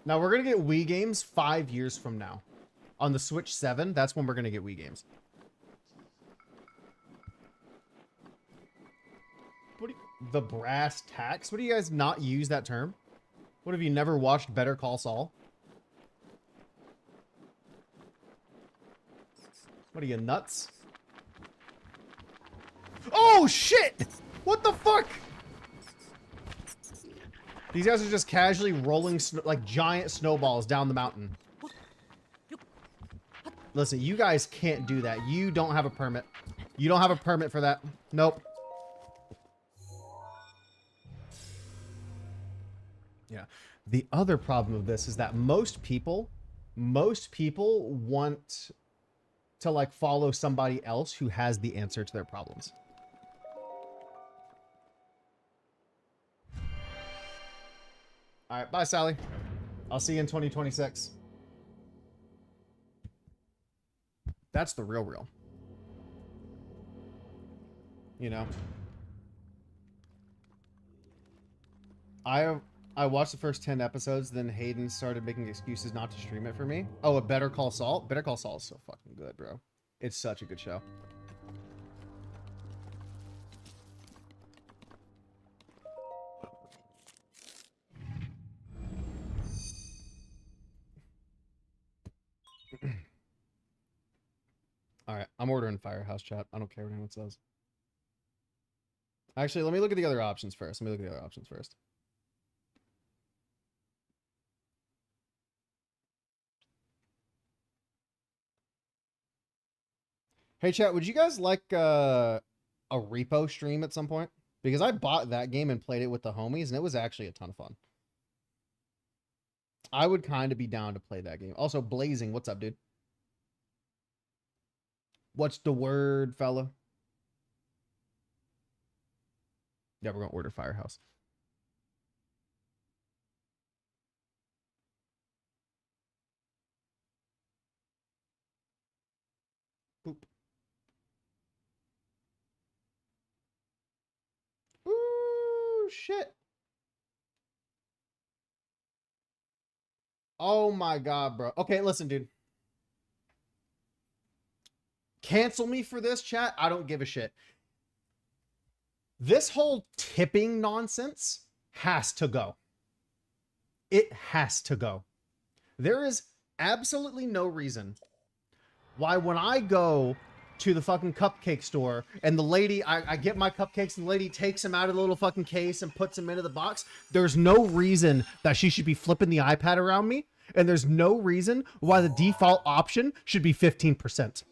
Now, we're going to get Wii games 5 years from now. On the Switch 7, that's when we're going to get Wii games. The brass tacks? What do you guys not use that term? What, have you never watched Better Call Saul? What are you, nuts? Oh, shit! What the fuck? These guys are just casually rolling like giant snowballs down the mountain. Listen, you guys can't do that. You don't have a permit. You don't have a permit for that. Nope. Yeah. The other problem of this is that most people want to like follow somebody else who has the answer to their problems. All right, bye, Sally. I'll see you in 2026. That's the real. You know? I watched the first 10 episodes, then Hayden started making excuses not to stream it for me. Oh, a Better Call Saul? Better Call Saul is so fucking good, bro. It's such a good show. I'm ordering Firehouse, chat. I don't care what anyone says. Actually, let me look at the other options first. Hey, chat, would you guys like a repo stream at some point? Because I bought that game and played it with the homies, and it was actually a ton of fun. I would kind of be down to play that game. Also, Blazing, what's up, dude? What's the word, fella? Yeah, we're going to order Firehouse. Boop. Ooh, shit. Oh my God, bro. Okay, listen, dude. Cancel me for this, chat. I don't give a shit. This whole tipping nonsense has to go. It has to go. There is absolutely no reason why when I go to the fucking cupcake store and the lady, I get my cupcakes and the lady takes them out of the little fucking case and puts them into the box. There's no reason that she should be flipping the iPad around me. And there's no reason why the default option should be 15%.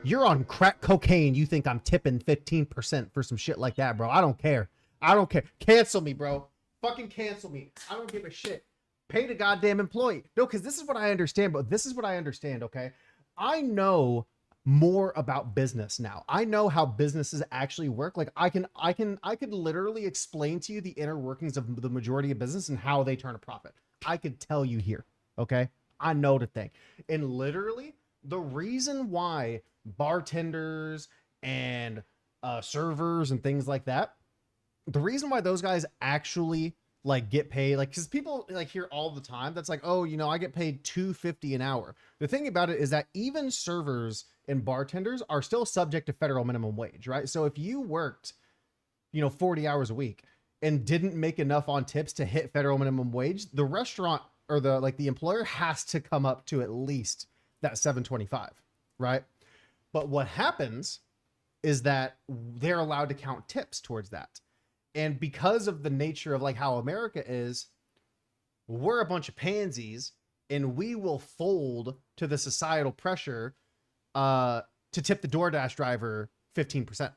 You're on crack cocaine. You think I'm tipping 15% for some shit like that, bro. I don't care. I don't care. Cancel me, bro. Fucking cancel me. I don't give a shit. Pay the goddamn employee. No, because this is what I understand, but this is what I understand, okay? I know more about business now. I know how businesses actually work. Like I could literally explain to you the inner workings of the majority of business and how they turn a profit. I could tell you here, okay? I know the thing. And literally, the reason why bartenders and servers and things like that, the reason why those guys actually like get paid, like, because people like hear all the time that's like, oh, you know, I get paid $2.50 an hour. The thing about it is that even servers and bartenders are still subject to federal minimum wage, right? So if you worked, you know, 40 hours a week and didn't make enough on tips to hit federal minimum wage, the restaurant or the employer has to come up to at least that $7.25, right? But what happens is that they're allowed to count tips towards that. And because of the nature of like how America is, we're a bunch of pansies and we will fold to the societal pressure to tip the DoorDash driver 15%,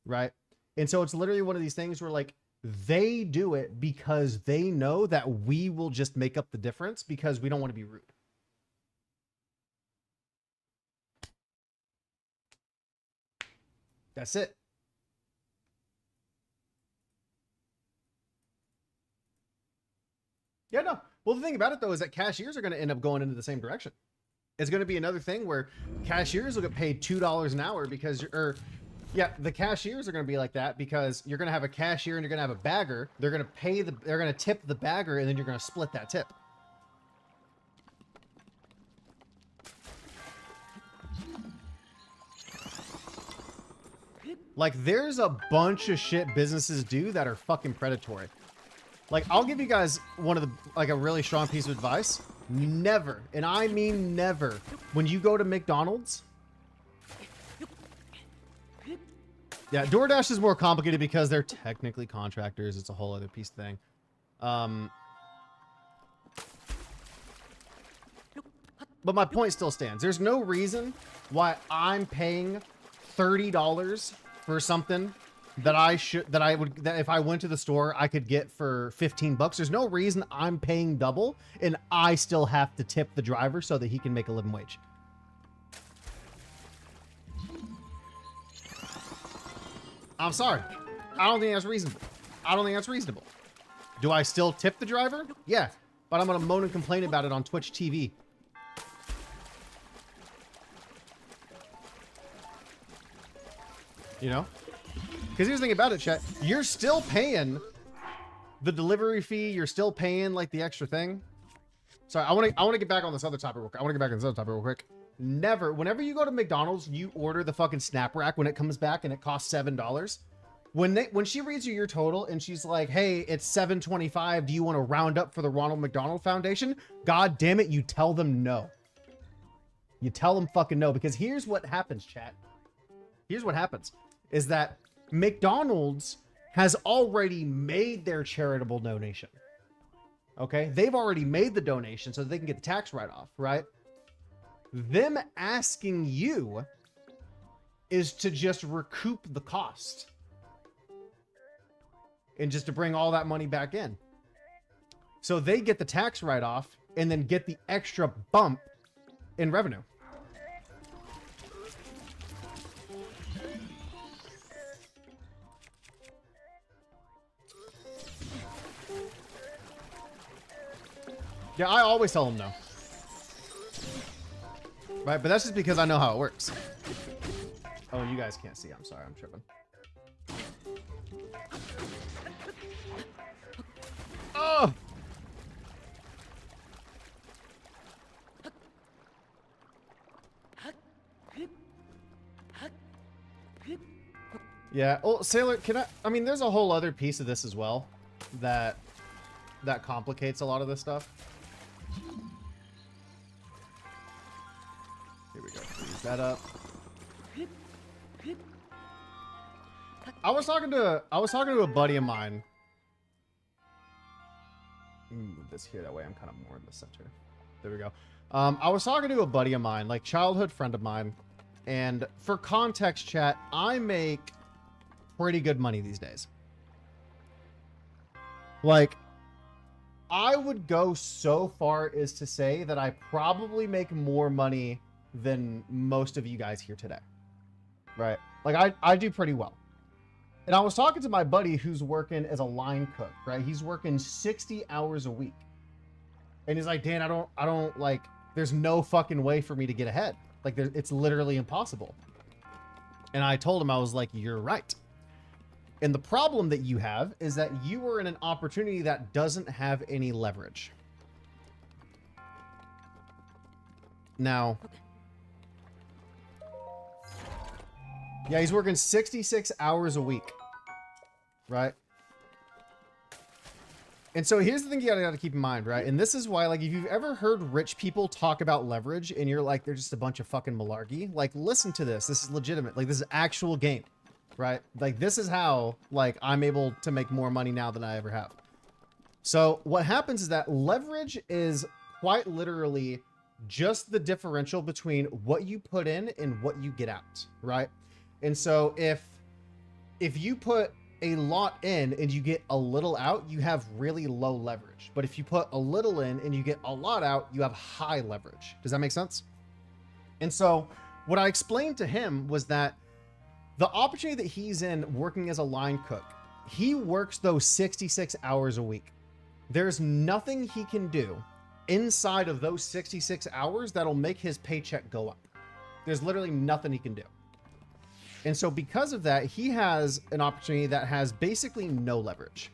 right? And so it's literally one of these things where like they do it because they know that we will just make up the difference because we don't want to be rude. That's it. Yeah, no. Well, the thing about it, though, is that cashiers are going to end up going into the same direction. It's going to be another thing where cashiers will get paid $2 an hour because yeah, the cashiers are going to be like that because you're going to have a cashier and you're going to have a bagger. They're going to tip the bagger and then you're going to split that tip. Like, there's a bunch of shit businesses do that are fucking predatory. Like, I'll give you guys a really strong piece of advice. Never, and I mean never, when you go to McDonald's. Yeah, DoorDash is more complicated because they're technically contractors. It's a whole other piece thing. But my point still stands. There's no reason why I'm paying $30 for something that if I went to the store, I could get for 15 bucks. There's no reason I'm paying double and I still have to tip the driver so that he can make a living wage. I'm sorry. I don't think that's reasonable. Do I still tip the driver? Yeah, but I'm going to moan and complain about it on Twitch TV. You know? Because here's the thing about it, chat. You're still paying the delivery fee. You're still paying like the extra thing. Sorry, I want to get back on this other topic real quick. Never, whenever you go to McDonald's, you order the fucking snap rack when it comes back and it costs $7. When she reads you your total and she's like, hey, it's $7.25. Do you want to round up for the Ronald McDonald Foundation? God damn it, you tell them no. You tell them fucking no, because here's what happens, chat. Here's what happens is that McDonald's has already made their charitable donation. Okay? They've already made the donation so they can get the tax write-off, right? Them asking you is to just recoup the cost and just to bring all that money back in. So they get the tax write-off and then get the extra bump in revenue. Yeah, I always tell them no. Right, but that's just because I know how it works. Oh, you guys can't see. I'm sorry, I'm tripping. Oh! Yeah, well, Sailor, I mean, there's a whole other piece of this as well that complicates a lot of this stuff. Here we go. Use that up. I was talking to a buddy of mine. Move this here, that way I'm kind of more in the center. There we go. I was talking to a buddy of mine, like childhood friend of mine, and for context, chat, I make pretty good money these days. Like, I would go so far as to say that I probably make more money than most of you guys here today. Right? Like, I do pretty well. And I was talking to my buddy who's working as a line cook, right? He's working 60 hours a week. And he's like, Dan, I don't like, there's no fucking way for me to get ahead. Like, it's literally impossible. And I told him, I was like, you're right. And the problem that you have is that you are in an opportunity that doesn't have any leverage. Now, yeah, he's working 66 hours a week, right? And so here's the thing you gotta keep in mind, right? And this is why, like, if you've ever heard rich people talk about leverage and you're like, they're just a bunch of fucking malarkey, like, listen to this. This is legitimate. Like, this is actual game. Right? Like, this is how, like, I'm able to make more money now than I ever have. So what happens is that leverage is quite literally just the differential between what you put in and what you get out, right? And so if you put a lot in and you get a little out, you have really low leverage. But if you put a little in and you get a lot out, you have high leverage. Does that make sense? And so what I explained to him was that the opportunity that he's in working as a line cook, he works those 66 hours a week. There's nothing he can do inside of those 66 hours that'll make his paycheck go up. There's literally nothing he can do. And so because of that, he has an opportunity that has basically no leverage.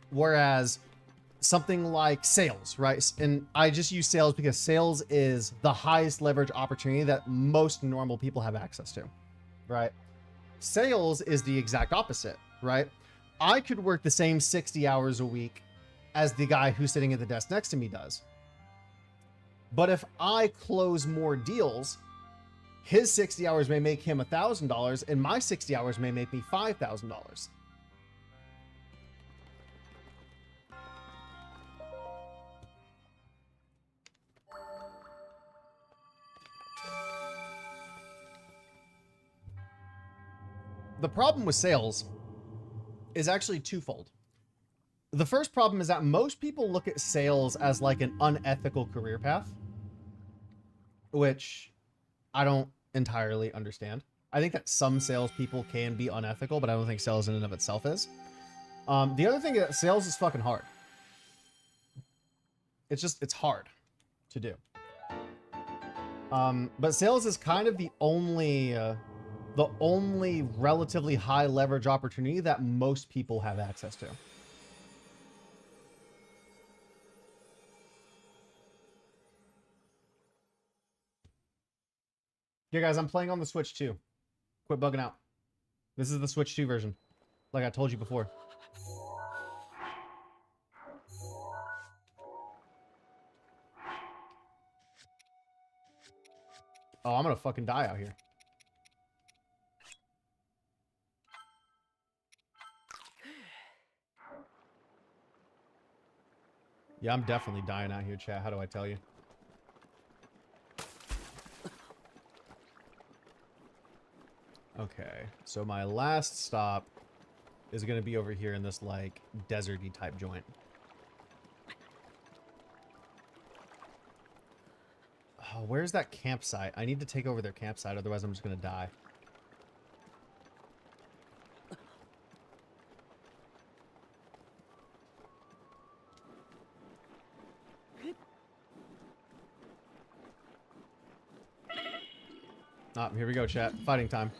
Whereas something like sales, right? And I just use sales because sales is the highest leverage opportunity that most normal people have access to. Right? Sales is the exact opposite, right? I could work the same 60 hours a week as the guy who's sitting at the desk next to me does. But if I close more deals, his 60 hours may make him $1,000 and my 60 hours may make me $5,000. The problem with sales is actually twofold. The first problem is that most people look at sales as like an unethical career path, which I don't entirely understand. I think that some salespeople can be unethical, but I don't think sales in and of itself is. The other thing is that sales is fucking hard. It's hard to do. But sales is kind of the only relatively high leverage opportunity that most people have access to. Yeah, guys, I'm playing on the Switch 2. Quit bugging out. This is the Switch 2 version, like I told you before. Oh, I'm gonna fucking die out here. Yeah, I'm definitely dying out here, chat. How do I tell you? Okay, so my last stop is gonna be over here in this, like, deserty type joint. Oh, where's that campsite? I need to take over their campsite, otherwise I'm just gonna die. Ah, here we go, chat. Fighting time.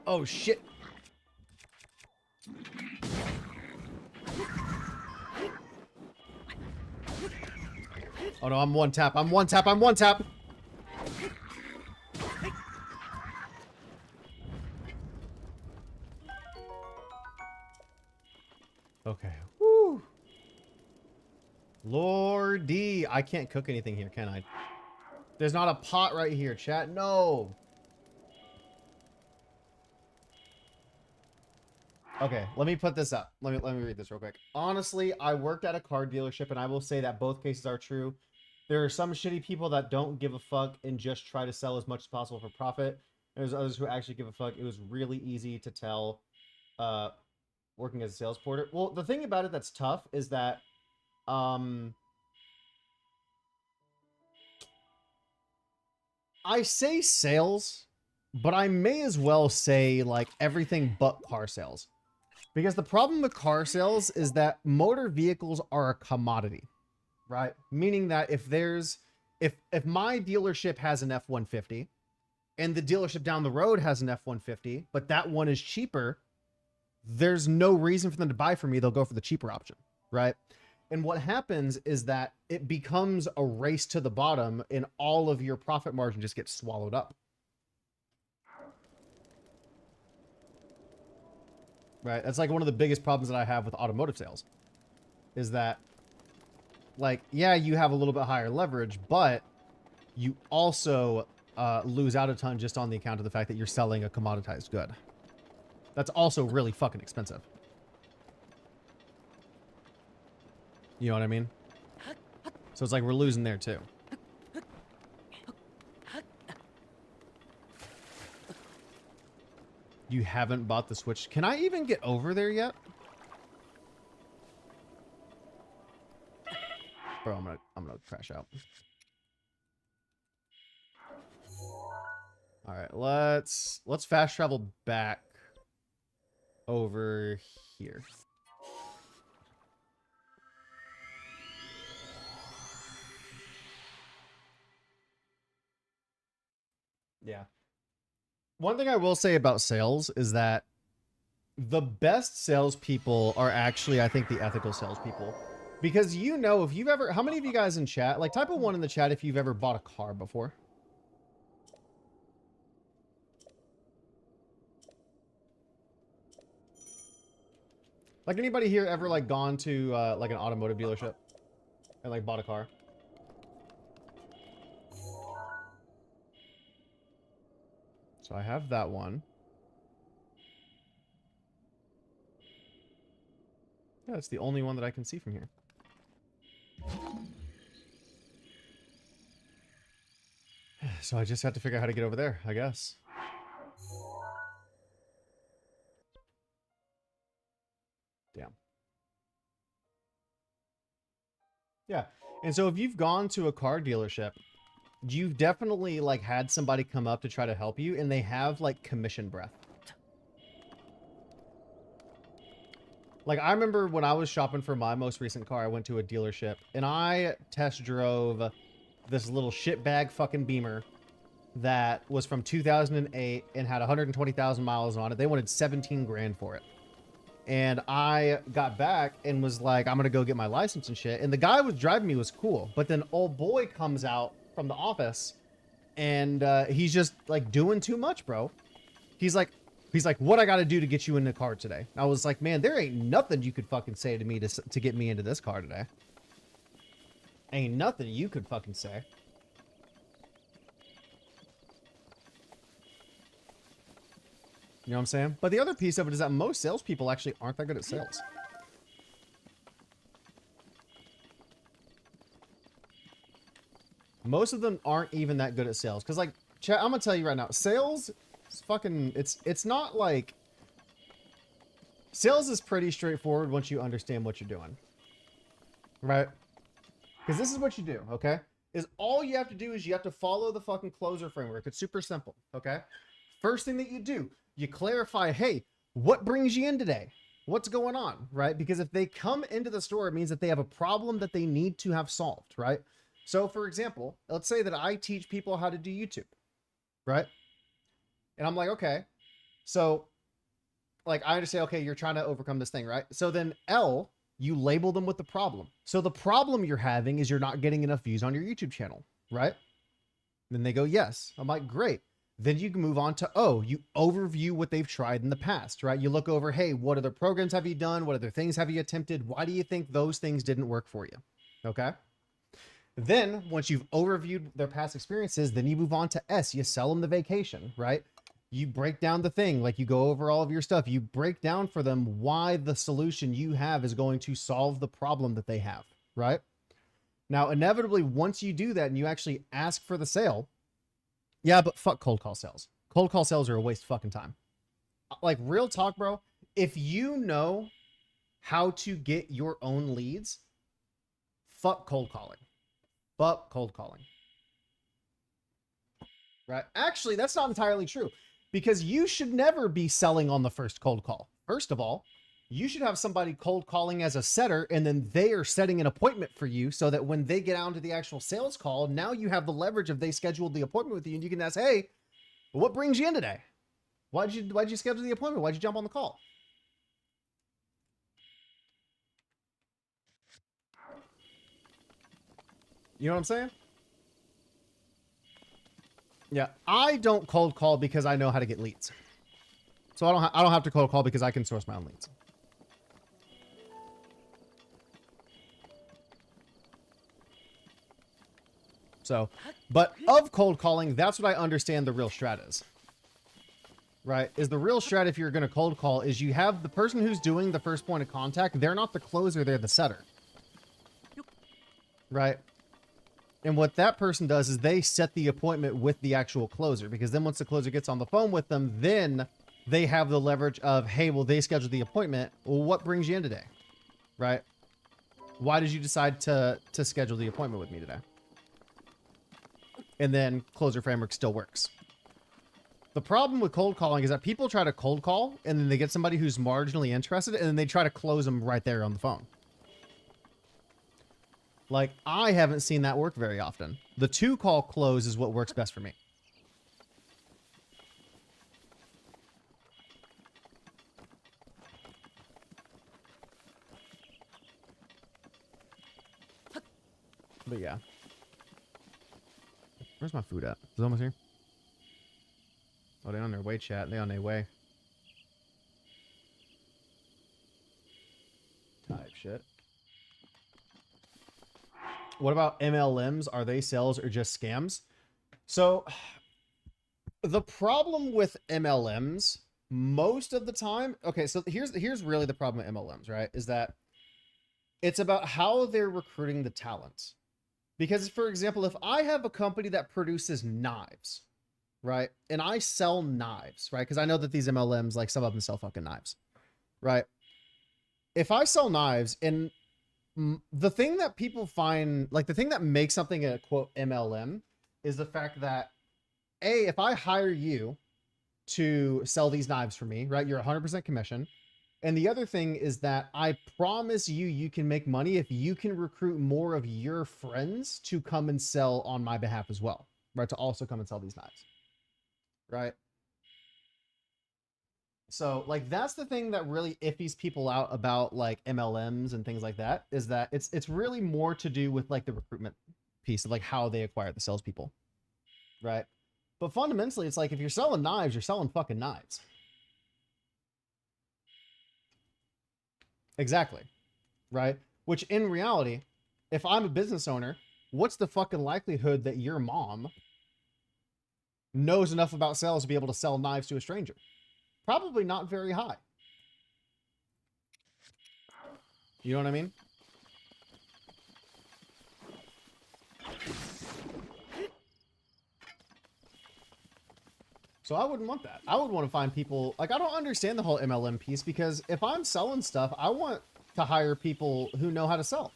Oh, shit. Oh, no, I'm one tap. I'm one tap. I'm one tap. Okay. Woo. Lordy. I can't cook anything here, can I? There's not a pot right here, chat. No. Okay, let me put this up. Let me read this real quick. Honestly, I worked at a car dealership, and I will say that both cases are true. There are some shitty people that don't give a fuck and just try to sell as much as possible for profit. There's others who actually give a fuck. It was really easy to tell working as a sales porter. Well, the thing about it that's tough is that I say sales, but I may as well say like everything but car sales. Because the problem with car sales is that motor vehicles are a commodity, right? Meaning that if my dealership has an F-150 and the dealership down the road has an F-150, but that one is cheaper, there's no reason for them to buy from me. They'll go for the cheaper option, right? And what happens is that it becomes a race to the bottom and all of your profit margin just gets swallowed up. Right? That's like one of the biggest problems that I have with automotive sales is that, like, yeah, you have a little bit higher leverage, but you also lose out a ton just on the account of the fact that you're selling a commoditized good. That's also really fucking expensive. You know what I mean? So it's like we're losing there too. You haven't bought the Switch. Can I even get over there yet? Bro, I'm gonna crash out. All right, let's fast travel back over here. Yeah. One thing I will say about sales is that the best salespeople are actually, I think, the ethical salespeople. Because you know, if you've ever, how many of you guys in chat, like type a 1 in the chat if you've ever bought a car before? Like anybody here ever like gone to like an automotive dealership and like bought a car? So I have that one. Yeah, it's the only one that I can see from here. So I just have to figure out how to get over there, I guess. Damn. Yeah. And so if you've gone to a car dealership, you've definitely like had somebody come up to try to help you and they have like commission breath. Like I remember when I was shopping for my most recent car, I went to a dealership and I test drove this little shitbag fucking Beamer that was from 2008 and had 120,000 miles on it. They wanted 17 grand for it. And I got back and was like, I'm going to go get my license and shit. And the guy who was driving me was cool. But then old boy comes out from the office and he's just like doing too much, bro. He's like, what I got to do to get you in the car today? I was like, man, there ain't nothing you could fucking say to me to get me into this car today. Ain't nothing you could fucking say. You know what I'm saying? But the other piece of it is that most salespeople actually aren't that good at sales. Most of them aren't even that good at sales. Because, like, chat, I'm going to tell you right now, sales is fucking, it's not like, sales is pretty straightforward once you understand what you're doing. Right? Because this is what you do, okay? Is all you have to do is you have to follow the fucking closer framework. It's super simple, okay? First thing that you do, you clarify, hey, what brings you in today? What's going on, right? Because if they come into the store, it means that they have a problem that they need to have solved, right? So, for example, let's say that I teach people how to do YouTube, right? And I'm like, okay, so, like, I understand, okay, you're trying to overcome this thing, right? So then L, you label them with the problem. So the problem you're having is you're not getting enough views on your YouTube channel, right? Then they go, yes. I'm like, great. Then you can move on to O. You overview what they've tried in the past, right? You look over, hey, what other programs have you done? What other things have you attempted? Why do you think those things didn't work for you? Okay. Then once you've overviewed their past experiences, then you move on to S. You sell them the vacation, right? You break down the thing, like you go over all of your stuff. You break down for them why the solution you have is going to solve the problem that they have, right? Now, inevitably, once you do that and you actually ask for the sale, yeah, but fuck cold call sales. Cold call sales are a waste of fucking time. Like, real talk, bro. If you know how to get your own leads, fuck cold calling. Fuck cold calling. Right? Actually, that's not entirely true. Because you should never be selling on the first cold call. First of all, you should have somebody cold calling as a setter, and then they are setting an appointment for you so that when they get out to the actual sales call, now you have the leverage of they scheduled the appointment with you, and you can ask, hey, what brings you in today? Why'd you schedule the appointment? Why'd you jump on the call? You know what I'm saying? Yeah, I don't cold call because I know how to get leads. So I don't have to cold call because I can source my own leads. So, but of cold calling, that's what I understand the real strat is. Right? Is the real strat, if you're going to cold call, is you have the person who's doing the first point of contact, they're not the closer, they're the setter. Right? And what that person does is they set the appointment with the actual closer, because then once the closer gets on the phone with them, then they have the leverage of, hey, well, they scheduled the appointment. Well, what brings you in today? Right? Why did you decide to schedule the appointment with me today? And then closer framework still works. The problem with cold calling is that people try to cold call and then they get somebody who's marginally interested and then they try to close them right there on the phone. Like, I haven't seen that work very often. The 2-call close is what works best for me. But yeah. Where's my food at? Is it almost here? Oh, they're on their way, chat. They're on their way. Type shit. What about MLMs? Are they sales or just scams? So, the problem with MLMs, most of the time... Okay, so here's really the problem with MLMs, right? Is that it's about how they're recruiting the talent. Because, for example, if I have a company that produces knives, right? And I sell knives, right? Because I know that these MLMs, like, some of them sell fucking knives, right? If I sell knives, and the thing that people find, like, the thing that makes something a, quote, MLM is the fact that, A, if I hire you to sell these knives for me, right? You're 100% commission. And the other thing is that I promise you can make money if you can recruit more of your friends to come and sell on my behalf as well, right? To also come and sell these knives, right? So, like, that's the thing that really iffies people out about, like, MLMs and things like that, is that it's really more to do with, like, the recruitment piece of, like, how they acquire the salespeople, right? But fundamentally, it's like, if you're selling knives, you're selling fucking knives. Exactly. Right? Which in reality, if I'm a business owner, what's the fucking likelihood that your mom knows enough about sales to be able to sell knives to a stranger? probably not very high. You know what I mean? So I wouldn't want that. I would want to find people, like, I don't understand the whole MLM piece, because if I'm selling stuff, I want to hire people who know how to sell.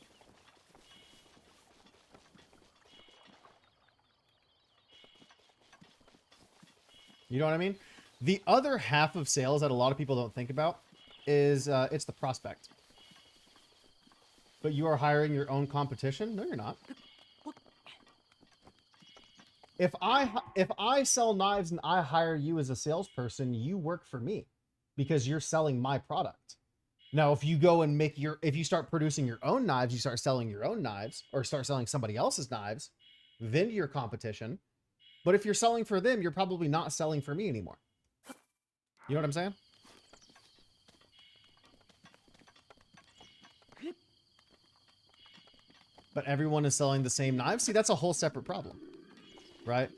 You know what I mean? The other half of sales that a lot of people don't think about is it's the prospect. But you are hiring your own competition? No, you're not. If I sell knives and I hire you as a salesperson, you work for me because you're selling my product. Now, if you go and if you start producing your own knives, you start selling your own knives or start selling somebody else's knives, then you're competition. But if you're selling for them, you're probably not selling for me anymore. You know what I'm saying? But everyone is selling the same knives. See, that's a whole separate problem. Right?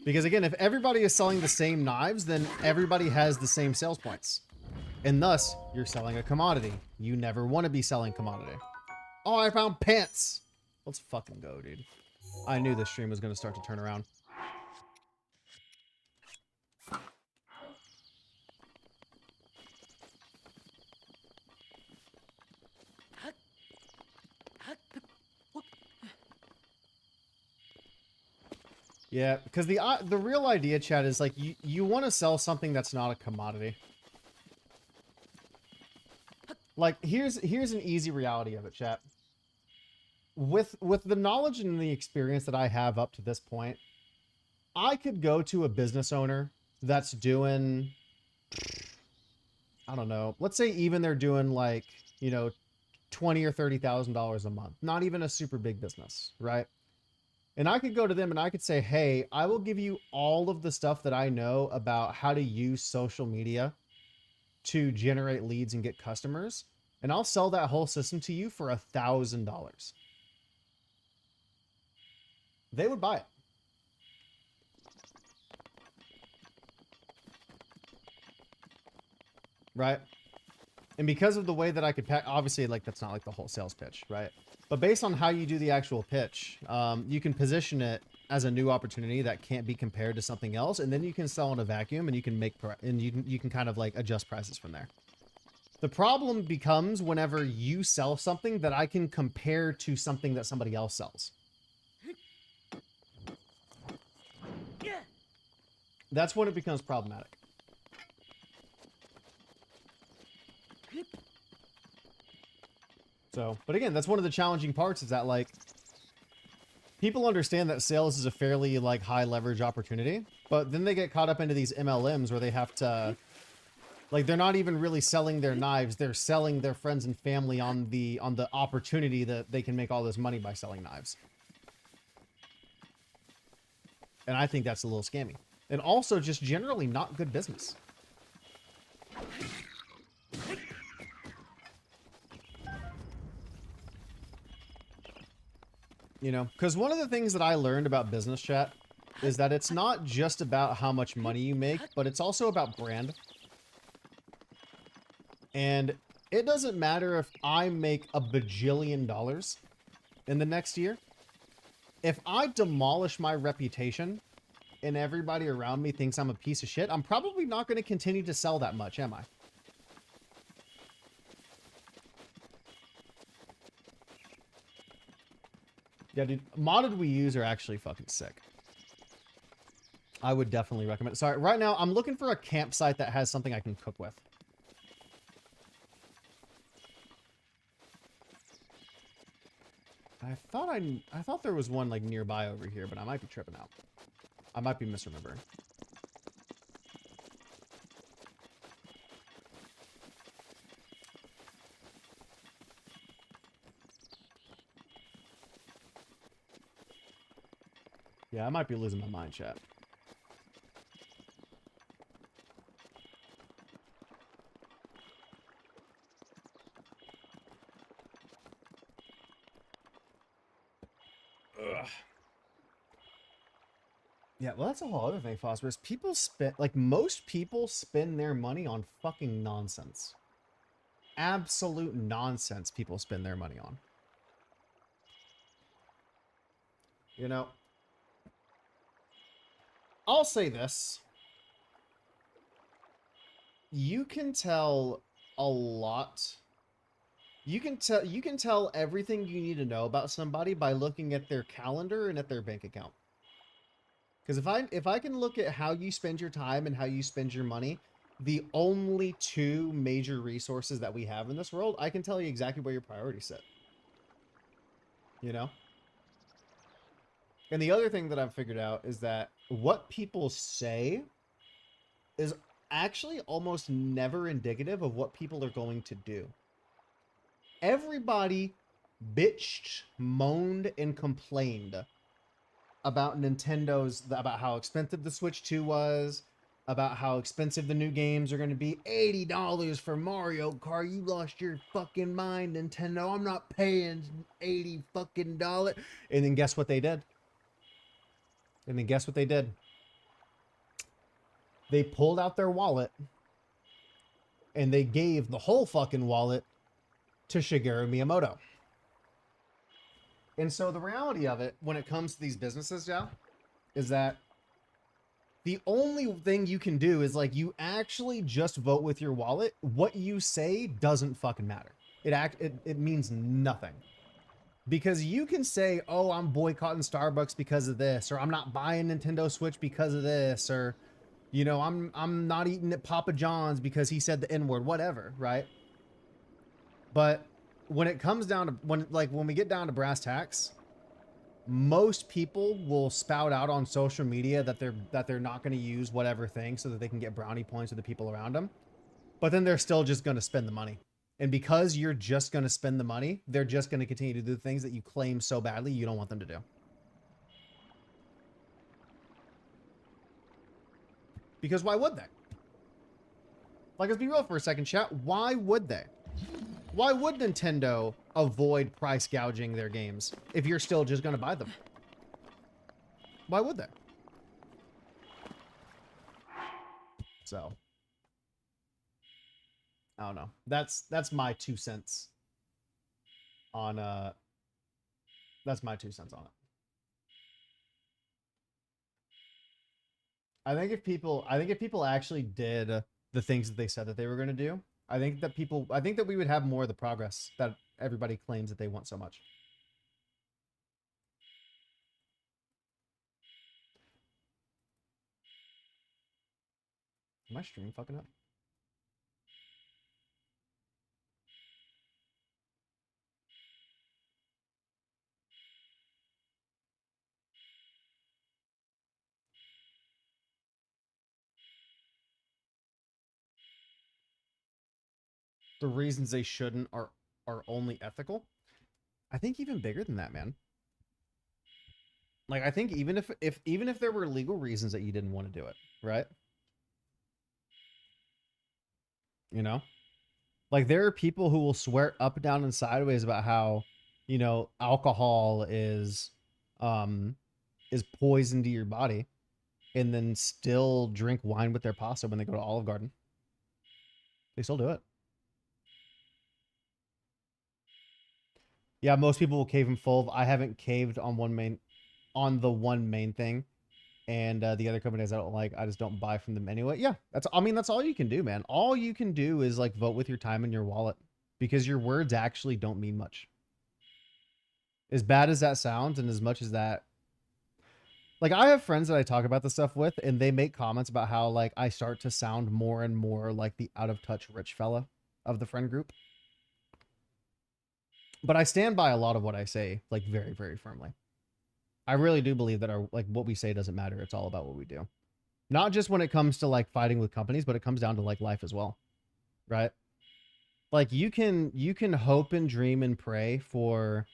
Because again, if everybody is selling the same knives, then everybody has the same sales points. And thus, you're selling a commodity. You never want to be selling commodity. Oh, I found pants. Let's fucking go, dude. I knew this stream was going to start to turn around. Yeah, because the real idea, Chad, is like you want to sell something that's not a commodity. Like here's an easy reality of it, chat. With the knowledge and the experience that I have up to this point, I could go to a business owner that's doing, I don't know, let's say even they're doing like, you know, $20,000 or $30,000 a month, not even a super big business, right? And I could go to them and I could say, hey, I will give you all of the stuff that I know about how to use social media to generate leads and get customers. And I'll sell that whole system to you for $1,000. They would buy it. Right? And because of the way that I could pack, obviously, like, that's not like the whole sales pitch, right? But based on how you do the actual pitch, you can position it as a new opportunity that can't be compared to something else, and then you can sell in a vacuum, and you can you can kind of like adjust prices from there. The problem becomes whenever you sell something that I can compare to something that somebody else sells. That's when it becomes problematic. So, but again, that's one of the challenging parts, is that like people understand that sales is a fairly like high leverage opportunity, but then they get caught up into these MLMs where they have to, like, they're not even really selling their knives. They're selling their friends and family on the opportunity that they can make all this money by selling knives. And I think that's a little scammy. And also just generally not good business. You know, because one of the things that I learned about business, chat, is that it's not just about how much money you make, but it's also about brand. And it doesn't matter if I make $1 bajillion in the next year. If I demolish my reputation and everybody around me thinks I'm a piece of shit, I'm probably not going to continue to sell that much, am I? Yeah, dude, modded we use are actually fucking sick. I would definitely recommend it. Sorry, right now I'm looking for a campsite that has something I can cook with. I thought there was one like nearby over here, but I might be tripping out. I might be misremembering. Yeah, I might be losing my mind, chat. Ugh. Yeah, well, that's a whole other thing, Phosphorus. People spend, like, most people spend their money on fucking nonsense. Absolute nonsense people spend their money on. You know, I'll say this. You can tell a lot. You can tell everything you need to know about somebody by looking at their calendar and at their bank account. Because if I can look at how you spend your time and how you spend your money, the only two major resources that we have in this world, I can tell you exactly where your priorities sit. You know? And the other thing that I've figured out is that what people say is actually almost never indicative of what people are going to do. Everybody bitched, moaned, and complained about about how expensive the Switch 2 was, about how expensive the new games are going to be. $80 for Mario Kart. You lost your fucking mind, Nintendo. I'm not paying $80 fucking dollars. And then guess what they did? They pulled out their wallet and they gave the whole fucking wallet to Shigeru Miyamoto. And so the reality of it, when it comes to these businesses, yeah, is that the only thing you can do is, like, you actually just vote with your wallet. What you say doesn't fucking matter. It means nothing. Because you can say, oh, I'm boycotting Starbucks because of this, or I'm not buying Nintendo Switch because of this, or, you know, I'm not eating at Papa John's because he said the N-word, whatever, right? But when it comes down to when we get down to brass tacks, most people will spout out on social media that they're not going to use whatever thing so that they can get brownie points with the people around them. But then they're still just going to spend the money. And because you're just going to spend the money, they're just going to continue to do the things that you claim so badly you don't want them to do. Because why would they? Like, let's be real for a second, chat. Why would they? Why would Nintendo avoid price gouging their games if you're still just going to buy them? Why would they? So, I don't know. That's my 2 cents on that's my 2 cents on it. I think if people actually did the things that they said that they were going to do, I think that we would have more of the progress that everybody claims that they want so much. Am I stream fucking up? The reasons they shouldn't are only ethical. I think even bigger than that, man. Like, I think even if there were legal reasons that you didn't want to do it, right? You know? Like, there are people who will swear up, down, and sideways about how, you know, alcohol is poison to your body, and then still drink wine with their pasta when they go to Olive Garden. They still do it. Yeah, most people will cave in full. I haven't caved on the one main thing, and the other companies I don't like, I just don't buy from them anyway. Yeah, that's all you can do, man. All you can do is, like, vote with your time and your wallet, because your words actually don't mean much. As bad as that sounds, and as much as that, like, I have friends that I talk about this stuff with, and they make comments about how, like, I start to sound more and more like the out of touch rich fella of the friend group. But I stand by a lot of what I say, like, very, very firmly. I really do believe that what we say doesn't matter. It's all about what we do. Not just when it comes to, like, fighting with companies, but it comes down to, like, life as well. Right? Like, you can hope and dream and pray for,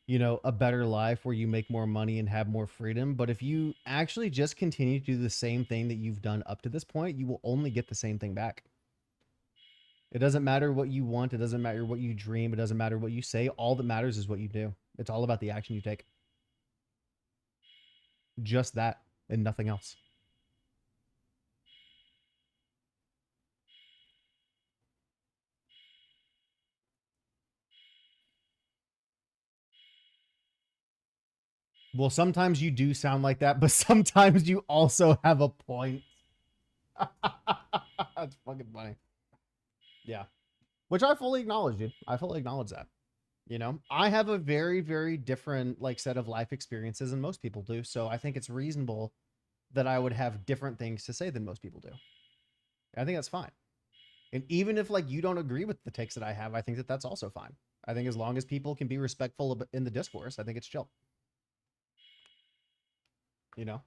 you know, a better life where you make more money and have more freedom. But if you actually just continue to do the same thing that you've done up to this point, you will only get the same thing back. It doesn't matter what you want. It doesn't matter what you dream. It doesn't matter what you say. All that matters is what you do. It's all about the action you take. Just that. and nothing else. Well, sometimes you do sound like that, but sometimes you also have a point. That's fucking funny. Yeah. Which I fully acknowledge, dude. I fully acknowledge that. You know, I have a very, very different like set of life experiences than most people do. So I think it's reasonable that I would have different things to say than most people do. I think that's fine. And even if like you don't agree with the takes that I have, I think that that's also fine. I think as long as people can be respectful in the discourse, I think it's chill. You know?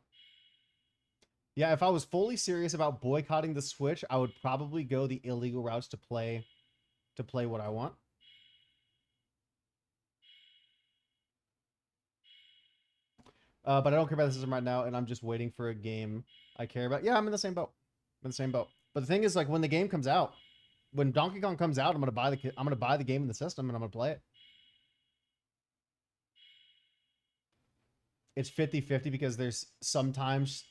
Yeah, if I was fully serious about boycotting the Switch, I would probably go the illegal routes to play what I want. But I don't care about the system right now, and I'm just waiting for a game I care about. Yeah, I'm in the same boat. I'm in the same boat. But the thing is, like, when the game comes out, when Donkey Kong comes out, I'm gonna buy the game in the system, and I'm gonna play it. It's 50-50 because there's sometimes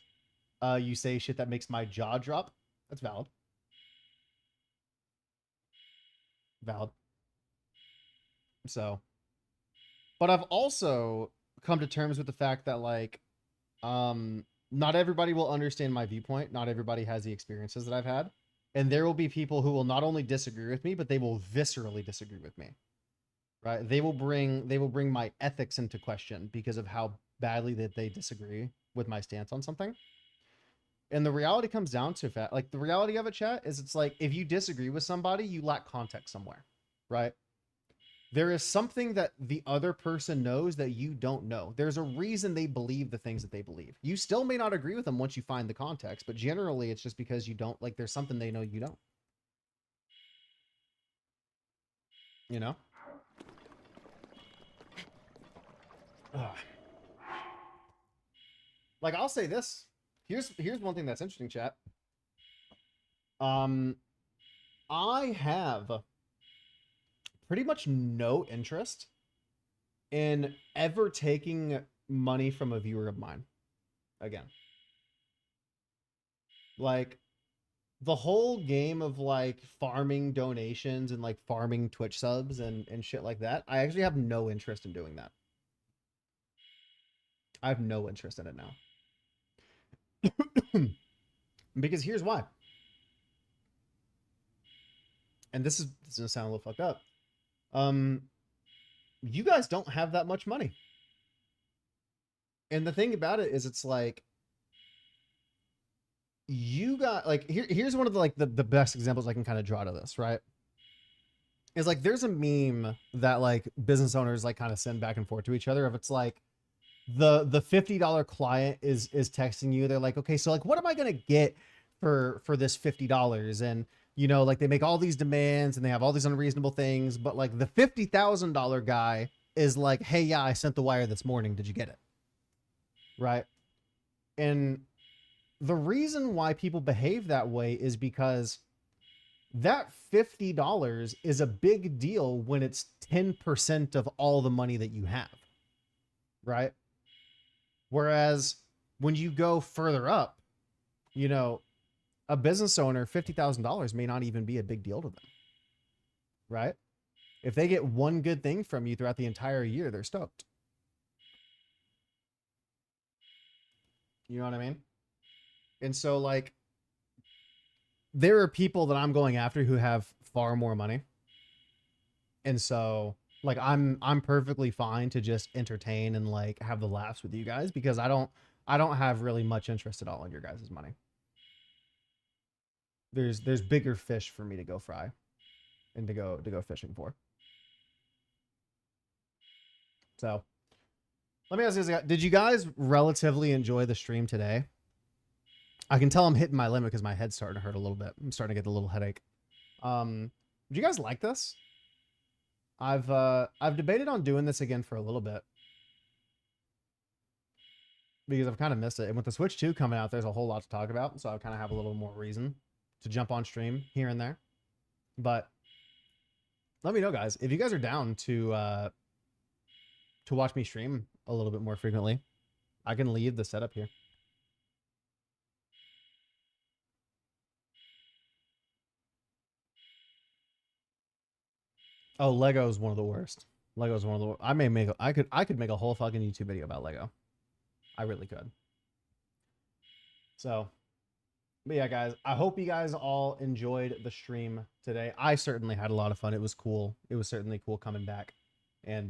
you say shit that makes my jaw drop. That's valid. Valid. So, but I've also come to terms with the fact that like, not everybody will understand my viewpoint. Not everybody has the experiences that I've had. And there will be people who will not only disagree with me, but they will viscerally disagree with me. Right? They will bring my ethics into question because of how badly that they disagree with my stance on something. And the reality comes down to that, like the reality of it, chat, is it's like if you disagree with somebody, you lack context somewhere, right? There is something that the other person knows that you don't know. There's a reason they believe the things that they believe. You still may not agree with them once you find the context, but generally it's just because you don't, like, there's something they know you don't. You know? Ugh. Like, I'll say this. Here's one thing that's interesting, chat. I have pretty much no interest in ever taking money from a viewer of mine again. Like, the whole game of like farming donations and like farming Twitch subs and shit like that, I actually have no interest in doing that. I have no interest in it now. Because here's why. And this is gonna sound a little fucked up. You guys don't have that much money. And the thing about it is it's like you got like here's one of the like the best examples I can kind of draw to this, right? Is like there's a meme that like business owners like kind of send back and forth to each other if it's like the $50 client is texting you, they're like, okay, so like what am I gonna get for this $50? And you know, like they make all these demands and they have all these unreasonable things, but like the $50,000 guy is like, hey, yeah, I sent the wire this morning, did you get it? Right? And the reason why people behave that way is because that $50 is a big deal when it's 10% of all the money that you have, right? Whereas when you go further up, you know, a business owner, $50,000 may not even be a big deal to them, right? If they get one good thing from you throughout the entire year, they're stoked. You know what I mean? And so like, there are people that I'm going after who have far more money. And so like, I'm perfectly fine to just entertain and like have the laughs with you guys because I don't have really much interest at all in your guys' money. There's bigger fish for me to go fry and to go fishing for. So let me ask you this, did you guys relatively enjoy the stream today? I can tell I'm hitting my limit because my head's starting to hurt a little bit. I'm starting to get a little headache. Did you guys like this? I've debated on doing this again for a little bit because I've kind of missed it. And with the Switch 2 coming out, there's a whole lot to talk about. So I kind of have a little more reason to jump on stream here and there. But let me know, guys, if you guys are down to watch me stream a little bit more frequently. I can leave the setup here. Oh, Lego's one of the worst. Lego's one of the. I may make. I could make a whole fucking YouTube video about Lego. I really could. So, but yeah, guys. I hope you guys all enjoyed the stream today. I certainly had a lot of fun. It was cool. It was certainly cool coming back, and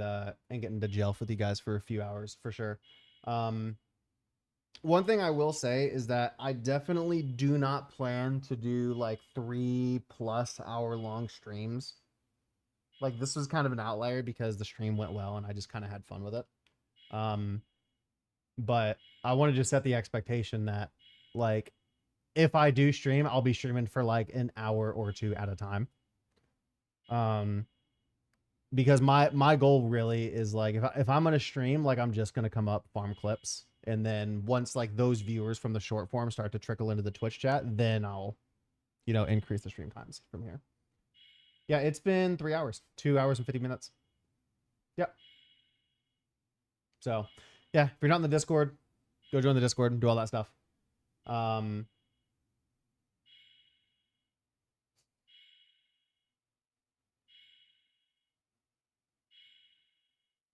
getting to gel with you guys for a few hours for sure. One thing I will say is that I definitely do not plan to do like 3+ hour long streams. Like this was kind of an outlier because the stream went well and I just kind of had fun with it. But I want to just set the expectation that like if I do stream, I'll be streaming for like an hour or two at a time. Because my goal really is like if I'm gonna stream, like I'm just gonna come up, farm clips, and then once like those viewers from the short form start to trickle into the Twitch chat, then I'll, you know, increase the stream times from here. Yeah, it's been 3 hours, 2 hours and 50 minutes. Yep. So yeah, if you're not in the Discord, go join the Discord and do all that stuff.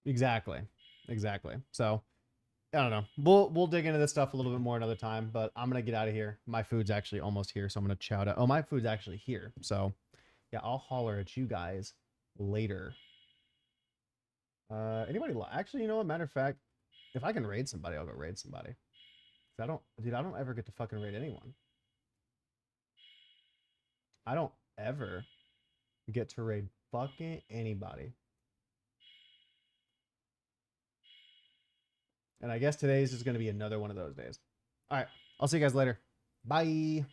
Exactly. So I don't know. We'll dig into this stuff a little bit more another time, but I'm gonna get out of here. My food's actually almost here, so I'm gonna chow down. Oh, my food's actually here. So yeah, I'll holler at you guys later. Anybody actually, you know what? Matter of fact, if I can raid somebody, I'll go raid somebody. I don't ever get to fucking raid anyone. I don't ever get to raid fucking anybody. And I guess today's just going to be another one of those days. All right. I'll see you guys later. Bye.